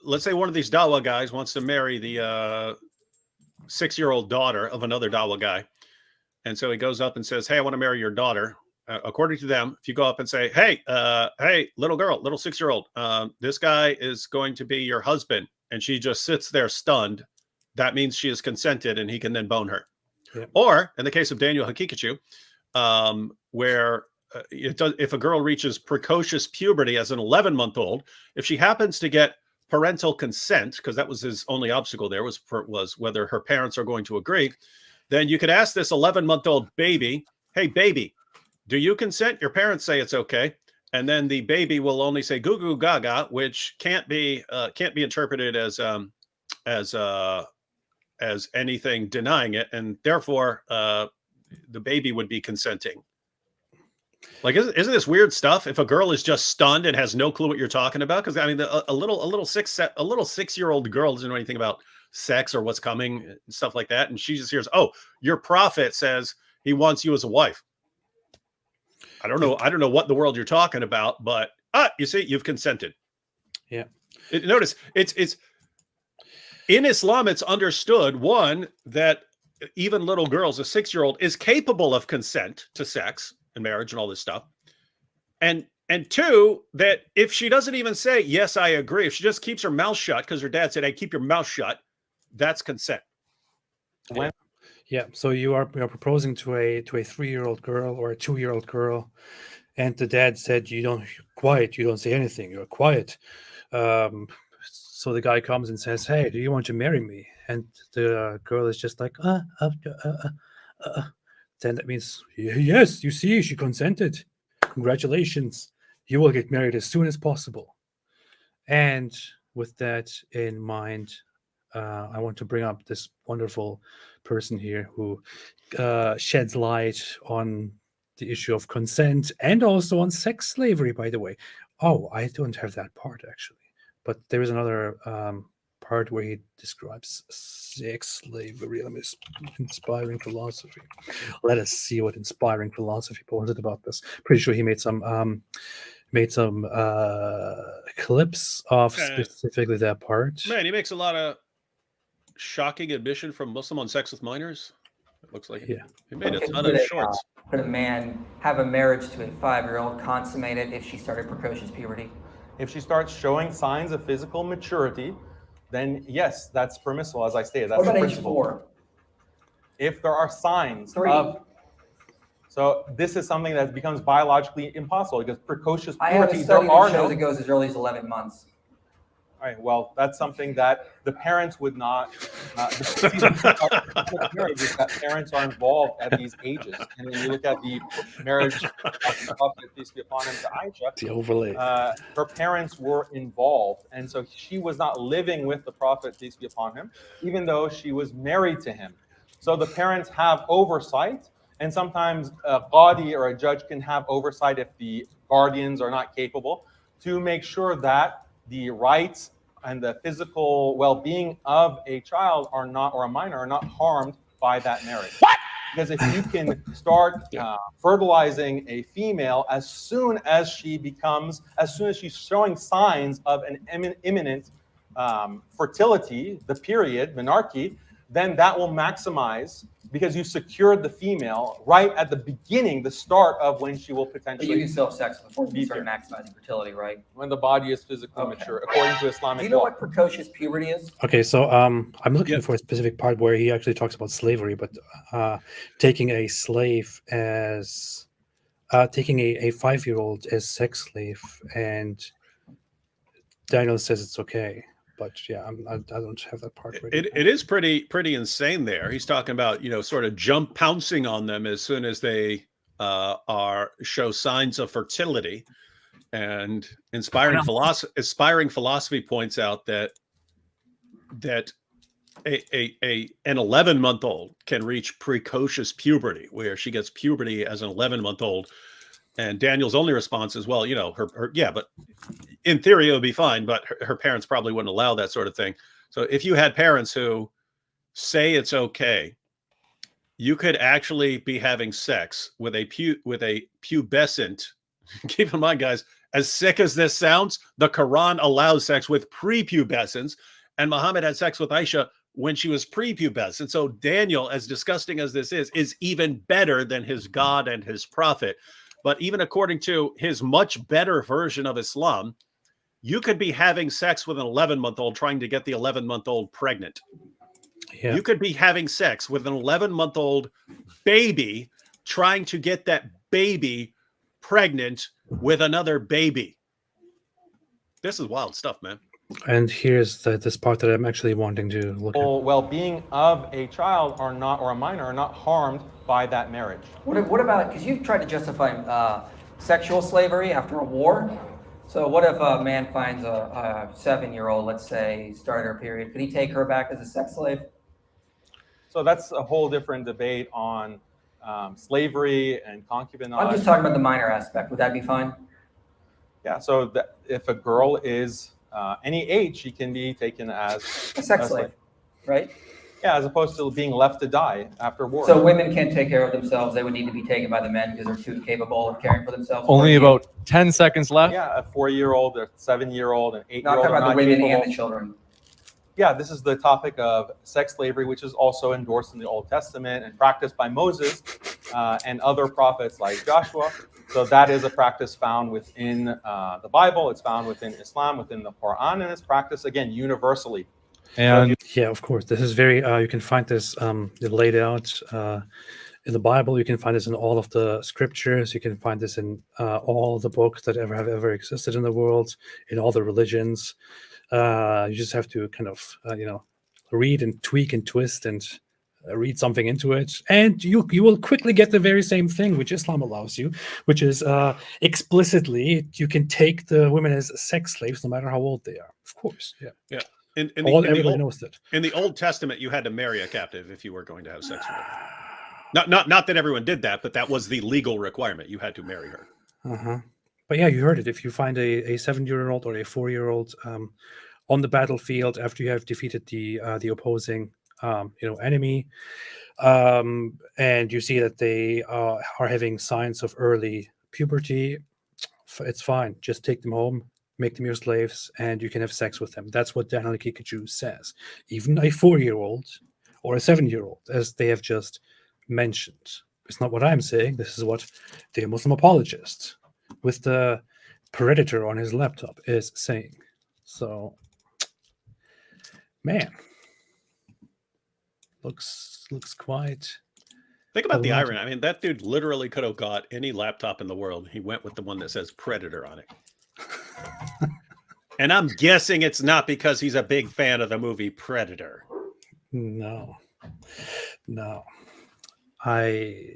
Let's say one of these Dawa guys wants to marry the 6-year-old daughter of another Dawa guy. And so he goes up and says, hey, I want to marry your daughter. According to them, if you go up and say, hey, little girl, little 6-year-old, this guy is going to be your husband, and she just sits there stunned, that means she has consented and he can then bone her. Yeah. Or in the case of Daniel Hakikachu, where if a girl reaches precocious puberty as an 11-month-old, if she happens to get parental consent, because that was his only obstacle there, was whether her parents are going to agree, then you could ask this 11-month-old baby, hey, baby, do you consent? Your parents say it's okay. and then the baby will only say "goo goo gaga," which can't be interpreted as anything denying it, and therefore the baby would be consenting. Like, isn't this weird stuff? If a girl is just stunned and has no clue what you're talking about, because I mean, a little 6-year-old girl doesn't know anything about sex or what's coming and stuff like that, and she just hears, "Oh, your prophet says he wants you as a wife." I don't know what in the world you're talking about, but you see, you've consented. Yeah. Notice it's in Islam. It's understood, one, that even little girls, a 6-year-old, is capable of consent to sex and marriage and all this stuff. And two, that if she doesn't even say, "Yes, I agree," if she just keeps her mouth shut because her dad said, "Hey, keep your mouth shut," that's consent. Yeah. So you are proposing to a 3-year-old girl or a 2-year-old girl, and the dad said, "You don't say anything. You're quiet." So the guy comes and says, "Hey, do you want to marry me?" And the girl is just like, Then that means, "Yes, you see, she consented. Congratulations. You will get married as soon as possible." And with that in mind, I want to bring up this wonderful person here who sheds light on the issue of consent and also on sex slavery, by the way. Oh, I don't have that part, actually. But there is another part where he describes sex slavery. Let me inspiring philosophy. Let us see what inspiring philosophy posted about this. Pretty sure he made some clips of specifically that part. Man, he makes a lot of shocking admission from Muslim on sex with minors. It looks like he made a ton of shorts. Could a man have a marriage to a 5-year-old consummated if she started precocious puberty? If she starts showing signs of physical maturity, then yes, that's permissible, as I stated. That's what about age 4? If there are signs 3. So this is something that becomes biologically impossible because precocious puberty, I have a study that shows it goes as early as 11 months. All right, well, that's something that the parents would not, that parents are involved at these ages. And when you look at the marriage of the Prophet, peace be upon him, to Aisha, the overlay. Her parents were involved. And so she was not living with the Prophet, peace be upon him, even though she was married to him. So the parents have oversight, and sometimes a qadi or a judge can have oversight if the guardians are not capable to make sure that the rights and the physical well-being of a child are not, or a minor, are not harmed by that marriage. What? Because if you can start fertilizing a female as soon as she's showing signs of an imminent fertility, the period, menarche, then that will maximize because you secured the female right at the beginning, the start of when she will potentially. But you can still have sex before you start maximizing fertility, right? When the body is physically mature, according to Islamic law. Do you know what precocious puberty is? Okay, so I'm looking for a specific part where he actually talks about slavery, but taking a slave as taking a 5-year-old as sex slave, and Daniel says it's okay. But yeah, I don't have that part. It is pretty insane there. He's talking about, sort of pouncing on them as soon as they show signs of fertility, and inspiring philosophy points out that an 11-month-old can reach precocious puberty, where she gets puberty as an 11-month-old. And Daniel's only response is, well, but in theory it would be fine, but her parents probably wouldn't allow that sort of thing. So if you had parents who say it's okay, you could actually be having sex with a pubescent. Keep in mind, guys, as sick as this sounds, the Quran allows sex with prepubescence, and Muhammad had sex with Aisha when she was prepubescent. So Daniel, as disgusting as this is even better than his God and his prophet. But even according to his much better version of Islam, you could be having sex with an 11-month-old trying to get the 11-month-old pregnant. Yeah. You could be having sex with an 11-month-old baby trying to get that baby pregnant with another baby. This is wild stuff, man. And here's this part that I'm actually wanting to look at. Well-being of a child or a minor are not harmed by that marriage. What about, because you've tried to justify sexual slavery after a war. So what if a man finds a 7-year-old, let's say, started her period? Could he take her back as a sex slave? So that's a whole different debate on slavery and concubinage. I'm just talking about the minor aspect. Would that be fine? Yeah, so if a girl is any age, she can be taken as A sex slave, right? Yeah, as opposed to being left to die after war. So women can't take care of themselves. They would need to be taken by the men because they're too capable of caring for themselves. Only about 10 seconds left. Yeah, a 4-year-old, a 7-year-old, an 8-year-old. Not talking about the women capable. and the children. Yeah, this is the topic of sex slavery, which is also endorsed in the Old Testament and practiced by Moses and other prophets like Joshua. So that is a practice found within the Bible. It's found within Islam, within the Quran, and it's practiced, again, universally. And Yeah, of course. This is very, you can find this laid out in the Bible. You can find this in all of the scriptures. You can find this in all the books that have ever existed in the world, in all the religions. You just have to kind of, read and tweak and twist and read something into it. And you will quickly get the very same thing, which Islam allows you, which is explicitly you can take the women as sex slaves no matter how old they are. Of course. Yeah. Yeah. Everybody knows that. In the Old Testament, you had to marry a captive if you were going to have sex with her. Not that everyone did that, but that was the legal requirement. You had to marry her. Uh-huh. But yeah, you heard it. If you find a 7-year-old or a 4-year-old on the battlefield after you have defeated the opposing enemy, and you see that they are having signs of early puberty, it's fine. Just take them home, make them your slaves, and you can have sex with them. That's what Daniel Kikuchu says. Even a 4-year-old or a 7-year-old, as they have just mentioned. It's not what I'm saying. This is what the Muslim apologist with the Predator on his laptop is saying. So, man, looks quite. Think about the problematic. irony. I mean, that dude literally could have got any laptop in the world. He went with the one that says Predator on it. And I'm guessing it's not because he's a big fan of the movie Predator. No. I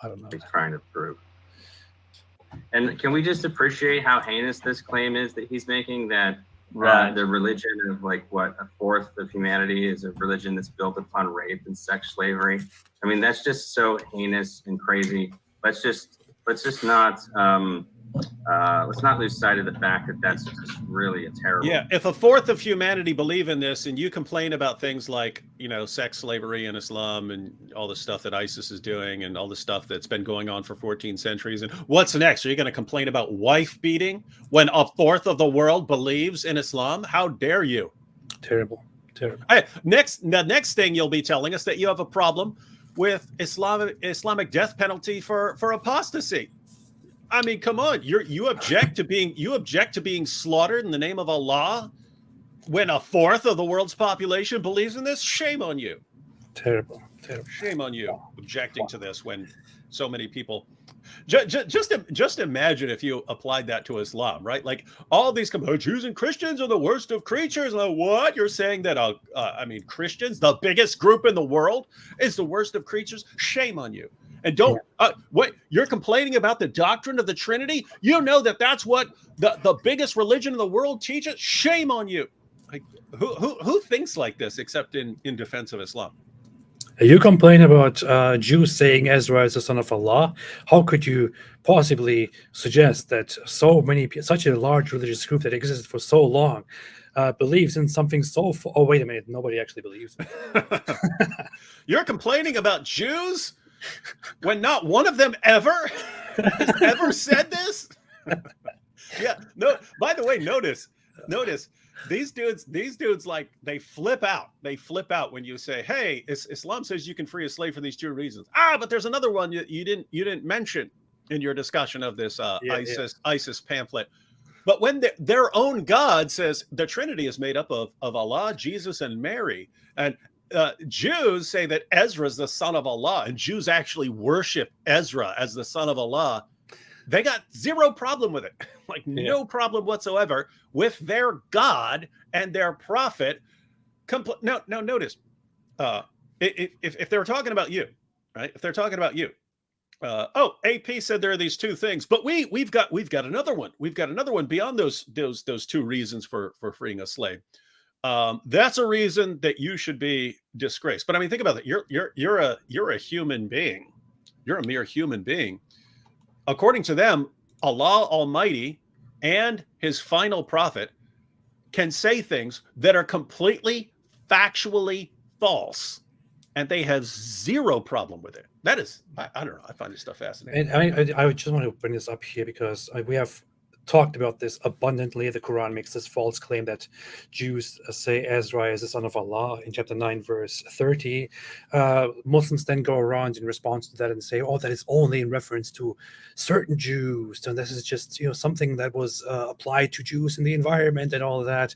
don't know. He's trying to prove. And can we just appreciate how heinous this claim is that he's making, that the religion of a fourth of humanity is a religion that's built upon rape and sex slavery? I mean, that's just so heinous and crazy. Let's not lose sight of the fact that that's just really a terrible. Yeah, if a fourth of humanity believe in this, and you complain about things like sex slavery in Islam and all the stuff that ISIS is doing and all the stuff that's been going on for 14 centuries, and what's next? Are you going to complain about wife beating when a fourth of the world believes in Islam? How dare you? Terrible. Hey, the next thing you'll be telling us that you have a problem with Islamic death penalty for apostasy. I mean, come on! You object to being slaughtered in the name of Allah when a fourth of the world's population believes in this? Shame on you! Terrible. Shame on you objecting to this when so many people. Just imagine if you applied that to Islam, right? Like all these Jews and Christians are the worst of creatures. Like, what? You're saying that? Christians, the biggest group in the world, is the worst of creatures? Shame on you! And don't what you're complaining about the doctrine of the Trinity? You know that's what the biggest religion in the world teaches. Shame on you! Like who thinks like this except in defense of Islam? You complain about Jews saying Ezra is the son of Allah. How could you possibly suggest that such a large religious group that existed for so long believes in something so? Oh, wait a minute! Nobody actually believes it. You're complaining about Jews when not one of them ever has ever said this? Yeah. No. By the way, notice these dudes like they flip out. They flip out when you say, "Hey, Islam says you can free a slave for these 2 reasons." But there's another one you didn't mention in your discussion of this ISIS pamphlet. But when their own God says the Trinity is made up of Allah, Jesus, and Mary, and Jews say that Ezra is the son of Allah, and Jews actually worship Ezra as the son of Allah. They got zero problem with it, no problem whatsoever with their God and their prophet. Now, notice, if they were talking about you, right? If they're talking about you, Oh, AP said there are these two things, but we've got another one. We've got another one beyond those two reasons for freeing a slave. That's a reason that you should be disgraced. But I mean, think about it. You're a human being. You're a mere human being. According to them, Allah Almighty and His final prophet can say things that are completely factually false, and they have zero problem with it. That is, I don't know. I find this stuff fascinating. And I just want to bring this up here because we have talked about this abundantly. The Quran makes this false claim that Jews say Ezra is the son of Allah in chapter 9, verse 30. Muslims then go around in response to that and say, oh, that is only in reference to certain Jews. And this is just, something that was applied to Jews in the environment and all of that,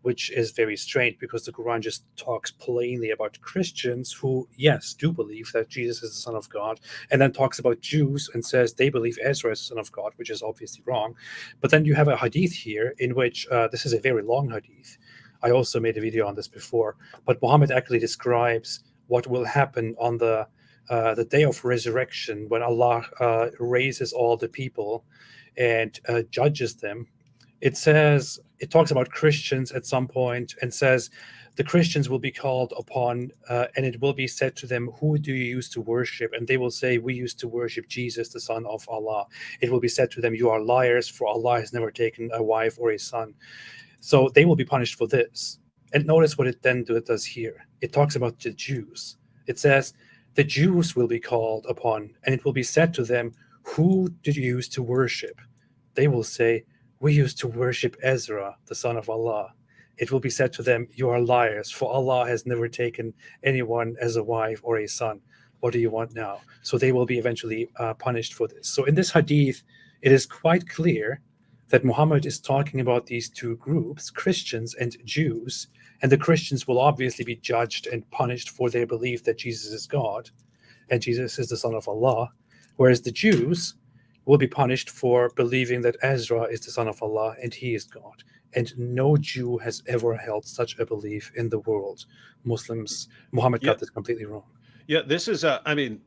which is very strange because the Quran just talks plainly about Christians who, yes, do believe that Jesus is the Son of God, and then talks about Jews and says they believe Ezra is the Son of God, which is obviously wrong. But then you have a hadith here in which, this is a very long hadith. I also made a video on this before, but Muhammad actually describes what will happen on the day of resurrection when Allah raises all the people and judges them. It talks about Christians at some point and says the Christians will be called upon and it will be said to them, who do you used to worship? And they will say, we used to worship Jesus, the Son of Allah. It will be said to them, you are liars, for Allah has never taken a wife or a son. So they will be punished for this. And notice what it then does here. It talks about the Jews. It says, the Jews will be called upon and it will be said to them, who did you used to worship? They will say, we used to worship Ezra, the son of Allah. It will be said to them, you are liars, for Allah has never taken anyone as a wife or a son. What do you want now? So they will be eventually punished for this. So in this hadith, it is quite clear that Muhammad is talking about these two groups, Christians and Jews, and the Christians will obviously be judged and punished for their belief that Jesus is God and Jesus is the Son of Allah, whereas the Jews will be punished for believing that Ezra is the Son of Allah and he is God. And no Jew has ever held such a belief in the world. Muhammad got this completely wrong. Yeah, this is, I mean,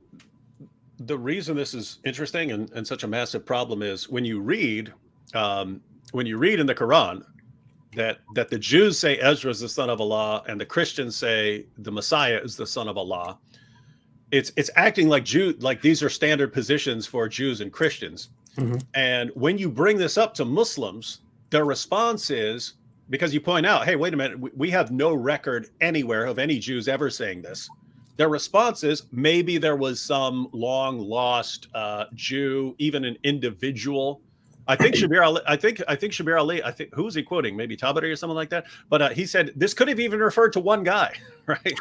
the reason this is interesting and such a massive problem is when you read in the Quran that the Jews say Ezra is the son of Allah and the Christians say the Messiah is the son of Allah, it's acting like these are standard positions for Jews and Christians. Mm-hmm. And when you bring this up to Muslims, their response is, because you point out, hey, wait a minute, we have no record anywhere of any Jews ever saying this. Their response is maybe there was some long lost Jew, even an individual. I think Shabir Ali, who was he quoting? Maybe Tabari or something like that. But he said this could have even referred to one guy, right?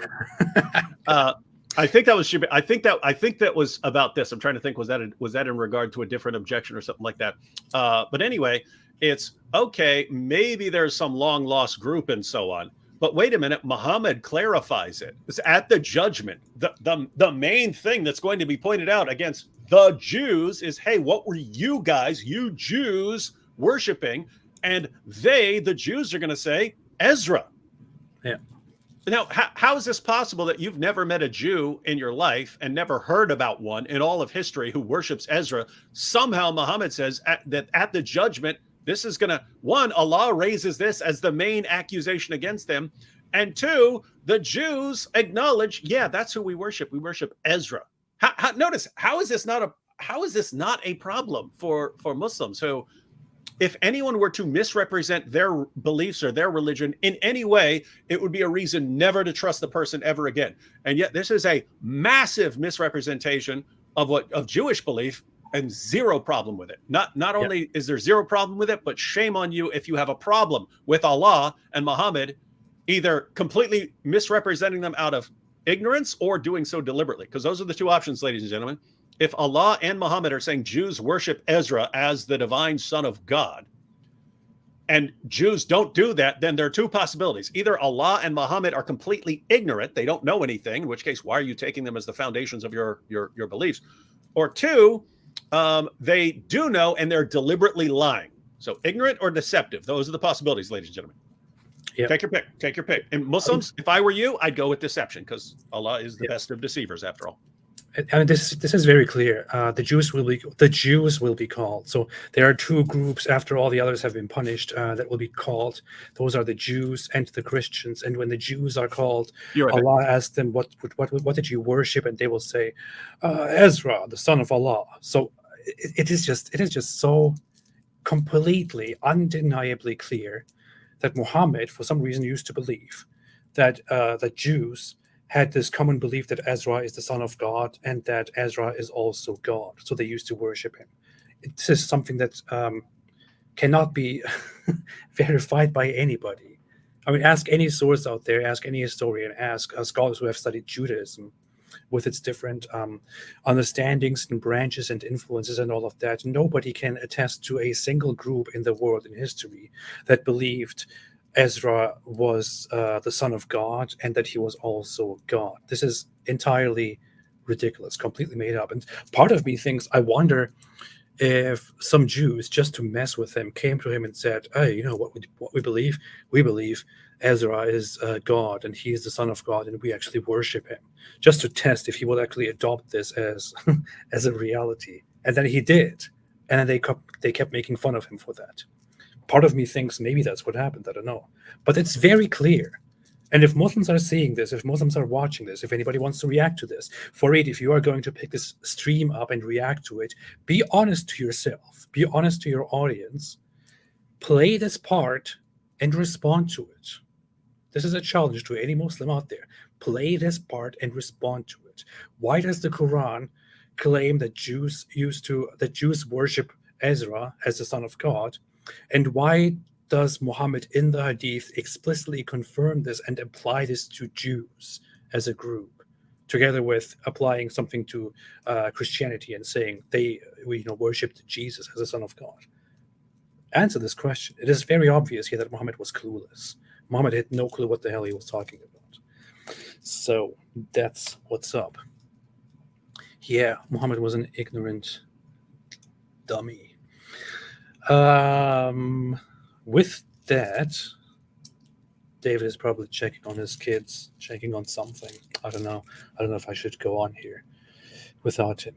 I think that was Shabir. I think that was about this. I'm trying to think, was that in regard to a different objection or something like that? But anyway, it's okay. Maybe there's some long lost group and so on. But wait a minute, Muhammad clarifies it. It's at the judgment. The main thing that's going to be pointed out against the Jews is, hey, what were you guys, you Jews, worshiping? And the Jews, are going to say, Ezra. Yeah. Now, how is this possible that you've never met a Jew in your life and never heard about one in all of history who worships Ezra? Somehow Muhammad says that at the judgment, this is going to, one, Allah raises this as the main accusation against them. And two, the Jews acknowledge, yeah, that's who we worship. We worship Ezra. Notice, how is this not a problem for Muslims who, if anyone were to misrepresent their beliefs or their religion in any way, it would be a reason never to trust the person ever again. And yet this is a massive misrepresentation of Jewish belief, and zero problem with it. Not only is there zero problem with it, but shame on you if you have a problem with Allah and Muhammad, either completely misrepresenting them out of ignorance or doing so deliberately. Because those are the two options, ladies and gentlemen. If Allah and Muhammad are saying Jews worship Ezra as the divine son of God, and Jews don't do that, then there are two possibilities. Either Allah and Muhammad are completely ignorant, they don't know anything, in which case, why are you taking them as the foundations of your beliefs? Or two, they do know and they're deliberately lying. So ignorant or deceptive. Those are the possibilities, ladies and gentlemen. Yep. Take your pick. And Muslims, if I were you, I'd go with deception, because Allah is the best of deceivers after all. And this is very clear. The Jews will be called. So there are two groups after all the others have been punished that will be called. Those are the Jews and the Christians. And when the Jews are called, You're right. Allah asks them, "What did you worship?" And they will say, "Ezra, the son of Allah." So it is just so completely, undeniably clear that Muhammad, for some reason, used to believe that the Jews had this common belief that Ezra is the son of God and that Ezra is also God. So they used to worship him. This is something that cannot be verified by anybody. I mean, ask any source out there, ask any historian, ask scholars who have studied Judaism with its different understandings and branches and influences and all of that. Nobody can attest to a single group in the world in history that believed Ezra was the son of God and that he was also God. This is entirely ridiculous, completely made up. And part of me thinks, I wonder if some Jews, just to mess with him, came to him and said, "Hey, you know what we believe? We believe Ezra is God and he is the son of God and we actually worship him," just to test if he would actually adopt this as as a reality. And then he did. And then they kept making fun of him for that. Part of me thinks maybe that's what happened. I don't know. But it's very clear. And if Muslims are seeing this, if Muslims are watching this, if anybody wants to react to this, Farid, if you are going to pick this stream up and react to it, be honest to yourself. Be honest to your audience. Play this part and respond to it. This is a challenge to any Muslim out there. Play this part and respond to it. Why does the Quran claim that Jews worship Ezra as the son of God? And why does Muhammad in the Hadith explicitly confirm this and apply this to Jews as a group, together with applying something to Christianity and saying we worshipped Jesus as the son of God? Answer this question. It is very obvious here that Muhammad was clueless. Muhammad had no clue what the hell he was talking about. So that's what's up. Yeah, Muhammad was an ignorant dummy. With that, David is probably checking on his kids, checking on something. I don't know if I should go on here without him.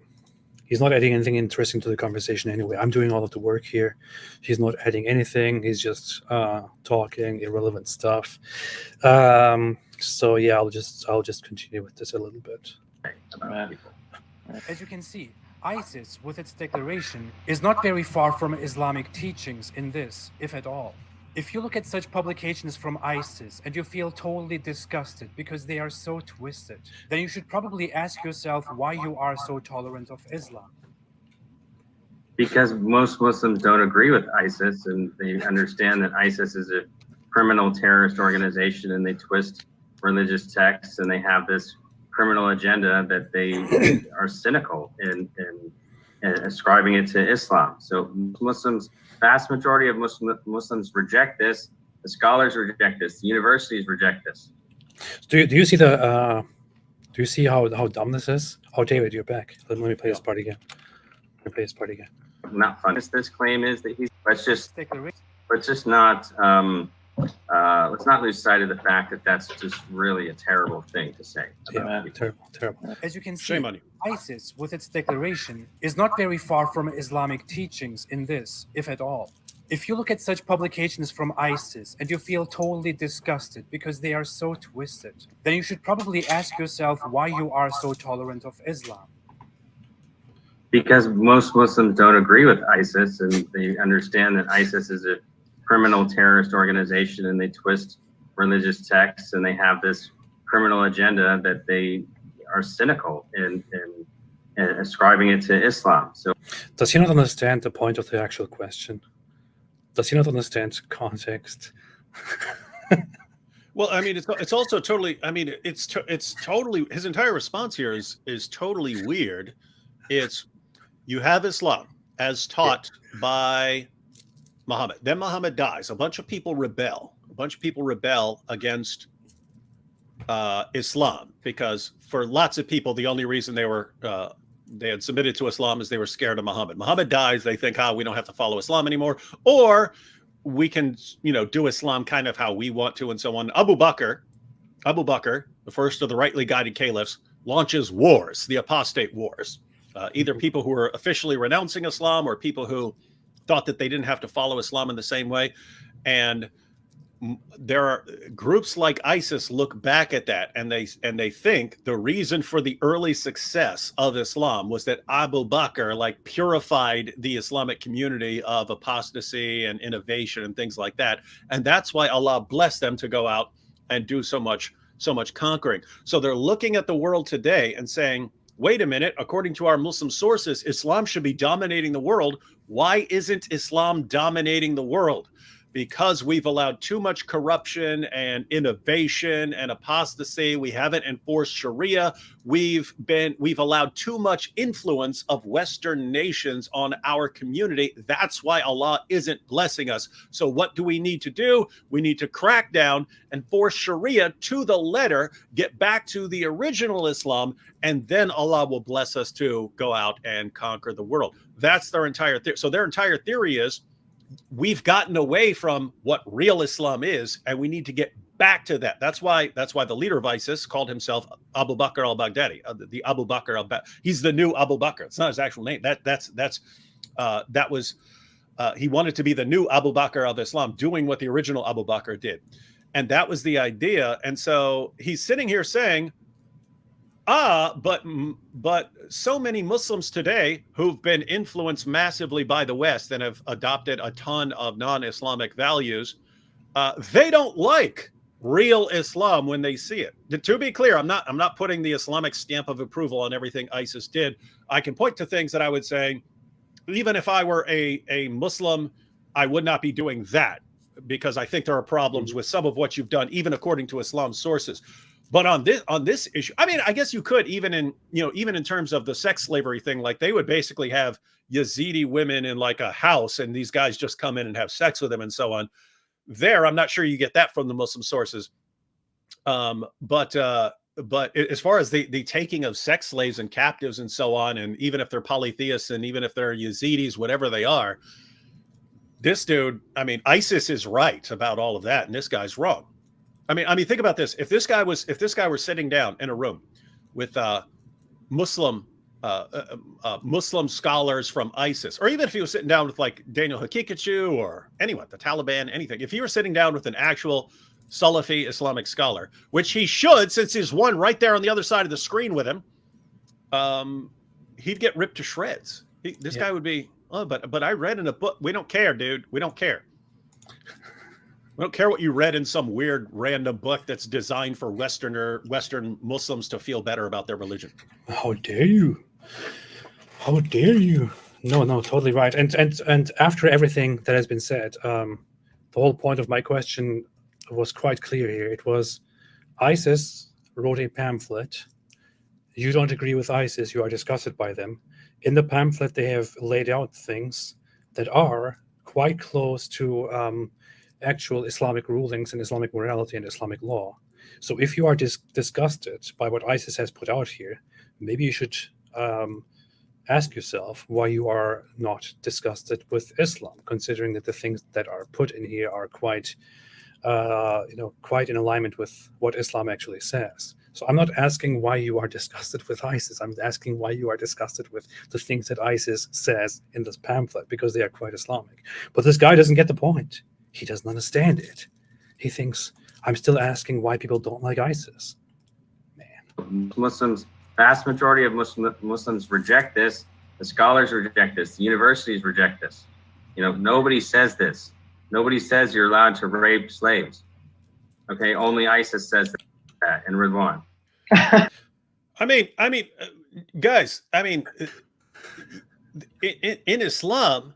He's not adding anything interesting to the conversation anyway. I'm doing all of the work here. He's not adding anything. He's just talking irrelevant stuff. So yeah, I'll just continue with this a little bit. As you can see, ISIS, with its declaration, is not very far from Islamic teachings in this, if at all. If you look at such publications from ISIS and you feel totally disgusted because they are so twisted, then you should probably ask yourself why you are so tolerant of Islam. Because most Muslims don't agree with ISIS, and they understand that ISIS is a criminal terrorist organization, and they twist religious texts, and they have this criminal agenda that they are cynical in ascribing it to Islam. So Muslims, vast majority of Muslims reject this. The scholars reject this. The universities reject this. Do you see the? Do you see how dumb this is? Oh, David, you're back. Let me play this part again. Not fun. This claim is that let's not lose sight of the fact that that's just really a terrible thing to say. Yeah, terrible. As you can see, Shame on you. ISIS, with its declaration, is not very far from Islamic teachings in this, if at all. If you look at such publications from ISIS and you feel totally disgusted because they are so twisted, then you should probably ask yourself why you are so tolerant of Islam. Because most Muslims don't agree with ISIS, and they understand that ISIS is a criminal terrorist organization, and they twist religious texts, and they have this criminal agenda that they are cynical in ascribing it to Islam. So does he not understand the point of the actual question? Does he not understand context? Well, I mean, it's also totally. I mean, it's totally. His entire response here is totally weird. It's you have Islam as taught by Muhammad. Then Muhammad dies. A bunch of people rebel. Against Islam, because for lots of people, the only reason they had submitted to Islam is they were scared of Muhammad. Muhammad dies. They think, we don't have to follow Islam anymore, or we can, do Islam kind of how we want to, and so on. Abu Bakr, the first of the rightly guided caliphs, launches wars, the apostate wars. Either people who are officially renouncing Islam or people who thought that they didn't have to follow Islam in the same way. And there are groups like ISIS look back at that and they think the reason for the early success of Islam was that Abu Bakr like purified the Islamic community of apostasy and innovation and things like that. And that's why Allah blessed them to go out and do so much conquering. So they're looking at the world today and saying, wait a minute, according to our Muslim sources, Islam should be dominating the world. Why isn't Islam dominating the world? Because we've allowed too much corruption and innovation and apostasy. We haven't enforced Sharia. We've allowed too much influence of Western nations on our community. That's why Allah isn't blessing us. So what do we need to do? We need to crack down and force Sharia to the letter, get back to the original Islam, and then Allah will bless us to go out and conquer the world. That's their entire theory. So their entire theory is, we've gotten away from what real Islam is, and we need to get back to that. That's why the leader of ISIS called himself Abu Bakr al-Baghdadi, the Abu Bakr al-Baghdadi. He's the new Abu Bakr. It's not his actual name. He wanted to be the new Abu Bakr of Islam, doing what the original Abu Bakr did, and that was the idea. And so he's sitting here saying, but so many Muslims today who've been influenced massively by the West and have adopted a ton of non-Islamic values, they don't like real Islam when they see it. To be clear, I'm not putting the Islamic stamp of approval on everything ISIS did. I can point to things that I would say, even if I were a Muslim, I would not be doing that, because I think there are problems with some of what you've done, even according to Islam's sources. But on this issue, I mean, I guess you could even in terms of the sex slavery thing, like they would basically have Yazidi women in like a house, and these guys just come in and have sex with them and so on. There, I'm not sure you get that from the Muslim sources. But as far as the taking of sex slaves and captives and so on, and even if they're polytheists and even if they're Yazidis, whatever they are, this dude, I mean, ISIS is right about all of that, and this guy's wrong. I mean, think about this. If this guy were sitting down in a room with Muslim scholars from ISIS, or even if he was sitting down with like Daniel Hakikachu or anyone, the Taliban, anything, if he were sitting down with an actual Salafi Islamic scholar, which he should, since there's one right there on the other side of the screen with him, he'd get ripped to shreds. This guy would be, oh, but I read in a book. We don't care, dude. We don't care. We don't care what you read in some weird random book that's designed for Western Muslims to feel better about their religion. How dare you? How dare you? No, totally right. And after everything that has been said, the whole point of my question was quite clear here. It was ISIS wrote a pamphlet. You don't agree with ISIS. You are disgusted by them. In the pamphlet, they have laid out things that are quite close to actual Islamic rulings and Islamic morality and Islamic law. So if you are disgusted by what ISIS has put out here, maybe you should ask yourself why you are not disgusted with Islam, considering that the things that are put in here are quite in alignment with what Islam actually says. So I'm not asking why you are disgusted with ISIS. I'm asking why you are disgusted with the things that ISIS says in this pamphlet, because they are quite Islamic. But this guy doesn't get the point. He doesn't understand it. He thinks, I'm still asking why people don't like ISIS. Man. Muslims, vast majority of Muslims reject this. The scholars reject this. The universities reject this. Nobody says this. Nobody says you're allowed to rape slaves. Okay, only ISIS says that, and Ridwan. Guys, in Islam,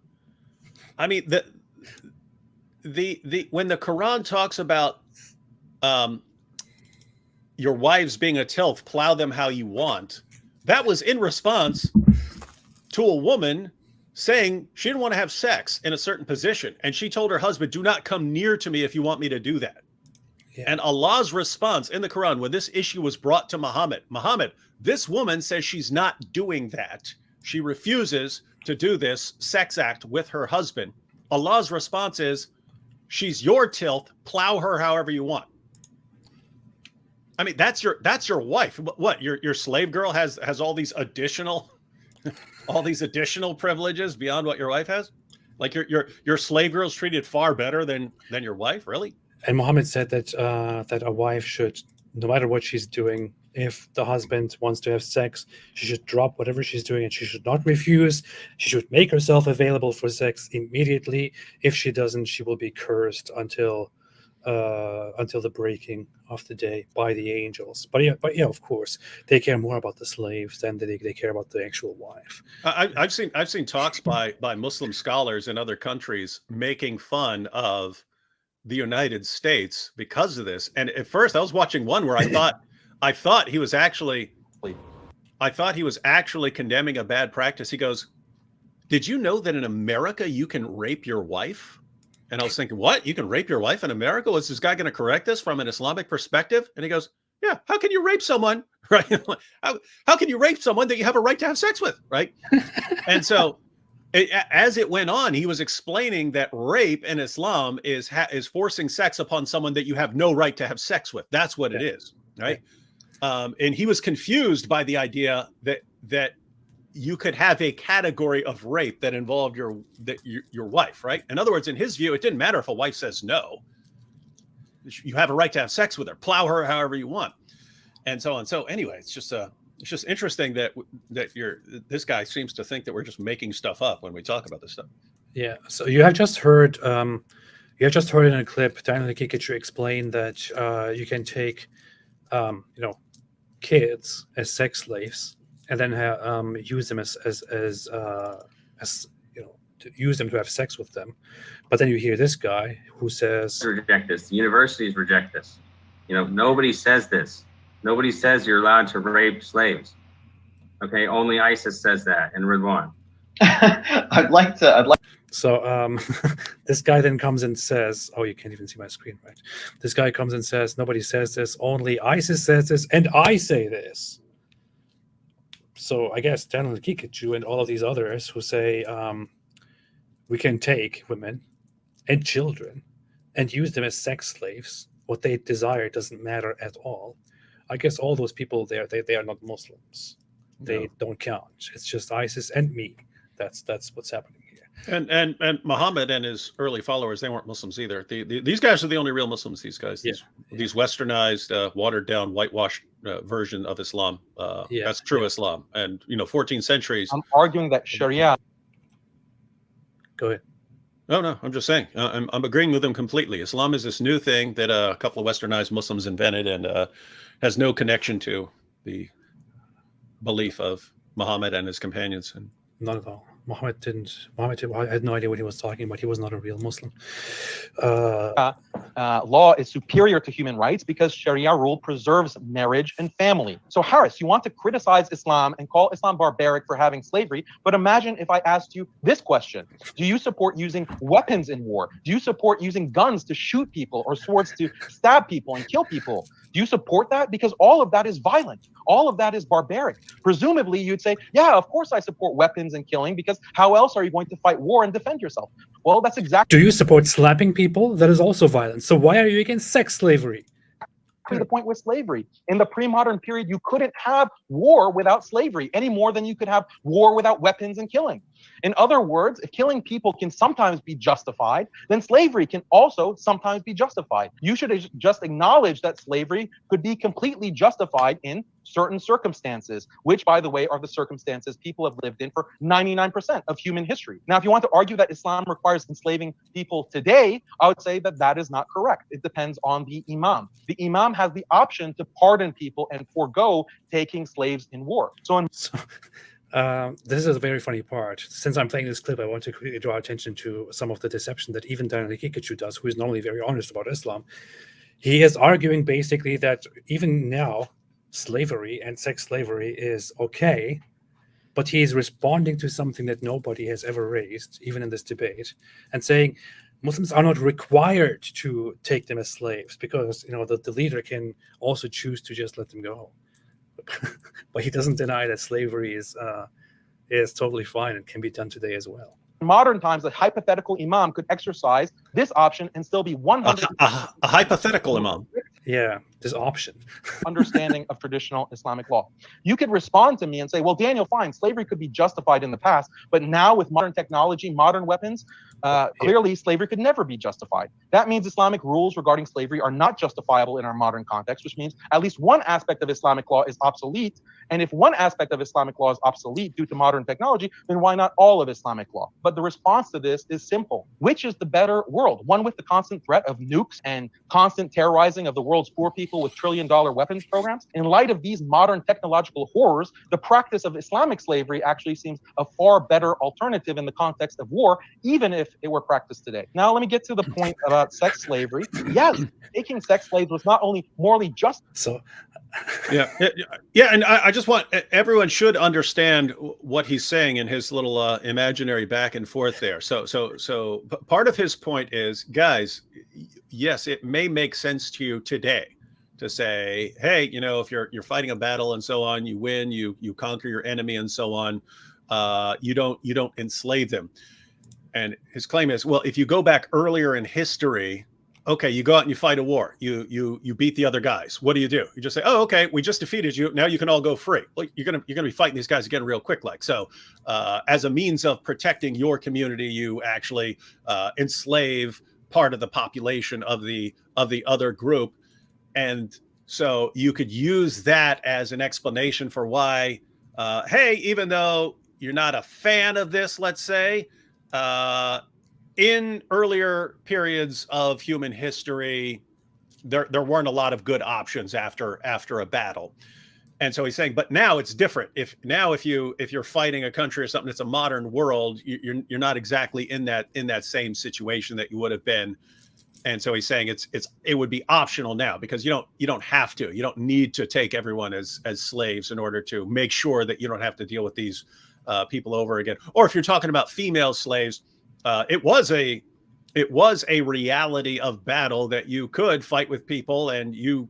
when the Quran talks about your wives being a tilth, plow them how you want, that was in response to a woman saying she didn't want to have sex in a certain position, and she told her husband, do not come near to me if you want me to do that. Yeah. And Allah's response in the Quran, when this issue was brought to Muhammad, this woman says she's not doing that. She refuses to do this sex act with her husband. Allah's response is, she's your tilth, plow her however you want. I mean, that's your wife. What your slave girl has all these additional privileges beyond what your wife has? Like your slave girl's treated far better than your wife, really? And Muhammad said that that a wife should, no matter what she's doing, if the husband wants to have sex, she should drop whatever she's doing and she should not refuse. She should make herself available for sex immediately. If she doesn't, she will be cursed until the breaking of the day by the angels. But yeah, of course, they care more about the slaves than they care about the actual wife. I've seen talks by Muslim scholars in other countries making fun of the United States because of this. And at first, I was watching one where I thought he was actually condemning a bad practice. He goes, "Did you know that in America you can rape your wife?" And I was thinking, what? You can rape your wife in America? Was this guy going to correct this from an Islamic perspective? And he goes, yeah, how can you rape someone, right? How can you rape someone that you have a right to have sex with, right? And so as it went on, he was explaining that rape in Islam is forcing sex upon someone that you have no right to have sex with. That's what it is, right? And he was confused by the idea that you could have a category of rape that involved your wife, right? In other words, in his view, it didn't matter if a wife says no. You have a right to have sex with her, plow her however you want, and so on. So anyway, it's just interesting that this guy seems to think that we're just making stuff up when we talk about this stuff. Yeah. So you have just heard in a clip Daniel Kikichu explain that you can take kids as sex slaves and then use them as use them to have sex with them. But then you hear this guy who says, reject this. The universities reject this. Nobody says this. Nobody says you're allowed to rape slaves. Okay, only ISIS says that, and Ridwan. I'd like to. So this guy then comes and says, oh, you can't even see my screen, right? This guy comes and says, nobody says this, only ISIS says this, and I say this. So I guess Daniel Kikichu and all of these others who say we can take women and children and use them as sex slaves, what they desire doesn't matter at all. I guess all those people there, they are not Muslims. They don't count. It's just ISIS and me. That's what's happening here. And Muhammad and his early followers, they weren't Muslims either. These guys are the only real Muslims. These guys, these westernized, watered down, whitewashed version of Islam. That's true Islam. And 14 centuries. I'm arguing that Sharia. Go ahead. No, I'm just saying. I'm agreeing with them completely. Islam is this new thing that a couple of westernized Muslims invented and has no connection to the belief of Muhammad and his companions. And not at all. Muhammad I had no idea what he was talking about. He was not a real Muslim. Law is superior to human rights because Sharia rule preserves marriage and family. So Harris, you want to criticize Islam and call Islam barbaric for having slavery, but imagine if I asked you this question. Do you support using weapons in war? Do you support using guns to shoot people or swords to stab people and kill people? Do you support that? Because all of that is violent. All of that is barbaric. Presumably, you'd say, yeah, of course I support weapons and killing, because how else are you going to fight war and defend yourself? Well, that's exactly... Do you support slapping people? That is also violence. So why are you against sex slavery? The point with slavery. In the pre-modern period, you couldn't have war without slavery any more than you could have war without weapons and killing. In other words, if killing people can sometimes be justified, then slavery can also sometimes be justified. You should just acknowledge that slavery could be completely justified in certain circumstances, which, by the way, are the circumstances people have lived in for 99% of human history. Now, if you want to argue that Islam requires enslaving people today, I would say that that is not correct. It depends on the imam. The imam has the option to pardon people and forego taking slaves in war. This is a very funny part. Since I'm playing this clip, I want to quickly draw attention to some of the deception that even Daniel Kikichu does, who is normally very honest about Islam. He is arguing basically that even now, slavery and sex slavery is okay, but he is responding to something that nobody has ever raised, even in this debate, and saying Muslims are not required to take them as slaves because the leader can also choose to just let them go. But he doesn't deny that slavery is totally fine and can be done today as well. In modern times, a hypothetical imam could exercise this option and still be 100%. A hypothetical imam. Yeah, this option. Understanding of traditional Islamic law. You could respond to me and say, well, Daniel, fine, slavery could be justified in the past, but now with modern technology, modern weapons, clearly slavery could never be justified. That means Islamic rules regarding slavery are not justifiable in our modern context, which means at least one aspect of Islamic law is obsolete. And if one aspect of Islamic law is obsolete due to modern technology, then why not all of Islamic law? But the response to this is simple. Which is the better world? One with the constant threat of nukes and constant terrorizing of the world's poor people with trillion-dollar weapons programs? In light of these modern technological horrors, the practice of Islamic slavery actually seems a far better alternative in the context of war, even if it were practiced today. Now, let me get to the point about sex slavery. Yes, taking sex slaves was not only morally just. So, yeah, and I just want everyone should understand what he's saying in his little imaginary back and forth there. So part of his point is, guys, yes, it may make sense to you today to say, hey, you know, if you're fighting a battle and so on, you win, you conquer your enemy and so on, you don't enslave them. And his claim is, well, if you go back earlier in history, okay, you go out and you fight a war, you beat the other guys. What do? You just say, oh, okay, we just defeated you. Now you can all go free. Well, you're gonna be fighting these guys again real quick, like so. As a means of protecting your community, you actually enslave part of the population of the other group, and so you could use that as an explanation for why, hey, even though you're not a fan of this, let's say, in earlier periods of human history, there weren't a lot of good options after a battle. And so he's saying, but now it's different. If you're fighting a country or something, it's a modern world, you're not exactly in that same situation that you would have been. And so he's saying it would be optional now, because you don't have to. You don't need to take everyone as slaves in order to make sure that you don't have to deal with these people over again. Or if you're talking about female slaves, it was a reality of battle that you could fight with people, and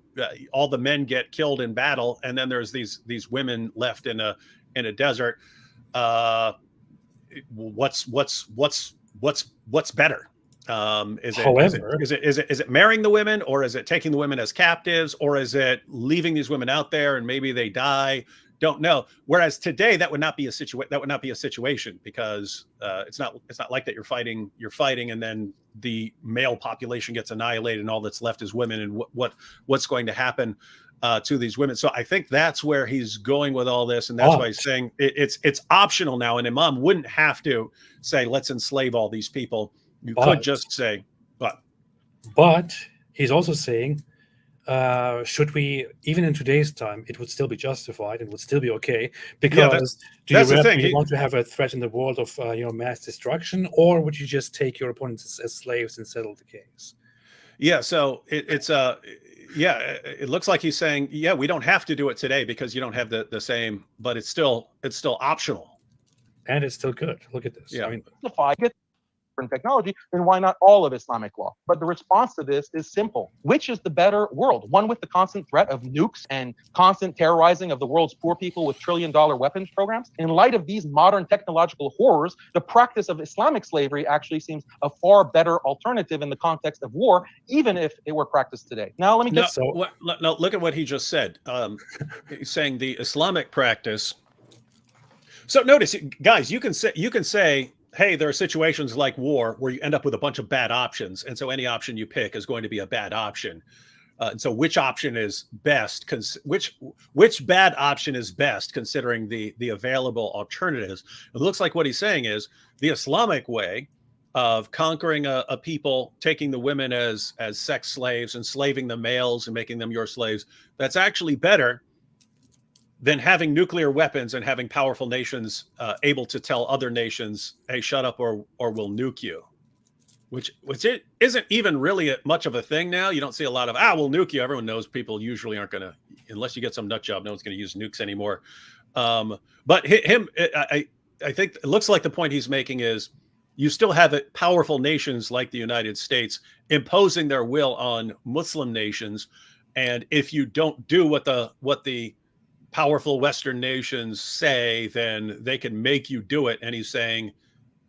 all the men get killed in battle, and then there's these women left in a desert. What's better? Is it marrying the women, or is it taking the women as captives, or is it leaving these women out there and maybe they die? Don't know. Whereas today, that would not be a situation, because it's not like that. You're fighting, and then the male population gets annihilated, and all that's left is women. And what's going to happen to these women? So I think that's where he's going with all this, and that's why he's saying it's optional now. An imam wouldn't have to say, let's enslave all these people. You could just say, but he's also saying, should we, even in today's time, it would still be justified and would still be okay, because do you want to have a threat in the world of mass destruction, or would you just take your opponents as slaves and settle the case? Yeah, so it looks like he's saying, yeah, we don't have to do it today because you don't have the same, but it's still optional, and it's still good. Look at this. Yeah. I mean, technology, then why not all of Islamic law? But the response to this is simple. Which is the better world? One with the constant threat of nukes and constant terrorizing of the world's poor people with trillion-dollar weapons programs? In light of these modern technological horrors, the practice of Islamic slavery actually seems a far better alternative in the context of war, even if it were practiced today. Now, let me get look at what he just said. He's saying the Islamic practice. So notice, guys, you can say, hey, there are situations like war where you end up with a bunch of bad options, and so any option you pick is going to be a bad option. And so, which option is best? Which bad option is best, considering the available alternatives? It looks like what he's saying is the Islamic way of conquering a people, taking the women as sex slaves, enslaving the males and making them your slaves. That's actually better than having nuclear weapons and having powerful nations able to tell other nations, hey, shut up or we'll nuke you, which it isn't even really much of a thing now. You don't see a lot of, we'll nuke you. Everyone knows people usually aren't going to, unless you get some nut job, no one's going to use nukes anymore. But I think it looks like the point he's making is you still have powerful nations like the United States imposing their will on Muslim nations. And if you don't do what the powerful Western nations say, then they can make you do it. And he's saying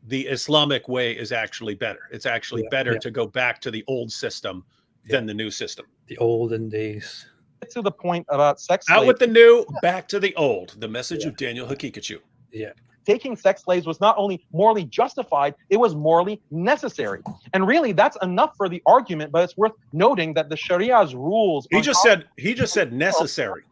the Islamic way is actually better. It's actually better to go back to the old system than the new system. The olden days. To the point about sex Out slaves, with the new, back to the old. The message of Daniel Hakikachu. Yeah. taking sex slaves was not only morally justified, it was morally necessary. And really, that's enough for the argument, but it's worth noting that the Sharia's rules He just said necessary.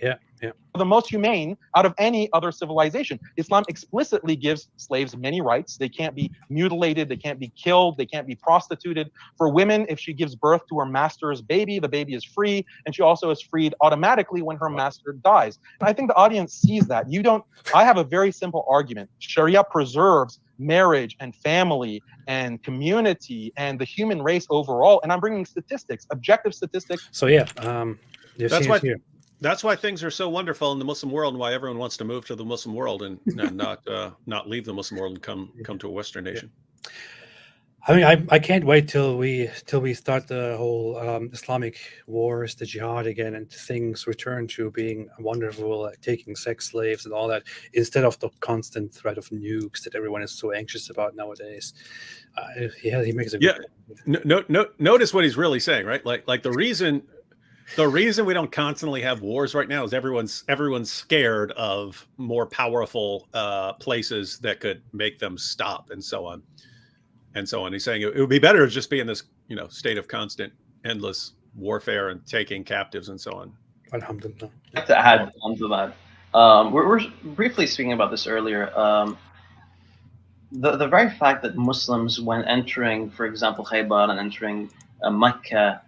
Yeah. Yeah. are the most humane out of any other civilization. Islam explicitly gives slaves many rights. They can't be mutilated, they can't be killed, they can't be prostituted. For women, if she gives birth to her master's baby, the baby is free, and she also is freed automatically when her master dies. And I think the audience sees that. I have a very simple argument. Sharia preserves marriage and family and community and the human race overall. And I'm bringing statistics, objective statistics. So yeah, that's why things are so wonderful in the Muslim world, and why everyone wants to move to the Muslim world and not leave the Muslim world and come to a Western nation. I mean, I can't wait till we start the whole Islamic wars, the jihad again, and things return to being wonderful, like taking sex slaves and all that, instead of the constant threat of nukes that everyone is so anxious about nowadays. He makes a good point. Notice what he's really saying, right? Like the reason we don't constantly have wars right now is everyone's scared of more powerful places that could make them stop, and so on. And so on. He's saying it would be better to just be in this, state of constant, endless warfare and taking captives and so on. Alhamdulillah. I'd like to add on to that. We're briefly speaking about this earlier. The very fact that Muslims, when entering, for example, Khaybar and entering Mecca,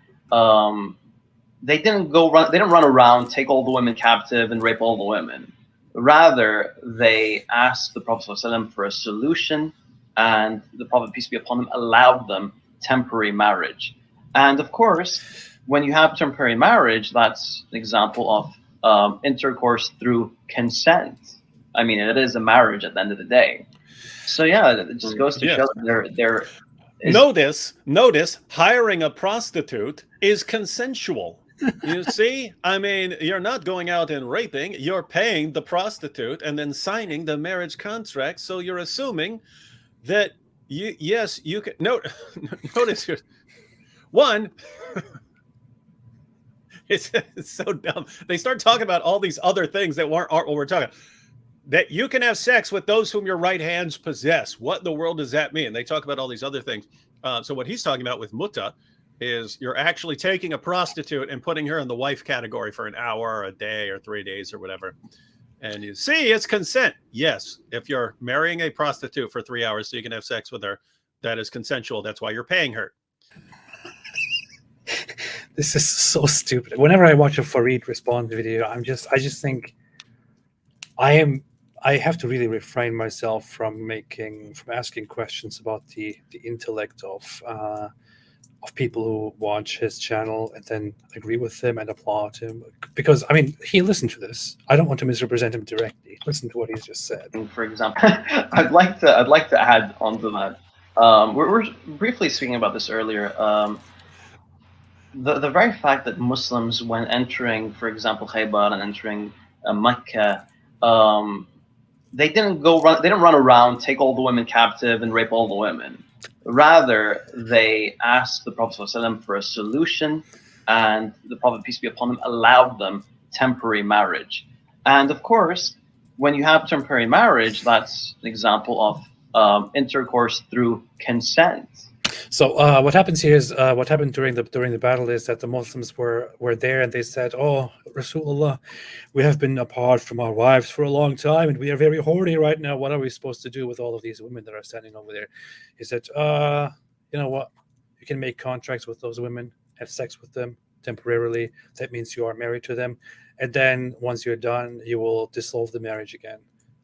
they didn't run around, take all the women captive, and rape all the women. Rather, they asked the Prophet ﷺ for a solution. And the Prophet, peace be upon him, allowed them temporary marriage. And of course, when you have temporary marriage, that's an example of intercourse through consent. I mean, it is a marriage at the end of the day. So yeah, it just goes to show there is... Notice, hiring a prostitute is consensual. You see? I mean, you're not going out and raping, you're paying the prostitute and then signing the marriage contract. So you're assuming that you can notice here. One, it's so dumb. They start talking about all these other things that aren't what we're talking about. That you can have sex with those whom your right hands possess. What in the world does that mean? They talk about all these other things. So what he's talking about with mutta is you're actually taking a prostitute and putting her in the wife category for an hour or a day or 3 days or whatever. And you see, it's consent. Yes, if you're marrying a prostitute for 3 hours so you can have sex with her, that is consensual. That's why you're paying her. This is so stupid. Whenever I watch a Farid respond video, I just think I have to really refrain myself from asking questions about the intellect of people who watch his channel and then agree with him and applaud him, because I mean, he listened to this. I don't want to misrepresent him directly. Listen to what he's just said. For example, I'd like to add on to that. We're briefly speaking about this earlier. The very fact that Muslims, when entering, for example, Khaybar and entering Mecca, they didn't run around, take all the women captive, and rape all the women. Rather, they asked the Prophet ﷺ for a solution, and the Prophet, peace be upon him, allowed them temporary marriage. And of course, when you have temporary marriage, that's an example of intercourse through consent. So what happens here is what happened during the battle is that the Muslims were there, and they said, "Oh, Rasulullah, we have been apart from our wives for a long time, and we are very horny right now. What are we supposed to do with all of these women that are standing over there?" He said, "You know what? You can make contracts with those women, have sex with them temporarily. That means you are married to them, and then once you're done, you will dissolve the marriage again.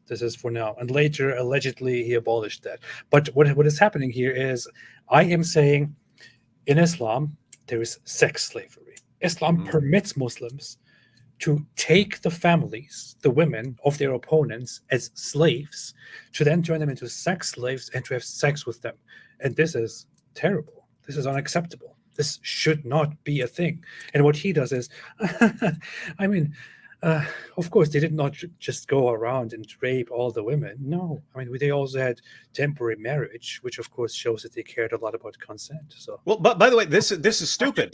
This is for now." And later, allegedly, he abolished that. But what is happening here is, I am saying, in Islam, there is sex slavery. Islam permits Muslims to take the families, the women of their opponents, as slaves, to then turn them into sex slaves and to have sex with them. And this is terrible. This is unacceptable. This should not be a thing. And what he does is, I mean, Of course, they did not just go around and rape all the women. No, I mean they also had temporary marriage, which of course shows that they cared a lot about consent. So, well, but by the way, this is stupid.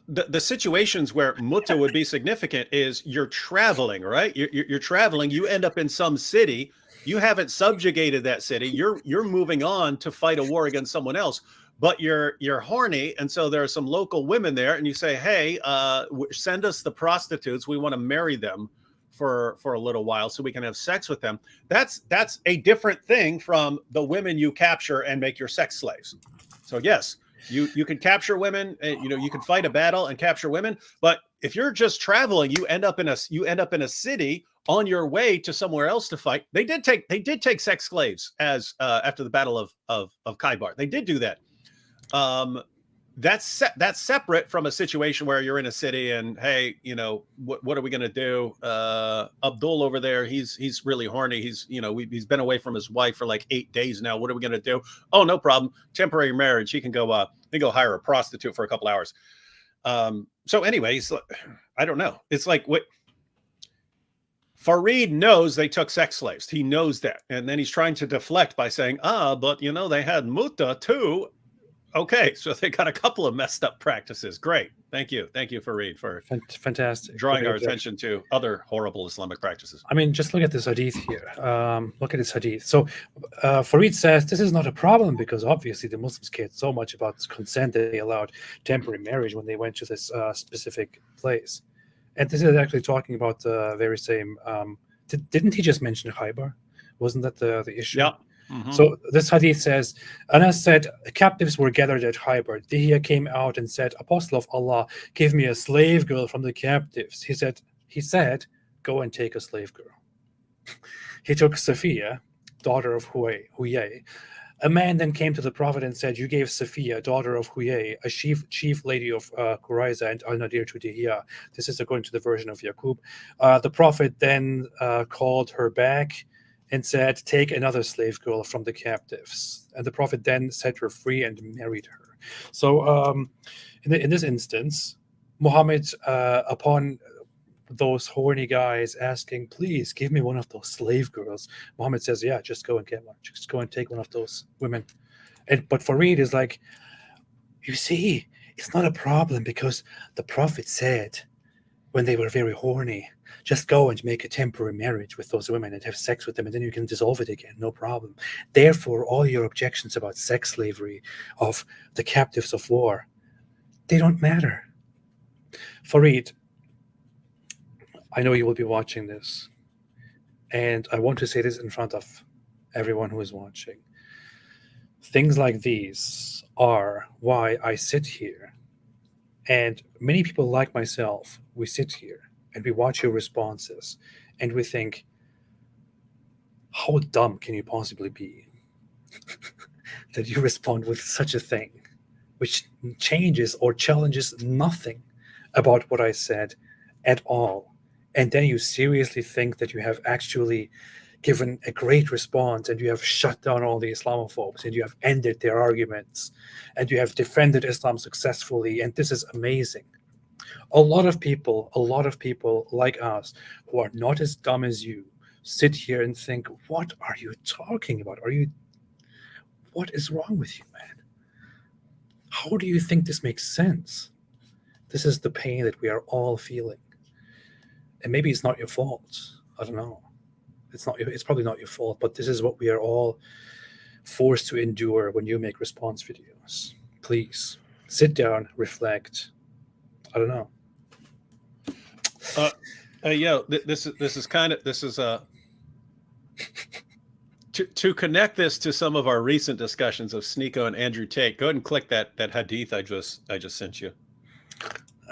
The situations where mutta would be significant is you're traveling, right? You're traveling. You end up in some city. You haven't subjugated that city. You're moving on to fight a war against someone else. But you're horny, and so there are some local women there, and you say, "Hey, send us the prostitutes. We want to marry them for a little while, so we can have sex with them." That's a different thing from the women you capture and make your sex slaves. So yes, you can capture women. You can fight a battle and capture women. But if you're just traveling, you end up in a city on your way to somewhere else to fight. They did take sex slaves as after the Battle of Khaybar. They did do that. That's separate from a situation where you're in a city and, hey, what are we going to do? Abdul over there, he's really horny. He's been away from his wife for like 8 days now. What are we going to do? Oh, no problem. Temporary marriage. He can go hire a prostitute for a couple hours. So anyways, I don't know. It's like what Farid knows they took sex slaves. He knows that. And then he's trying to deflect by saying, but they had mutta too. Okay, so they got a couple of messed up practices. Great. Thank you, Farid, for fantastic drawing our attention to other horrible Islamic practices. I mean, just look at this hadith here. Look at this hadith. So Farid says this is not a problem because obviously the Muslims cared so much about consent that they allowed temporary marriage when they went to this specific place. And this is actually talking about the very same. Didn't he just mention Khaybar? Wasn't that the issue? Yeah. Mm-hmm. So this hadith says, Anas said, captives were gathered at Khaybar. Dihya came out and said, Apostle of Allah, give me a slave girl from the captives. He said, go and take a slave girl. He took Safiya, daughter of Huyay. A man then came to the Prophet and said, you gave Safiya, daughter of Huyay, a chief lady of Quraiza and Al-Nadir to Dihya. This is according to the version of Yaqub. The Prophet then called her back and said, take another slave girl from the captives. And the Prophet then set her free and married her. So in this instance, Muhammad, upon those horny guys asking, please give me one of those slave girls, Muhammad says, yeah, just go and get one. Just go and take one of those women. But Farid is like, you see, it's not a problem because the Prophet said when they were very horny, just go and make a temporary marriage with those women and have sex with them, and then you can dissolve it again, no problem. Therefore, all your objections about sex slavery, of the captives of war, they don't matter. Farid, I know you will be watching this, and I want to say this in front of everyone who is watching. Things like these are why I sit here, and many people like myself, we sit here and we watch your responses and we think, how dumb can you possibly be that you respond with such a thing, which changes or challenges nothing about what I said at all. And then you seriously think that you have actually given a great response and you have shut down all the Islamophobes and you have ended their arguments and you have defended Islam successfully. And this is amazing. A lot of people like us who are not as dumb as you sit here and think, what are you talking about? What is wrong with you, man? How do you think this makes sense? This is the pain that we are all feeling. And maybe it's not your fault. I don't know. It's probably not your fault, but this is what we are all forced to endure when you make response videos. Please sit down, reflect. I don't know. To connect this to some of our recent discussions of Sneeko and Andrew Tate. Go ahead and click that hadith I just sent you.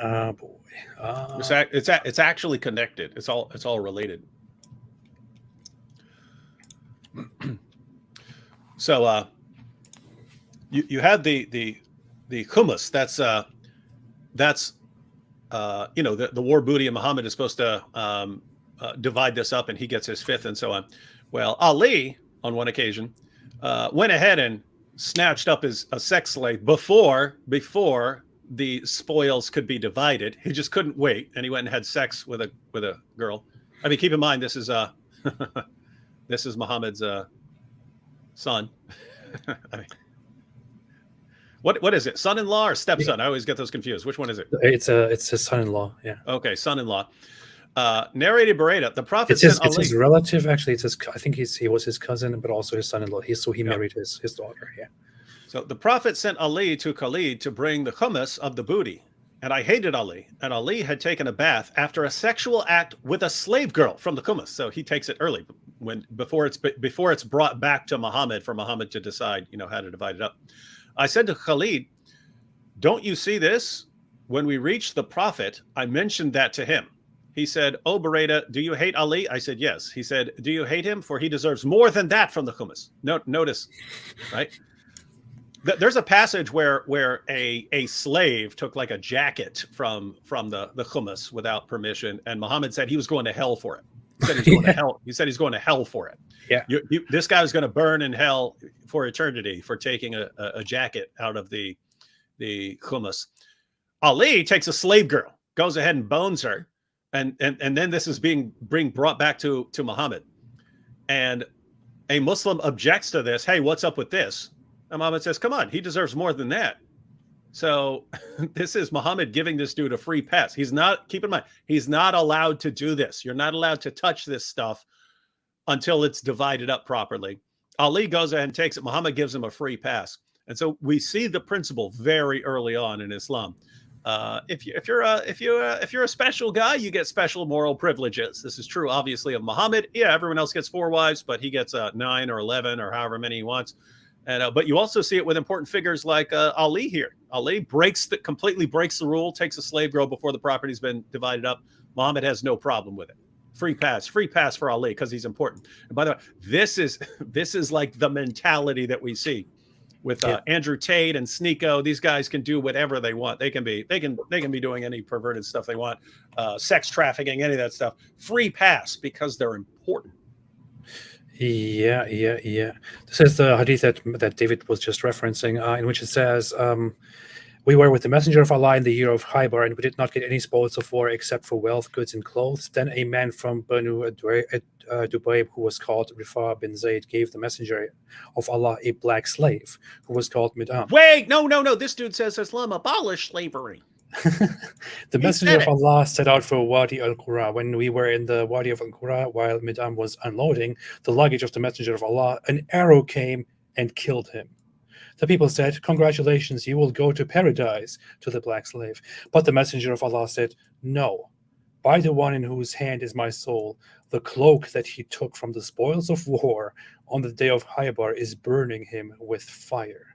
Oh boy. It's actually connected. It's all related. So you had the hummus. That's the war booty of Muhammad is supposed to divide this up, and he gets his fifth, and so on. Well, Ali on one occasion went ahead and snatched up a sex slave before the spoils could be divided. He just couldn't wait, and he went and had sex with a girl. I mean, keep in mind this is this is Muhammad's son. I mean, what is it? Son-in-law or stepson? I always get those confused. Which one is it? It's his son-in-law. Yeah. Okay, son-in-law. Narrated Beretta, the prophet It's his, sent it's Ali. his relative. Actually, it's his. I think he was his cousin, but also his son-in-law. He married his daughter. Yeah. So the prophet sent Ali to Khalid to bring the hummus of the booty. And I hated Ali. And Ali had taken a bath after a sexual act with a slave girl from the hummus. So he takes it early, before it's brought back to Muhammad for Muhammad to decide, how to divide it up. I said to Khalid, don't you see this? When we reached the prophet, I mentioned that to him. He said, oh, Beretta, do you hate Ali? I said, yes. He said, do you hate him? For he deserves more than that from the hummus. Notice, right? There's a passage where a slave took like a jacket from the hummus without permission, and Muhammad said he was going to hell for it. He said he's going to hell. He said he's going to hell for it. Yeah. This guy was going to burn in hell for eternity for taking a jacket out of the hummus. Ali takes a slave girl, goes ahead and bones her, and then this is being brought back to Muhammad, and a Muslim objects to this. Hey, what's up with this? And Muhammad says, come on, he deserves more than that. So this is Muhammad giving this dude a free pass. Keep in mind, he's not allowed to do this. You're not allowed to touch this stuff until it's divided up properly. Ali goes ahead and takes it. Muhammad gives him a free pass. And so we see the principle very early on in Islam. If you're a special guy, you get special moral privileges. This is true, obviously, of Muhammad. Yeah, everyone else gets 4 wives, but he gets 9 or 11 or however many he wants. And but you also see it with important figures like Ali here. Ali completely breaks the rule, takes a slave girl before the property's been divided up. Muhammad has no problem with it. Free pass for Ali because he's important. And by the way, this is like the mentality that we see with Andrew Tate and Sneeko. These guys can do whatever they want. They can be doing any perverted stuff they want, sex trafficking, any of that stuff. Free pass because they're important. Yeah. This is the hadith that David was just referencing, in which it says, we were with the messenger of Allah in the year of Khaybar, and we did not get any spoils of war except for wealth, goods, and clothes. Then a man from Banu Dubayb, who was called Rifa bin Zayd, gave the messenger of Allah a black slave who was called Mid'am. Wait, no. This dude says Islam abolished slavery. The messenger of Allah set out for Wadi al-Qura. When we were in the Wadi of al-Qura, while Mid'am was unloading the luggage of the messenger of Allah, an arrow came and killed him. The people said, congratulations, you will go to paradise, to the black slave. But the messenger of Allah said, no, by the one in whose hand is my soul, the cloak that he took from the spoils of war on the day of Khaybar is burning him with fire.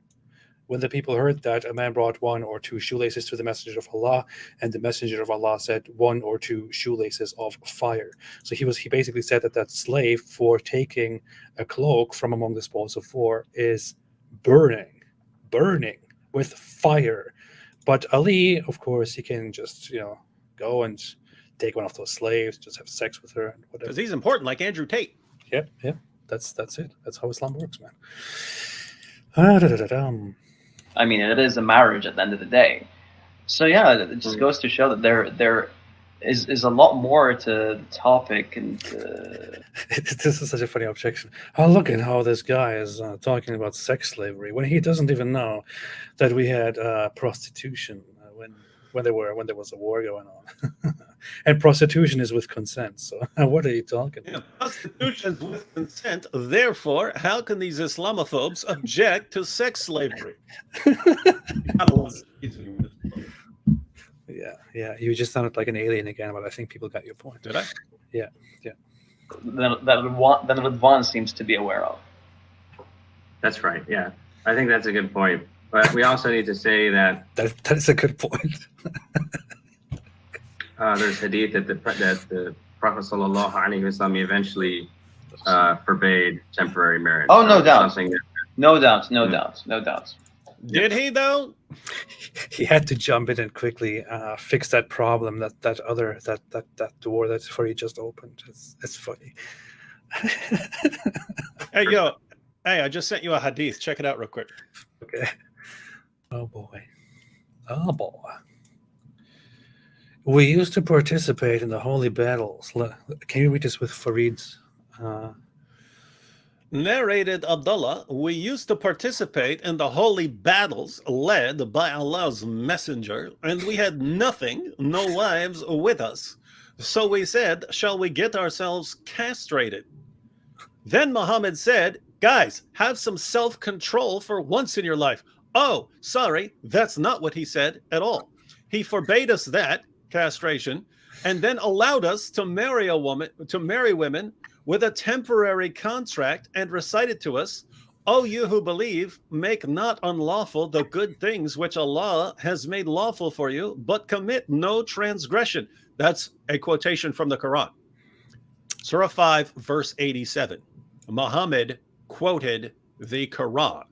When the people heard that, a man brought 1 or 2 shoelaces to the messenger of Allah, and the messenger of Allah said 1 or 2 shoelaces of fire. So he basically said that slave, for taking a cloak from among the spoils of war, is burning with fire. But Ali, of course, he can just go and take one of those slaves, just have sex with her and whatever. Because he's important, like Andrew Tate. Yep. That's it. That's how Islam works, man. I mean, it is a marriage at the end of the day. So yeah, it just goes to show that there is a lot more to the topic. And this is such a funny objection. Oh, look at how this guy is talking about sex slavery when he doesn't even know that we had prostitution when there was a war going on. And prostitution is with consent. So what are you talking about? Prostitution is with consent. Therefore, how can these Islamophobes object to sex slavery? Yeah. You just sounded like an alien again, but I think people got your point. Did I? Yeah. that Ridwan seems to be aware of. That's right. Yeah, I think that's a good point. But we also need to say that that is a good point. There's hadith that the Prophet sallallahu alaihi wasallam eventually forbade temporary marriage. Oh, no doubt. No doubt. Did he though? He had to jump in and quickly fix that problem that door that Furry just opened. It's funny. Hey, I just sent you a hadith. Check it out real quick. Okay. Oh boy. Oh boy. We used to participate in the holy battles. Can you read this with Farid's? Narrated Abdullah, we used to participate in the holy battles led by Allah's messenger, and we had nothing, no wives with us. So we said, shall we get ourselves castrated? Then Muhammad said, guys, have some self-control for once in your life. Oh, sorry, that's not what he said at all. He forbade us that, castration, and then allowed us to marry women with a temporary contract and recited to us, O you who believe, make not unlawful the good things which Allah has made lawful for you, but commit no transgression. That's a quotation from the Quran. Surah 5, verse 87. Muhammad quoted the Quran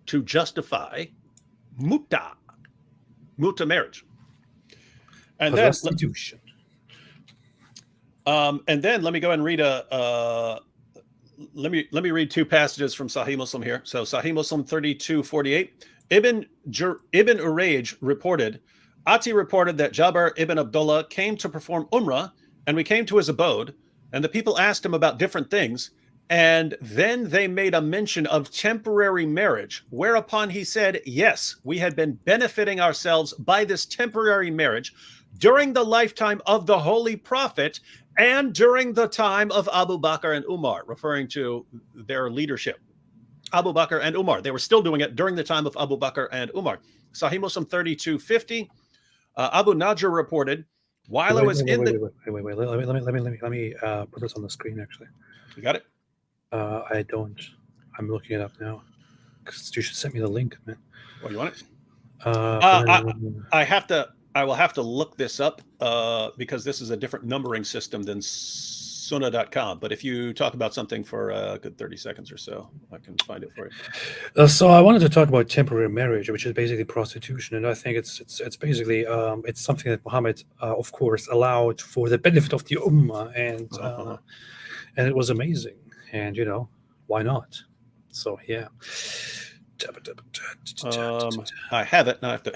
to justify muta marriage. And then Prostitution. And then let me go ahead and read let me read two passages from Sahih Muslim here. So Sahih Muslim 32:48. Ibn Urayj reported, Ati reported that Jabir ibn Abdullah came to perform Umrah, and we came to his abode, and the people asked him about different things, and then they made a mention of temporary marriage, whereupon he said, yes, we had been benefiting ourselves by this temporary marriage during the lifetime of the Holy Prophet and during the time of Abu Bakr and Umar, referring to their leadership. Abu Bakr and Umar, they were still doing it during the time of Abu Bakr and Umar. Sahih Muslim 32:50. Abu Najr reported, while I was Let me put this on the screen. Actually, you got it. I don't. I'm looking it up now. Because you should send me the link, man. Oh, you want it? I will have to look this up because this is a different numbering system than Sunnah.com. But if you talk about something for a good 30 seconds or so, I can find it for you. So I wanted to talk about temporary marriage, which is basically prostitution, and I think it's basically it's something that Muhammad, of course, allowed for the benefit of the ummah, and it was amazing, and why not? So yeah. I have it. Now I have to.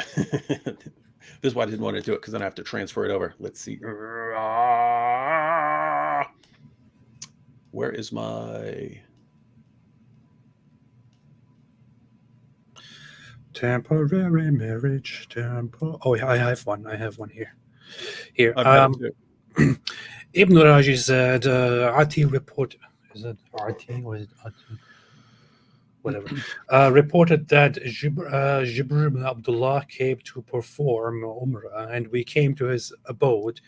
This is why I didn't want to do it, because then I have to transfer it over. Let's see. Where is my temporary marriage? Oh, yeah, I have one. I have one here. Here. Ibn Raji said, Ati report. Is it Ati or is it Ati? Whatever, reported that Jibr ibn Abdullah came to perform Umrah, and we came to his abode,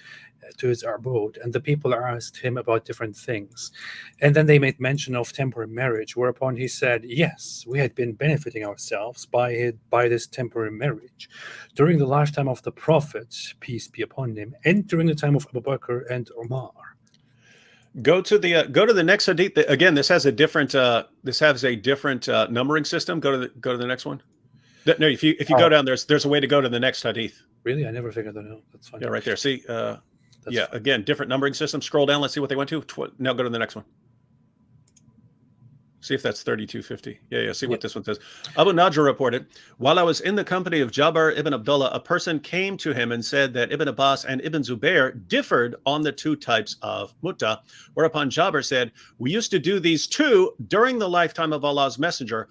and the people asked him about different things. And then they made mention of temporary marriage, whereupon he said, yes, we had been benefiting ourselves by this temporary marriage during the lifetime of the Prophet, peace be upon him, and during the time of Abu Bakr and Umar. Go to the next hadith. Again, this has a different numbering system. Go to the next one. No, if you go down, there's a way to go to the next hadith. Really, I never figured that out. That's fine. Yeah, right there. See, again, different numbering system. Scroll down. Let's see what they went to. Now go to the next one. See if that's 3250. Yeah. See what this one says. Abu Najr reported, while I was in the company of Jabir ibn Abdullah, a person came to him and said that Ibn Abbas and Ibn Zubair differed on the two types of mutta, whereupon Jabir said, we used to do these two during the lifetime of Allah's messenger.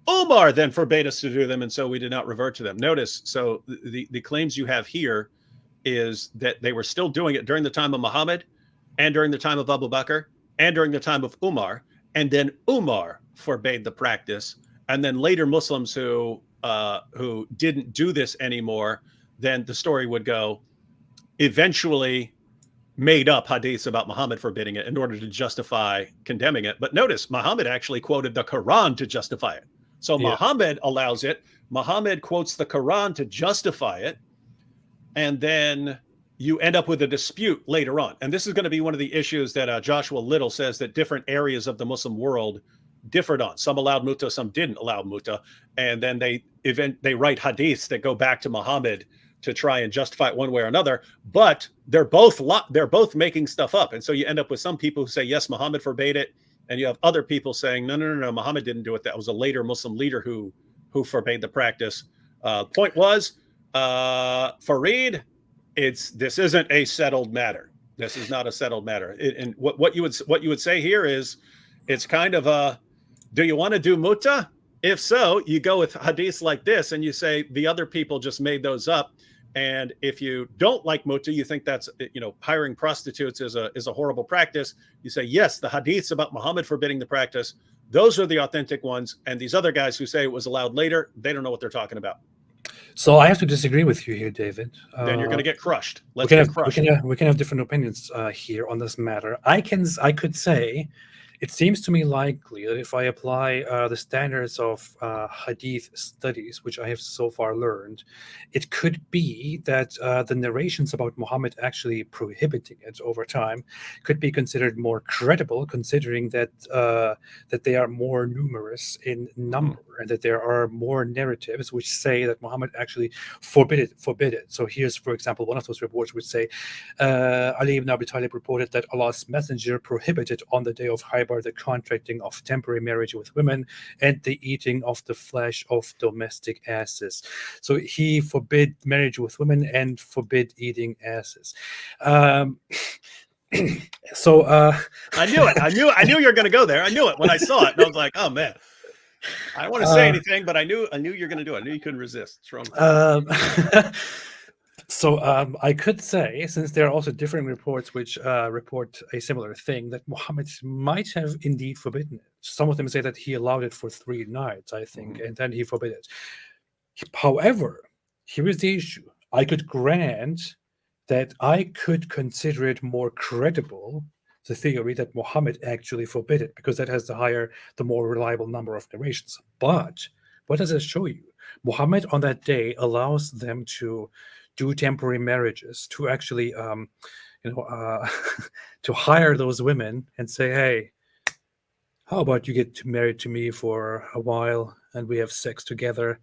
Umar then forbade us to do them, and so we did not revert to them. Notice, so the claims you have here is that they were still doing it during the time of Muhammad and during the time of Abu Bakr and during the time of Umar. And then Umar forbade the practice, and then later Muslims who didn't do this anymore, then the story would go, eventually made up hadiths about Muhammad forbidding it in order to justify condemning it. But notice, Muhammad actually quoted the Quran to justify it. So Muhammad allows it. Muhammad quotes the Quran to justify it, and then you end up with a dispute later on. And this is going to be one of the issues that Joshua Little says that different areas of the Muslim world differed on. Some allowed mutta, some didn't allow mutta. And then they write hadiths that go back to Muhammad to try and justify it one way or another. But they're both making stuff up. And so you end up with some people who say, yes, Muhammad forbade it. And you have other people saying, no, Muhammad didn't do it. That was a later Muslim leader who forbade the practice. Point was, Fareed, this isn't a settled matter. This is not a settled matter. And what you would say here is, it's kind of a, do you want to do muta? If so, you go with hadiths like this, and you say the other people just made those up. And if you don't like muta, you think that's, hiring prostitutes is a horrible practice. You say, yes, the hadiths about Muhammad forbidding the practice, those are the authentic ones. And these other guys who say it was allowed later, they don't know what they're talking about. So I have to disagree with you here, David. Then you're going to get crushed. We can have different opinions here on this matter. I could say, it seems to me likely that if I apply the standards of hadith studies, which I have so far learned, it could be that the narrations about Muhammad actually prohibiting it over time could be considered more credible, considering that that they are more numerous in number, and that there are more narratives which say that Muhammad actually forbid it. So here's, for example, one of those reports which say Ali ibn Abi Talib reported that Allah's messenger prohibited on the day of Khaybar the contracting of temporary marriage with women and the eating of the flesh of domestic asses. So he forbid marriage with women and forbid eating asses. So I knew it. I knew you were going to go there. I knew it when I saw it, and I was like, oh man. I don't want to say anything, but I knew you're going to do it. I knew you couldn't resist. It's wrong. So I could say, since there are also different reports which report a similar thing, that Muhammad might have indeed forbidden it. Some of them say that he allowed it for 3 nights, I think, and then he forbid it. However, here is the issue. I could grant that I could consider it more credible, the theory that Muhammad actually forbid it, because that has the more reliable number of narrations. But what does it show you? Muhammad on that day allows them to do temporary marriages, to actually, to hire those women and say, hey, how about you get married to me for a while and we have sex together,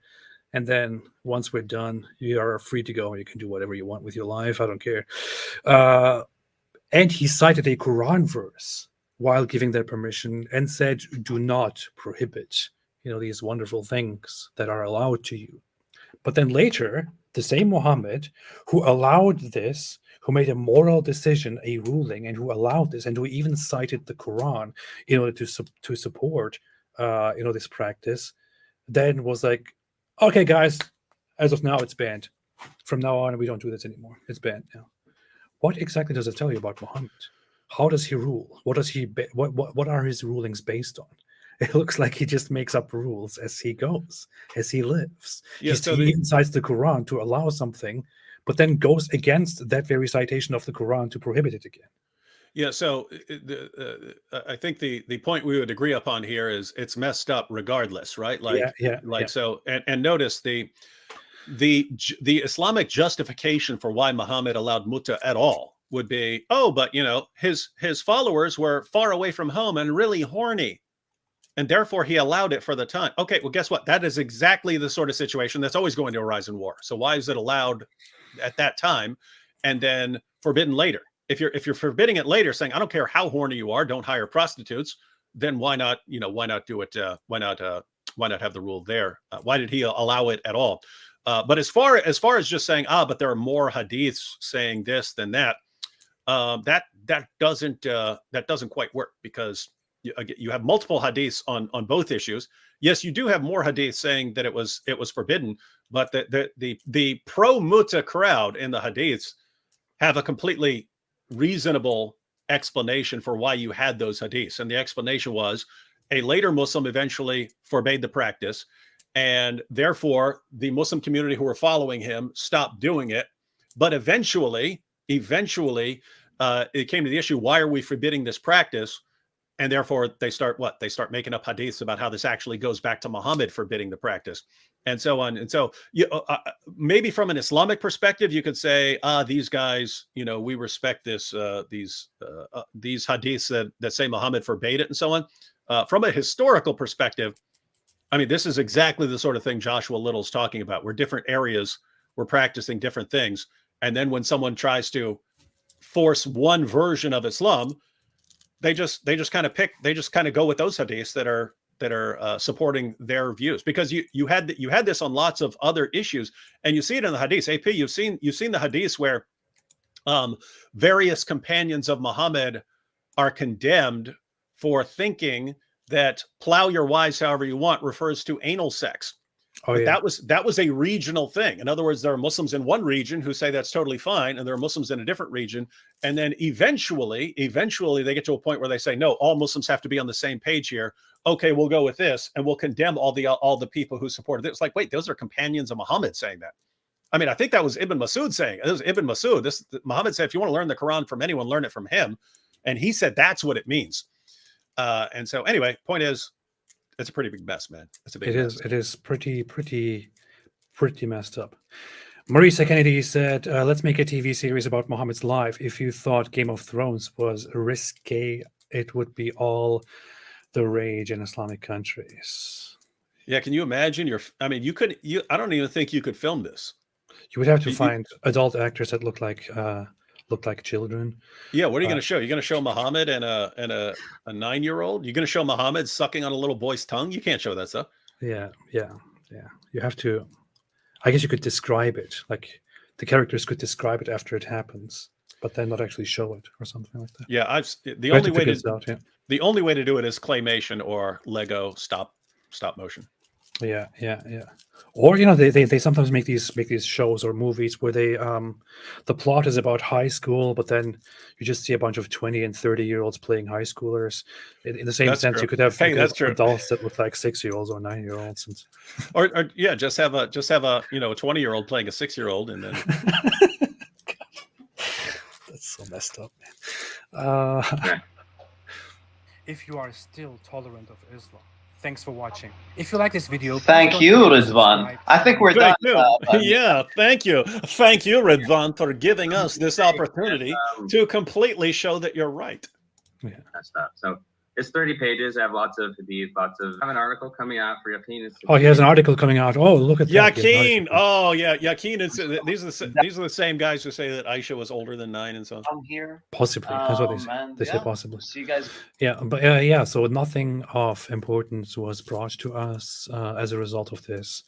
and then once we're done, you are free to go and you can do whatever you want with your life. I don't care. And he cited a Quran verse while giving that permission and said, do not prohibit, these wonderful things that are allowed to you. But then later, the same Muhammad who allowed this, who made a moral decision, a ruling, and who allowed this, and who even cited the Quran in order to support, this practice, then was like, okay, guys, as of now, it's banned. From now on, we don't do this anymore. It's banned now. What exactly does it tell you about Muhammad? How does he rule? What are his rulings based on? It looks like he just makes up rules as he goes, as he lives. Yeah, he even cites the Quran to allow something, but then goes against that very citation of the Quran to prohibit it again. Yeah, so I think the point we would agree upon here is it's messed up regardless, right? So, and notice the Islamic justification for why Muhammad allowed muta at all would be, but his followers were far away from home and really horny, and therefore he allowed it for the time. Okay, well, guess what? That is exactly the sort of situation that's always going to arise in war. So why is it allowed at that time and then forbidden later? If you're forbidding it later, saying I don't care how horny you are, don't hire prostitutes, then why not do it? Why not have the rule there? Why did he allow it at all? But as far as just saying but there are more hadiths saying this than that, that doesn't quite work, because you have multiple hadiths on both issues. Yes, you do have more hadiths saying that it was forbidden, but the pro muta crowd in the hadiths have a completely reasonable explanation for why you had those hadiths, and the explanation was a later Muslim eventually forbade the practice, and therefore the Muslim community who were following him stopped doing it. But eventually it came to the issue, why are we forbidding this practice? And therefore they start making up hadiths about how this actually goes back to Muhammad forbidding the practice, and so on. And so maybe from an Islamic perspective, you could say, these guys, we respect these hadiths that say Muhammad forbade it and so on. From a historical perspective, I mean, this is exactly the sort of thing Joshua Little's talking about, where different areas were practicing different things. And then when someone tries to force one version of Islam, they just kind of go with those hadiths that supporting their views, because you had this on lots of other issues, and you see it in the hadiths. AP, you've seen the hadiths where various companions of Muhammad are condemned for thinking that plow your wives however you want refers to anal sex. Oh, But yeah. that was a regional thing. In other words, there are Muslims in one region who say that's totally fine, and there are Muslims in a different region. And then eventually they get to a point where they say, no, all Muslims have to be on the same page here. Okay, we'll go with this, and we'll condemn all the people who supported it. It's like, wait, those are companions of Muhammad saying that. I mean, I think that was Ibn Masud saying it. It was Ibn Masud. Muhammad said, if you want to learn the Quran from anyone, learn it from him. And he said that's what it means. And so anyway, point is, it's a pretty big mess, man. It's a big mess. It is pretty messed up. Marisa Kennedy said, let's make a TV series about Muhammad's life. If you thought Game of Thrones was risque, it would be all the rage in Islamic countries. Yeah, can you imagine? I don't even think you could film this. You would have to find adult actors that look like children. Yeah, what are you going to show? You're going to show Muhammad and a 9-year-old? You're going to show Muhammad sucking on a little boy's tongue? You can't show that stuff. Yeah. You have to. I guess you could describe it, like the characters could describe it after it happens, but then not actually show it or something like that. Yeah, the only way to do it is claymation or Lego stop motion. Yeah. Or they sometimes make these shows or movies where they the plot is about high school, but then you just see a bunch of 20 and 30-year-olds playing high schoolers. In the same That's sense, true. you could have True. adults that look like 6-year-olds or 9-year-olds, and or just have a 20-year-old playing a 6-year-old, and then that's so messed up, man. If you are still tolerant of Islam, thanks for watching. If you like this video, Thank you, Rizwan. I think we're done. Yeah, thank you, Ridvan, for giving us this opportunity to completely show that you're right. Yeah. That's that. So it's 30 pages. I have lots of hadith, I have an article coming out for Yakin. Oh, he has an article coming out. Oh, look at that. Yakin. Oh, yeah, Yakin. These are the same guys who say that Aisha was older than 9 and so on. I'm here. Possibly. That's what they say. Possibly. See you guys. Yeah, but so nothing of importance was brought to us as a result of this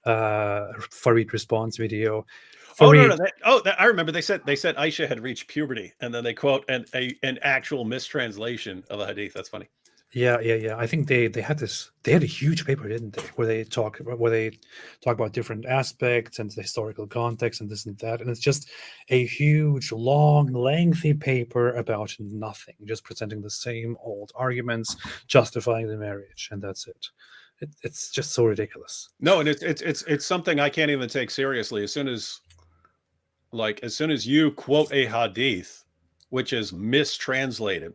Farid response video. Farid, I remember they said Aisha had reached puberty, and then they quote an actual mistranslation of a hadith. That's funny. Yeah. I think they had a huge paper, didn't they, where they talk about different aspects and the historical context and this and that, and it's just a huge, long, lengthy paper about nothing, just presenting the same old arguments, justifying the marriage, and that's it. It's just so ridiculous. No, and it's something I can't even take seriously. As soon as you quote a hadith, which is mistranslated.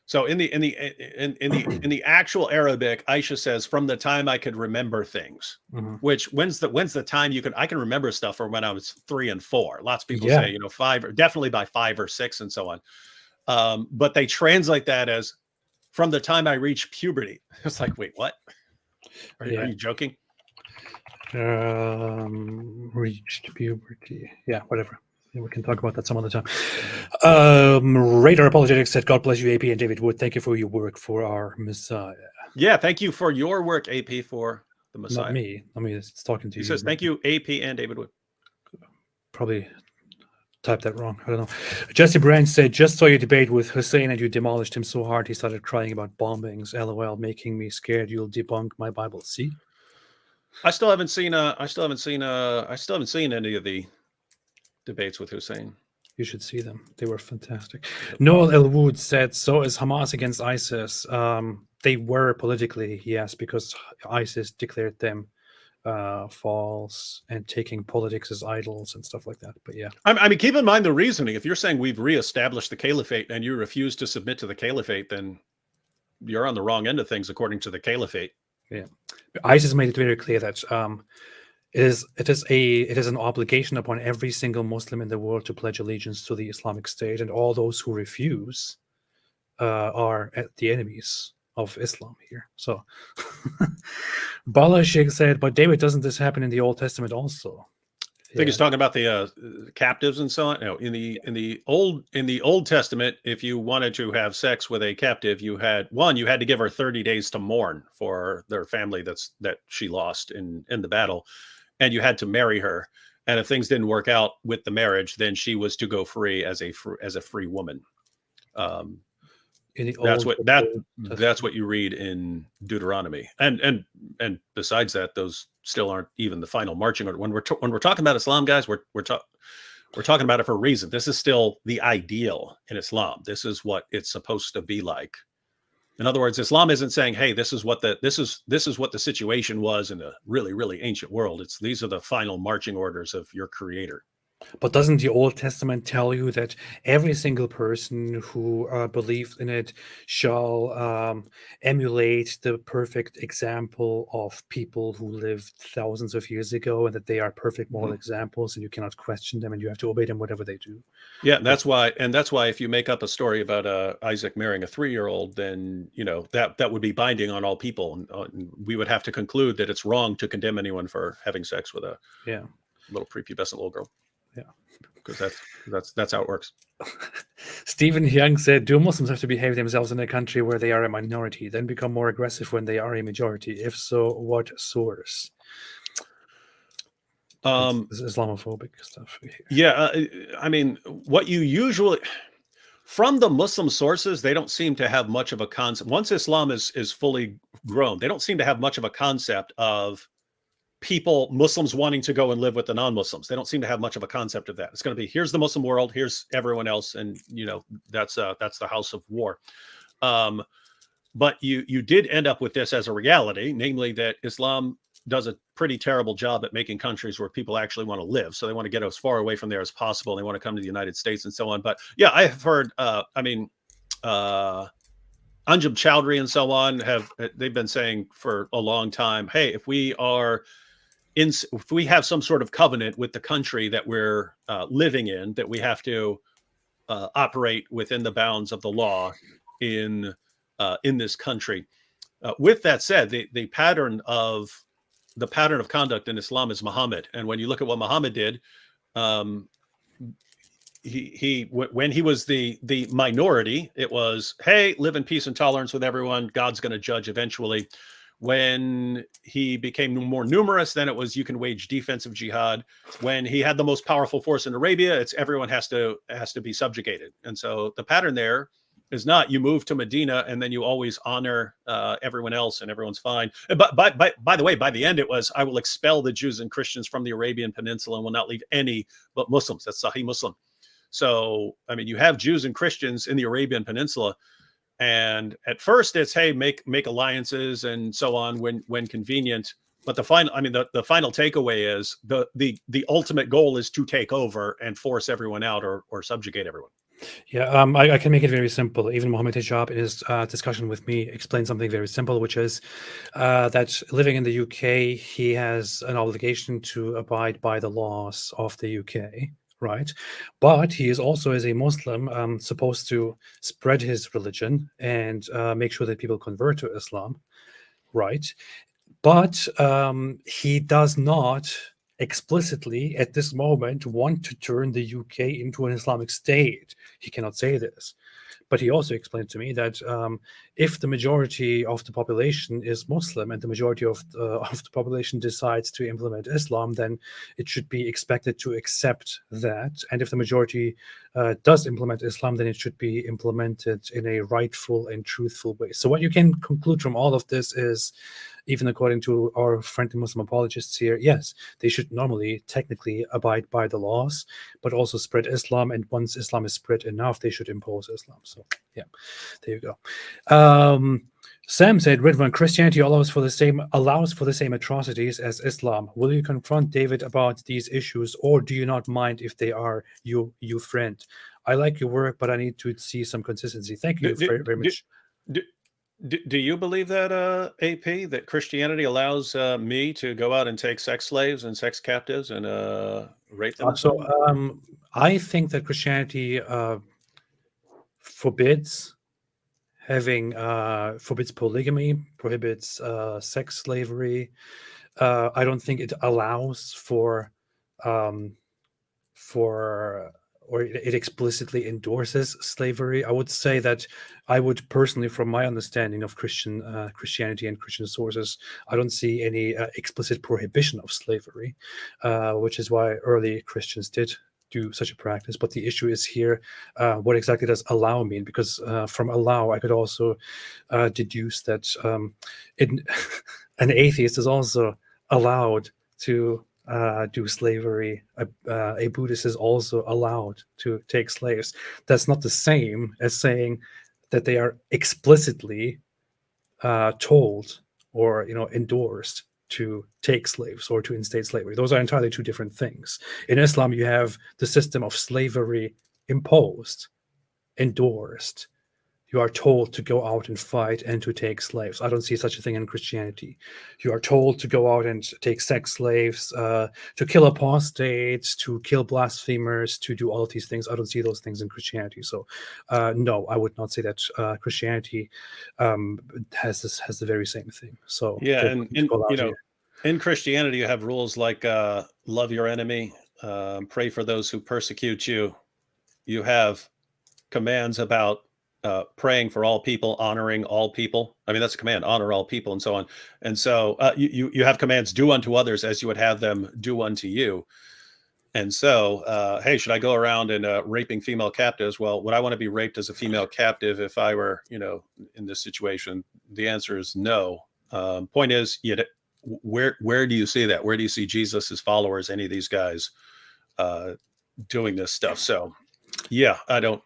So in the actual Arabic, Aisha says, "From the time I could remember things," which when's the time I can remember stuff from when I was 3 and 4. Lots of people say 5, or definitely by 5 or 6 and so on. But they translate that as from the time I reached puberty. It's like, wait, what? Are you joking? Reached puberty. Yeah, whatever. We can talk about that some other time. Radar Apologetics said, God bless you, AP and David Wood. Thank you for your work for our Messiah. Yeah, thank you for your work, AP, for the Messiah. Not me. I mean, it's talking to you. He says, thank you, AP and David Wood. Probably typed that wrong. I don't know. Jesse Brand said, just saw your debate with Hussein and you demolished him so hard he started crying about bombings. LOL, making me scared you'll debunk my Bible. See? I still haven't seen any of the debates with Hussein. You should see them. They were fantastic. Noel Elwood said, so is Hamas against ISIS? They were politically, yes, because ISIS declared them false and taking politics as idols and stuff like that. But yeah. I mean, keep in mind the reasoning. If you're saying we've reestablished the caliphate and you refuse to submit to the caliphate, then you're on the wrong end of things according to the caliphate. Yeah. ISIS made it very clear that it is an obligation upon every single Muslim in the world to pledge allegiance to the Islamic State, and all those who refuse are the enemies of Islam here. So Balashik said, but David, doesn't this happen in the Old Testament also? I think he's talking about the captives and so on. No, in the Old Testament, if you wanted to have sex with a captive, you had to give her 30 days to mourn for their family that she lost in the battle, and you had to marry her. And if things didn't work out with the marriage, then she was to go free as a free woman. That's what you read in Deuteronomy, and besides that, those still aren't even the final marching order. When we're talking about Islam, guys, we're talking about it for a reason. This is still the ideal in Islam. This is what it's supposed to be like. In other words, Islam isn't saying, "Hey, this is what the situation was in the really, really ancient world." These are the final marching orders of your Creator. But doesn't the Old Testament tell you that every single person who believes in it shall emulate the perfect example of people who lived thousands of years ago, and that they are perfect moral examples, and you cannot question them, and you have to obey them whatever they do? Yeah, that's why if you make up a story about Isaac marrying a 3-year-old, then that would be binding on all people, and we would have to conclude that it's wrong to condemn anyone for having sex with a little prepubescent little girl. Yeah, because that's how it works. Stephen Young said, "Do Muslims have to behave themselves in a country where they are a minority, then become more aggressive when they are a majority? If so, what source?" This is Islamophobic stuff here. Yeah, I mean, what you usually from the Muslim sources, they don't seem to have much of a concept. Once Islam is fully grown, they don't seem to have much of a concept of Muslims wanting to go and live with the non-Muslims. They don't seem to have much of a concept of that. It's going to be, here's the Muslim world, here's everyone else, and that's the house of war. But you did end up with this as a reality, namely that Islam does a pretty terrible job at making countries where people actually want to live. So they want to get as far away from there as possible. They want to come to the United States and so on. But yeah, I have heard, Anjum Chowdhury and so on they've been saying for a long time, hey, if we have some sort of covenant with the country that we're living in, that we have to operate within the bounds of the law in this country. With that said, the pattern of conduct in Islam is Muhammad, and when you look at what Muhammad did, when he was the minority, it was, hey, live in peace and tolerance with everyone. God's going to judge eventually. When he became more numerous, then it was, you can wage defensive jihad. When he had the most powerful force in Arabia, it's everyone has to be subjugated. And so the pattern there is not you move to Medina and then you always honor everyone else and everyone's fine. But by the way, by the end it was, I will expel the Jews and Christians from the Arabian Peninsula and will not leave any but Muslims. That's Sahih Muslim. So, I mean, you have Jews and Christians in the Arabian Peninsula. And at first it's, hey, make alliances and so on when convenient. But the final takeaway is the ultimate goal is to take over and force everyone out or subjugate everyone. Yeah, I can make it very simple. Even Mohammed Hijab, in his discussion with me, explained something very simple, which is that living in the UK, he has an obligation to abide by the laws of the UK. Right, but he is also, as a Muslim, supposed to spread his religion and make sure that people convert to Islam, right? But he does not explicitly, at this moment, want to turn the UK into an Islamic state. He cannot say this. But he also explained to me that if the majority of the population is Muslim and the majority of the population decides to implement Islam, then it should be expected to accept that. And if the majority does implement Islam, then it should be implemented in a rightful and truthful way. So what you can conclude from all of this is, even according to our friendly Muslim apologists here, yes, they should normally, technically abide by the laws, but also spread Islam. And once Islam is spread enough, they should impose Islam. So, yeah, there you go. Sam said, Ridwan, Christianity allows for the same atrocities as Islam. Will you confront David about these issues, or do you not mind if they are you friend? I like your work, but I need to see some consistency. Thank you very much. Do you believe that, AP, that Christianity allows me to go out and take sex slaves and sex captives and rape them? I think that Christianity forbids polygamy, prohibits sex slavery. I don't think it allows for or it explicitly endorses slavery. I would say that I would personally, from my understanding of Christianity and Christian sources, I don't see any explicit prohibition of slavery, which is why early Christians did do such a practice. But the issue is here, what exactly does allow mean? Because from allow, I could also deduce that an atheist is also allowed to do slavery. A Buddhist is also allowed to take slaves. That's not the same as saying that they are explicitly told or endorsed to take slaves or to instate slavery. Those are entirely two different things. In Islam, you have the system of slavery imposed, endorsed. You are told to go out and fight and to take slaves. I don't see such a thing in Christianity. You are told to go out and take sex slaves, to kill apostates, to kill blasphemers, to do all of these things. I don't see those things in Christianity. So, no, I would not say that Christianity has the very same thing. So Yeah, there's and nothing to call out here. in Christianity, you have rules like love your enemy, pray for those who persecute you. You have commands about praying for all people, honoring all people. I mean, that's a command: honor all people, and so on. And so you have commands: do unto others as you would have them do unto you. And so, hey, should I go around and raping female captives? Well, would I want to be raped as a female captive if I were, in this situation? The answer is no. Point is, where do you see that? Where do you see Jesus's followers, any of these guys, doing this stuff? So, yeah, I don't.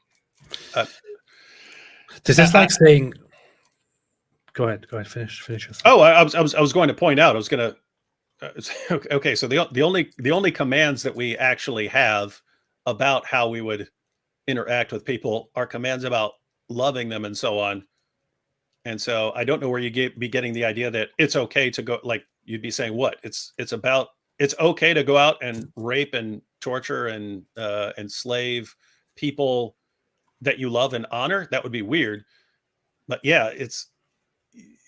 This is like saying. Go ahead. Finish your thought. Oh, I was going to point out. I was going to. Okay, so the only commands that we actually have about how we would interact with people are commands about loving them and so on. And so I don't know where you be getting the idea that it's okay to go, like you'd be saying what it's okay to go out and rape and torture and enslave people that you love and honor. That would be weird. But yeah, it's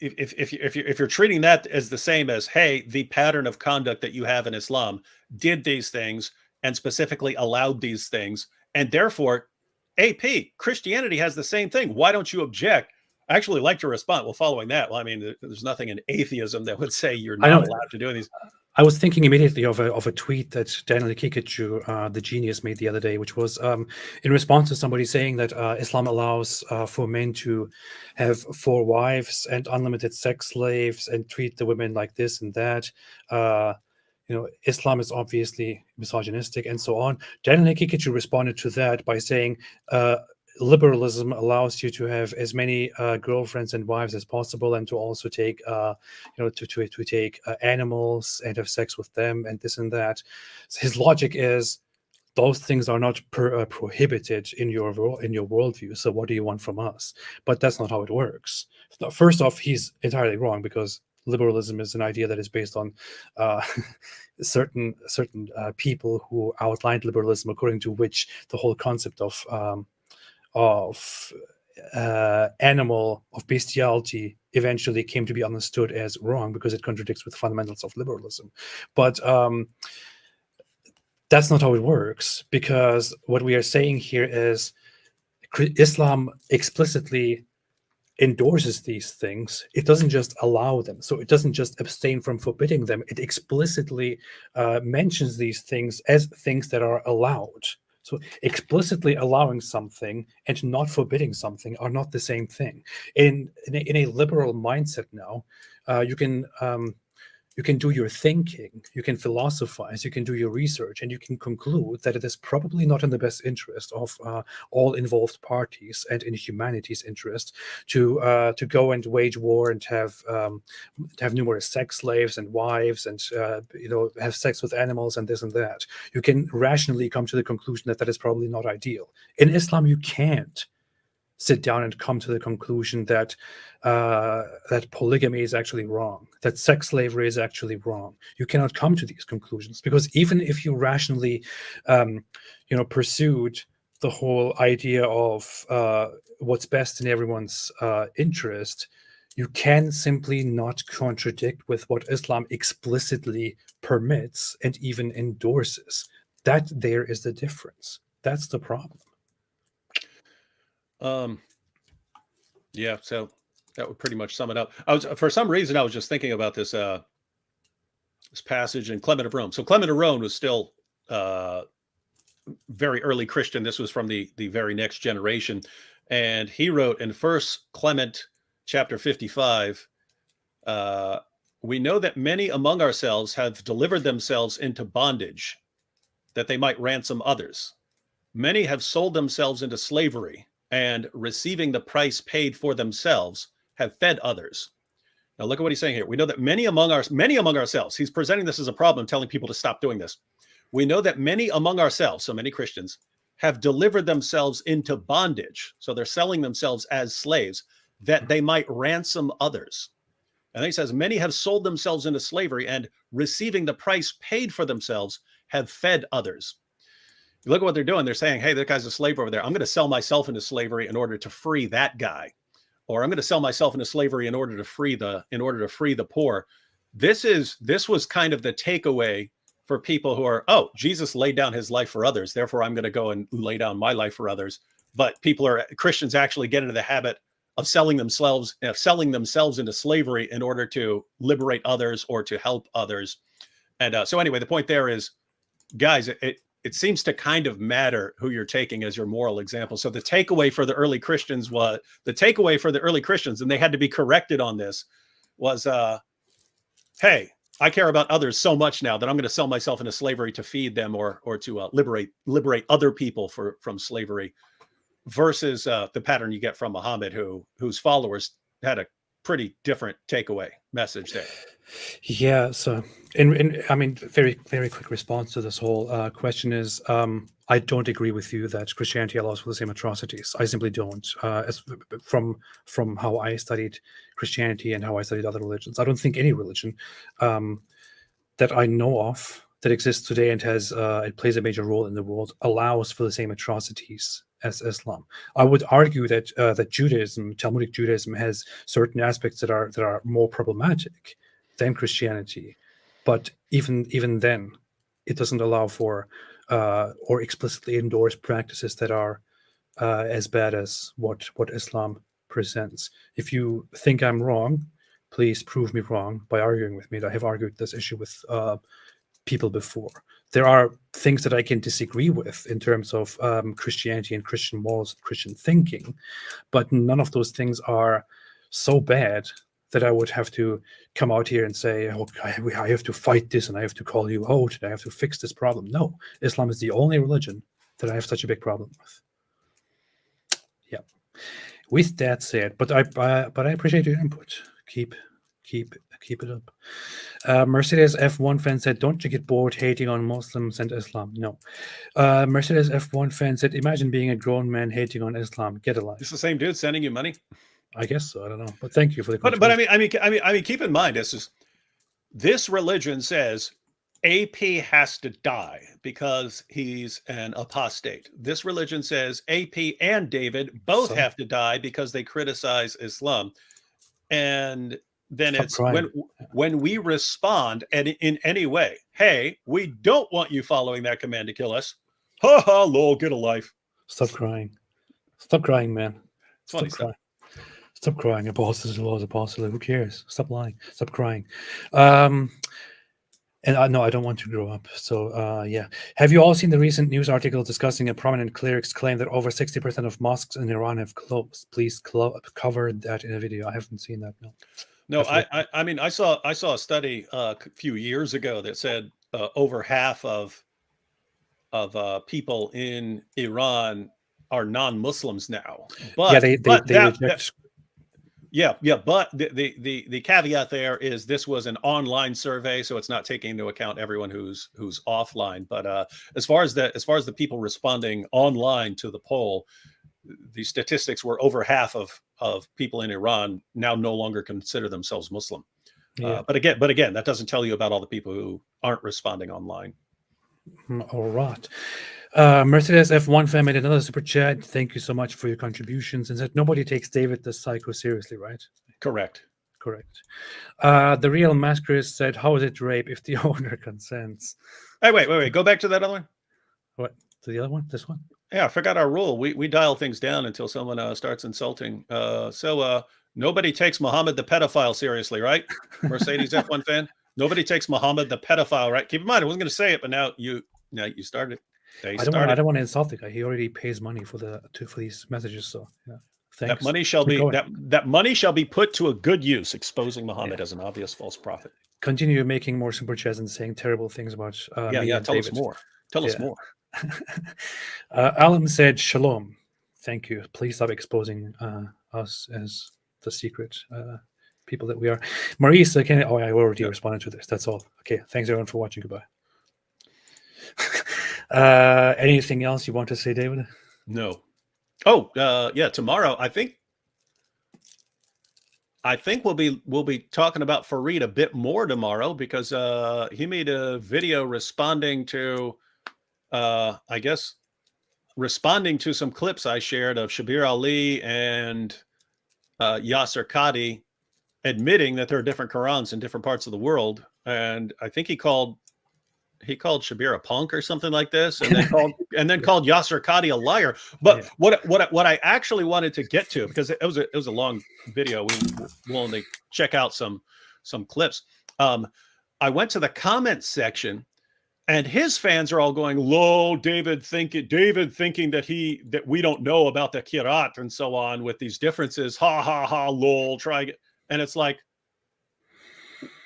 if you're treating that as the same as, hey, the pattern of conduct that you have in Islam did these things and specifically allowed these things, and therefore AP Christianity has the same thing. Why don't you object? I actually like your response. Well, following that, well, I mean, there's nothing in atheism that would say you're not allowed to do these. I was thinking immediately of a tweet that Daniel Kikuchu, the genius, made the other day, which was in response to somebody saying that Islam allows for men to have 4 wives and unlimited sex slaves and treat the women like this and that. Islam is obviously misogynistic and so on. Daniel Kikuchu responded to that by saying, liberalism allows you to have as many girlfriends and wives as possible, and to also take, to take animals and have sex with them, and this and that. So his logic is, those things are not prohibited in your worldview. So what do you want from us? But that's not how it works. First off, he's entirely wrong, because liberalism is an idea that is based on certain people who outlined liberalism, according to which the whole concept of bestiality eventually came to be understood as wrong, because it contradicts with fundamentals of liberalism. But that's not how it works, because what we are saying here is Islam explicitly endorses these things. It doesn't just allow them. So it doesn't just abstain from forbidding them. It explicitly mentions these things as things that are allowed. So explicitly allowing something and not forbidding something are not the same thing. In a liberal mindset now, you can do your thinking, you can philosophize, you can do your research, and you can conclude that it is probably not in the best interest of all involved parties and in humanity's interest to go and wage war and have numerous sex slaves and wives and have sex with animals and this and that. You can rationally come to the conclusion that that is probably not ideal. In Islam, you can't sit down and come to the conclusion that that polygamy is actually wrong, that sex slavery is actually wrong. You cannot come to these conclusions, because even if you rationally, pursued the whole idea of what's best in everyone's interest, You can simply not contradict with what Islam explicitly permits and even endorses. That there is the difference. That's the problem. Yeah, so that would pretty much sum it up. For some reason I was just thinking about this this passage in Clement of Rome. So Clement of Rome was still very early Christian. This was from the very next generation, and he wrote in First Clement chapter 55, we know that many among ourselves have delivered themselves into bondage that they might ransom others. Many have sold themselves into slavery, and receiving the price paid for themselves have fed others. Now look at what he's saying here. We know that many among ourselves, he's presenting this as a problem, telling people to stop doing this. We know that many among ourselves, so many Christians, have delivered themselves into bondage. So they're selling themselves as slaves that they might ransom others. And then he says, many have sold themselves into slavery, and receiving the price paid for themselves have fed others. You look at what they're doing. They're saying, hey, that guy's a slave over there. I'm going to sell myself into slavery in order to free that guy. Or I'm going to sell myself into slavery in order to free the poor. This was kind of the takeaway for people who are, oh, Jesus laid down his life for others, therefore I'm going to go and lay down my life for others. But Christians actually get into the habit of selling themselves into slavery in order to liberate others or to help others. And so anyway, the point there is, guys, it seems to kind of matter who you're taking as your moral example. So the takeaway for the early Christians, and they had to be corrected on this, was, hey, I care about others so much now that I'm going to sell myself into slavery to feed them or to liberate other people from slavery, versus the pattern you get from Muhammad, whose followers had a pretty different takeaway message there. Yeah. So, I mean, very, very quick response to this whole question is, I don't agree with you that Christianity allows for the same atrocities. I simply don't. From how I studied Christianity and how I studied other religions, I don't think any religion that I know of that exists today and it plays a major role in the world allows for the same atrocities as Islam. I would argue that that Judaism, Talmudic Judaism, has certain aspects that are more problematic than Christianity, but even then, it doesn't allow for or explicitly endorse practices that are as bad as what Islam presents. If you think I'm wrong, please prove me wrong by arguing with me. I have argued this issue with people before. There are things that I can disagree with in terms of Christianity and Christian morals, Christian thinking, but none of those things are so bad that I would have to come out here and say, oh, I have to fight this and I have to call you out and I have to fix this problem. No, Islam is the only religion that I have such a big problem with. Yeah. With that said, but I appreciate your input. Keep it up. Mercedes F1 fan said, don't you get bored hating on Muslims and Islam? No. Mercedes F1 fan said, imagine being a grown man hating on Islam. Get a life. It's the same dude sending you money. I guess so. I don't know, but thank you for the. But I mean, keep in mind, this religion says AP has to die because he's an apostate. This religion says AP and David both have to die because they criticize Islam, and then it's when we respond in any way, hey, we don't want you following that command to kill us. Ha ha, lol, get a life. Stop crying. Stop crying, man. Stop crying. Stop crying. Apostasy laws, apostasy. Who cares? Stop lying. Stop crying. And I don't want to grow up. So, yeah. Have you all seen the recent news article discussing a prominent cleric's claim that over 60% of mosques in Iran have closed? Please cover that in a video. I haven't seen that. No, I mean, I saw a study a few years ago that said over half of people in Iran are non-Muslims now. But they reject. But the caveat there is this was an online survey, so it's not taking into account everyone who's offline. But as far as the people responding online to the poll, the statistics were over half of people in Iran now no longer consider themselves Muslim. Yeah. But again, that doesn't tell you about all the people who aren't responding online. All right. Mercedes F1 fan made another super chat. Thank you so much for your contributions, and said nobody takes David the psycho seriously, right? Correct. Correct. The real masquerade said, "How is it rape if the owner consents?" Hey, wait. Go back to that other one. What? To the other one? This one? Yeah, I forgot our rule. We dial things down until someone starts insulting. So nobody takes Muhammad the pedophile seriously, right? Mercedes F1 fan. Nobody takes Muhammad the pedophile, right? Keep in mind, I wasn't going to say it, but now you started. They I started. don't want to insult the guy. He already pays money for these messages. So yeah, thanks. That money shall Keep be going. that money shall be put to a good use, exposing Muhammad as an obvious false prophet. Continue making more super chats and saying terrible things about me and Tell David. us more. Tell us more. Alan said, "Shalom. Thank you. Please stop exposing us as the secret people that we are." Maurice, I already responded to this. That's all. Okay. Thanks everyone for watching. Goodbye. Anything else you want to say, David? No. Oh, yeah. Tomorrow, I think we'll be talking about Fareed a bit more tomorrow because he made a video responding to, I guess, responding to some clips I shared of Shabir Ali and Yasser Qadi admitting that there are different Qurans in different parts of the world, and I think he called Shabir a punk or something like this, and then called Yasser Qadi a liar. But what I actually wanted to get to, because it was a long video, we'll only check out some clips. I went to the comments section, and his fans are all going, "Lol, David thinking that we don't know about the Kirat and so on with these differences. Ha ha ha, lol, try again." And it's like,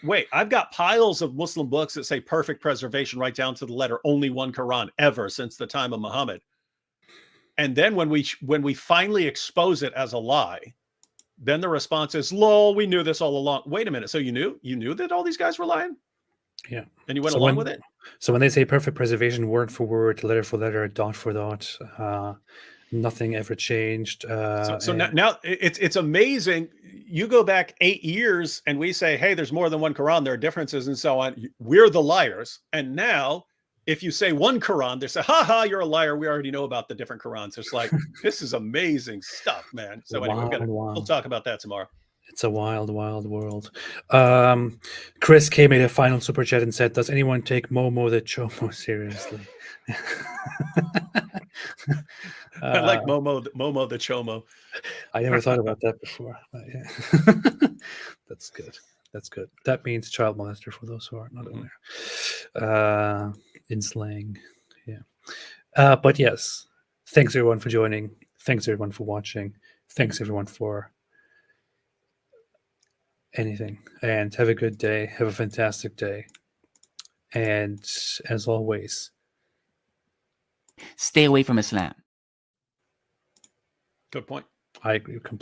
wait, I've got piles of Muslim books that say perfect preservation right down to the letter, only one Quran ever since the time of Muhammad. And then when we finally expose it as a lie, then the response is, "Lol, we knew this all along." Wait a minute. So you knew that all these guys were lying? Yeah. And you went along with it? So when they say perfect preservation, word for word, letter for letter, dot for dot, nothing ever changed. So now it's amazing. You go back 8 years and we say, "Hey, there's more than one Quran. There are differences and so on." We're the liars. And now if you say one Quran, they say, "Ha ha, you're a liar. We already know about the different Qurans." It's like, this is amazing stuff, man. So anyway, we'll talk about that tomorrow. It's a wild, wild world. Chris K made a final super chat and said, "Does anyone take Momo the Chomo seriously?" I like Momo the Chomo. I never thought about that before. But yeah. That's good. That's good. That means child molester for those who are not aware. In slang. Yeah. But yes, thanks everyone for joining. Thanks everyone for watching. Thanks everyone for anything. And have a good day. Have a fantastic day. And as always, stay away from Islam. Good point. I agree completely.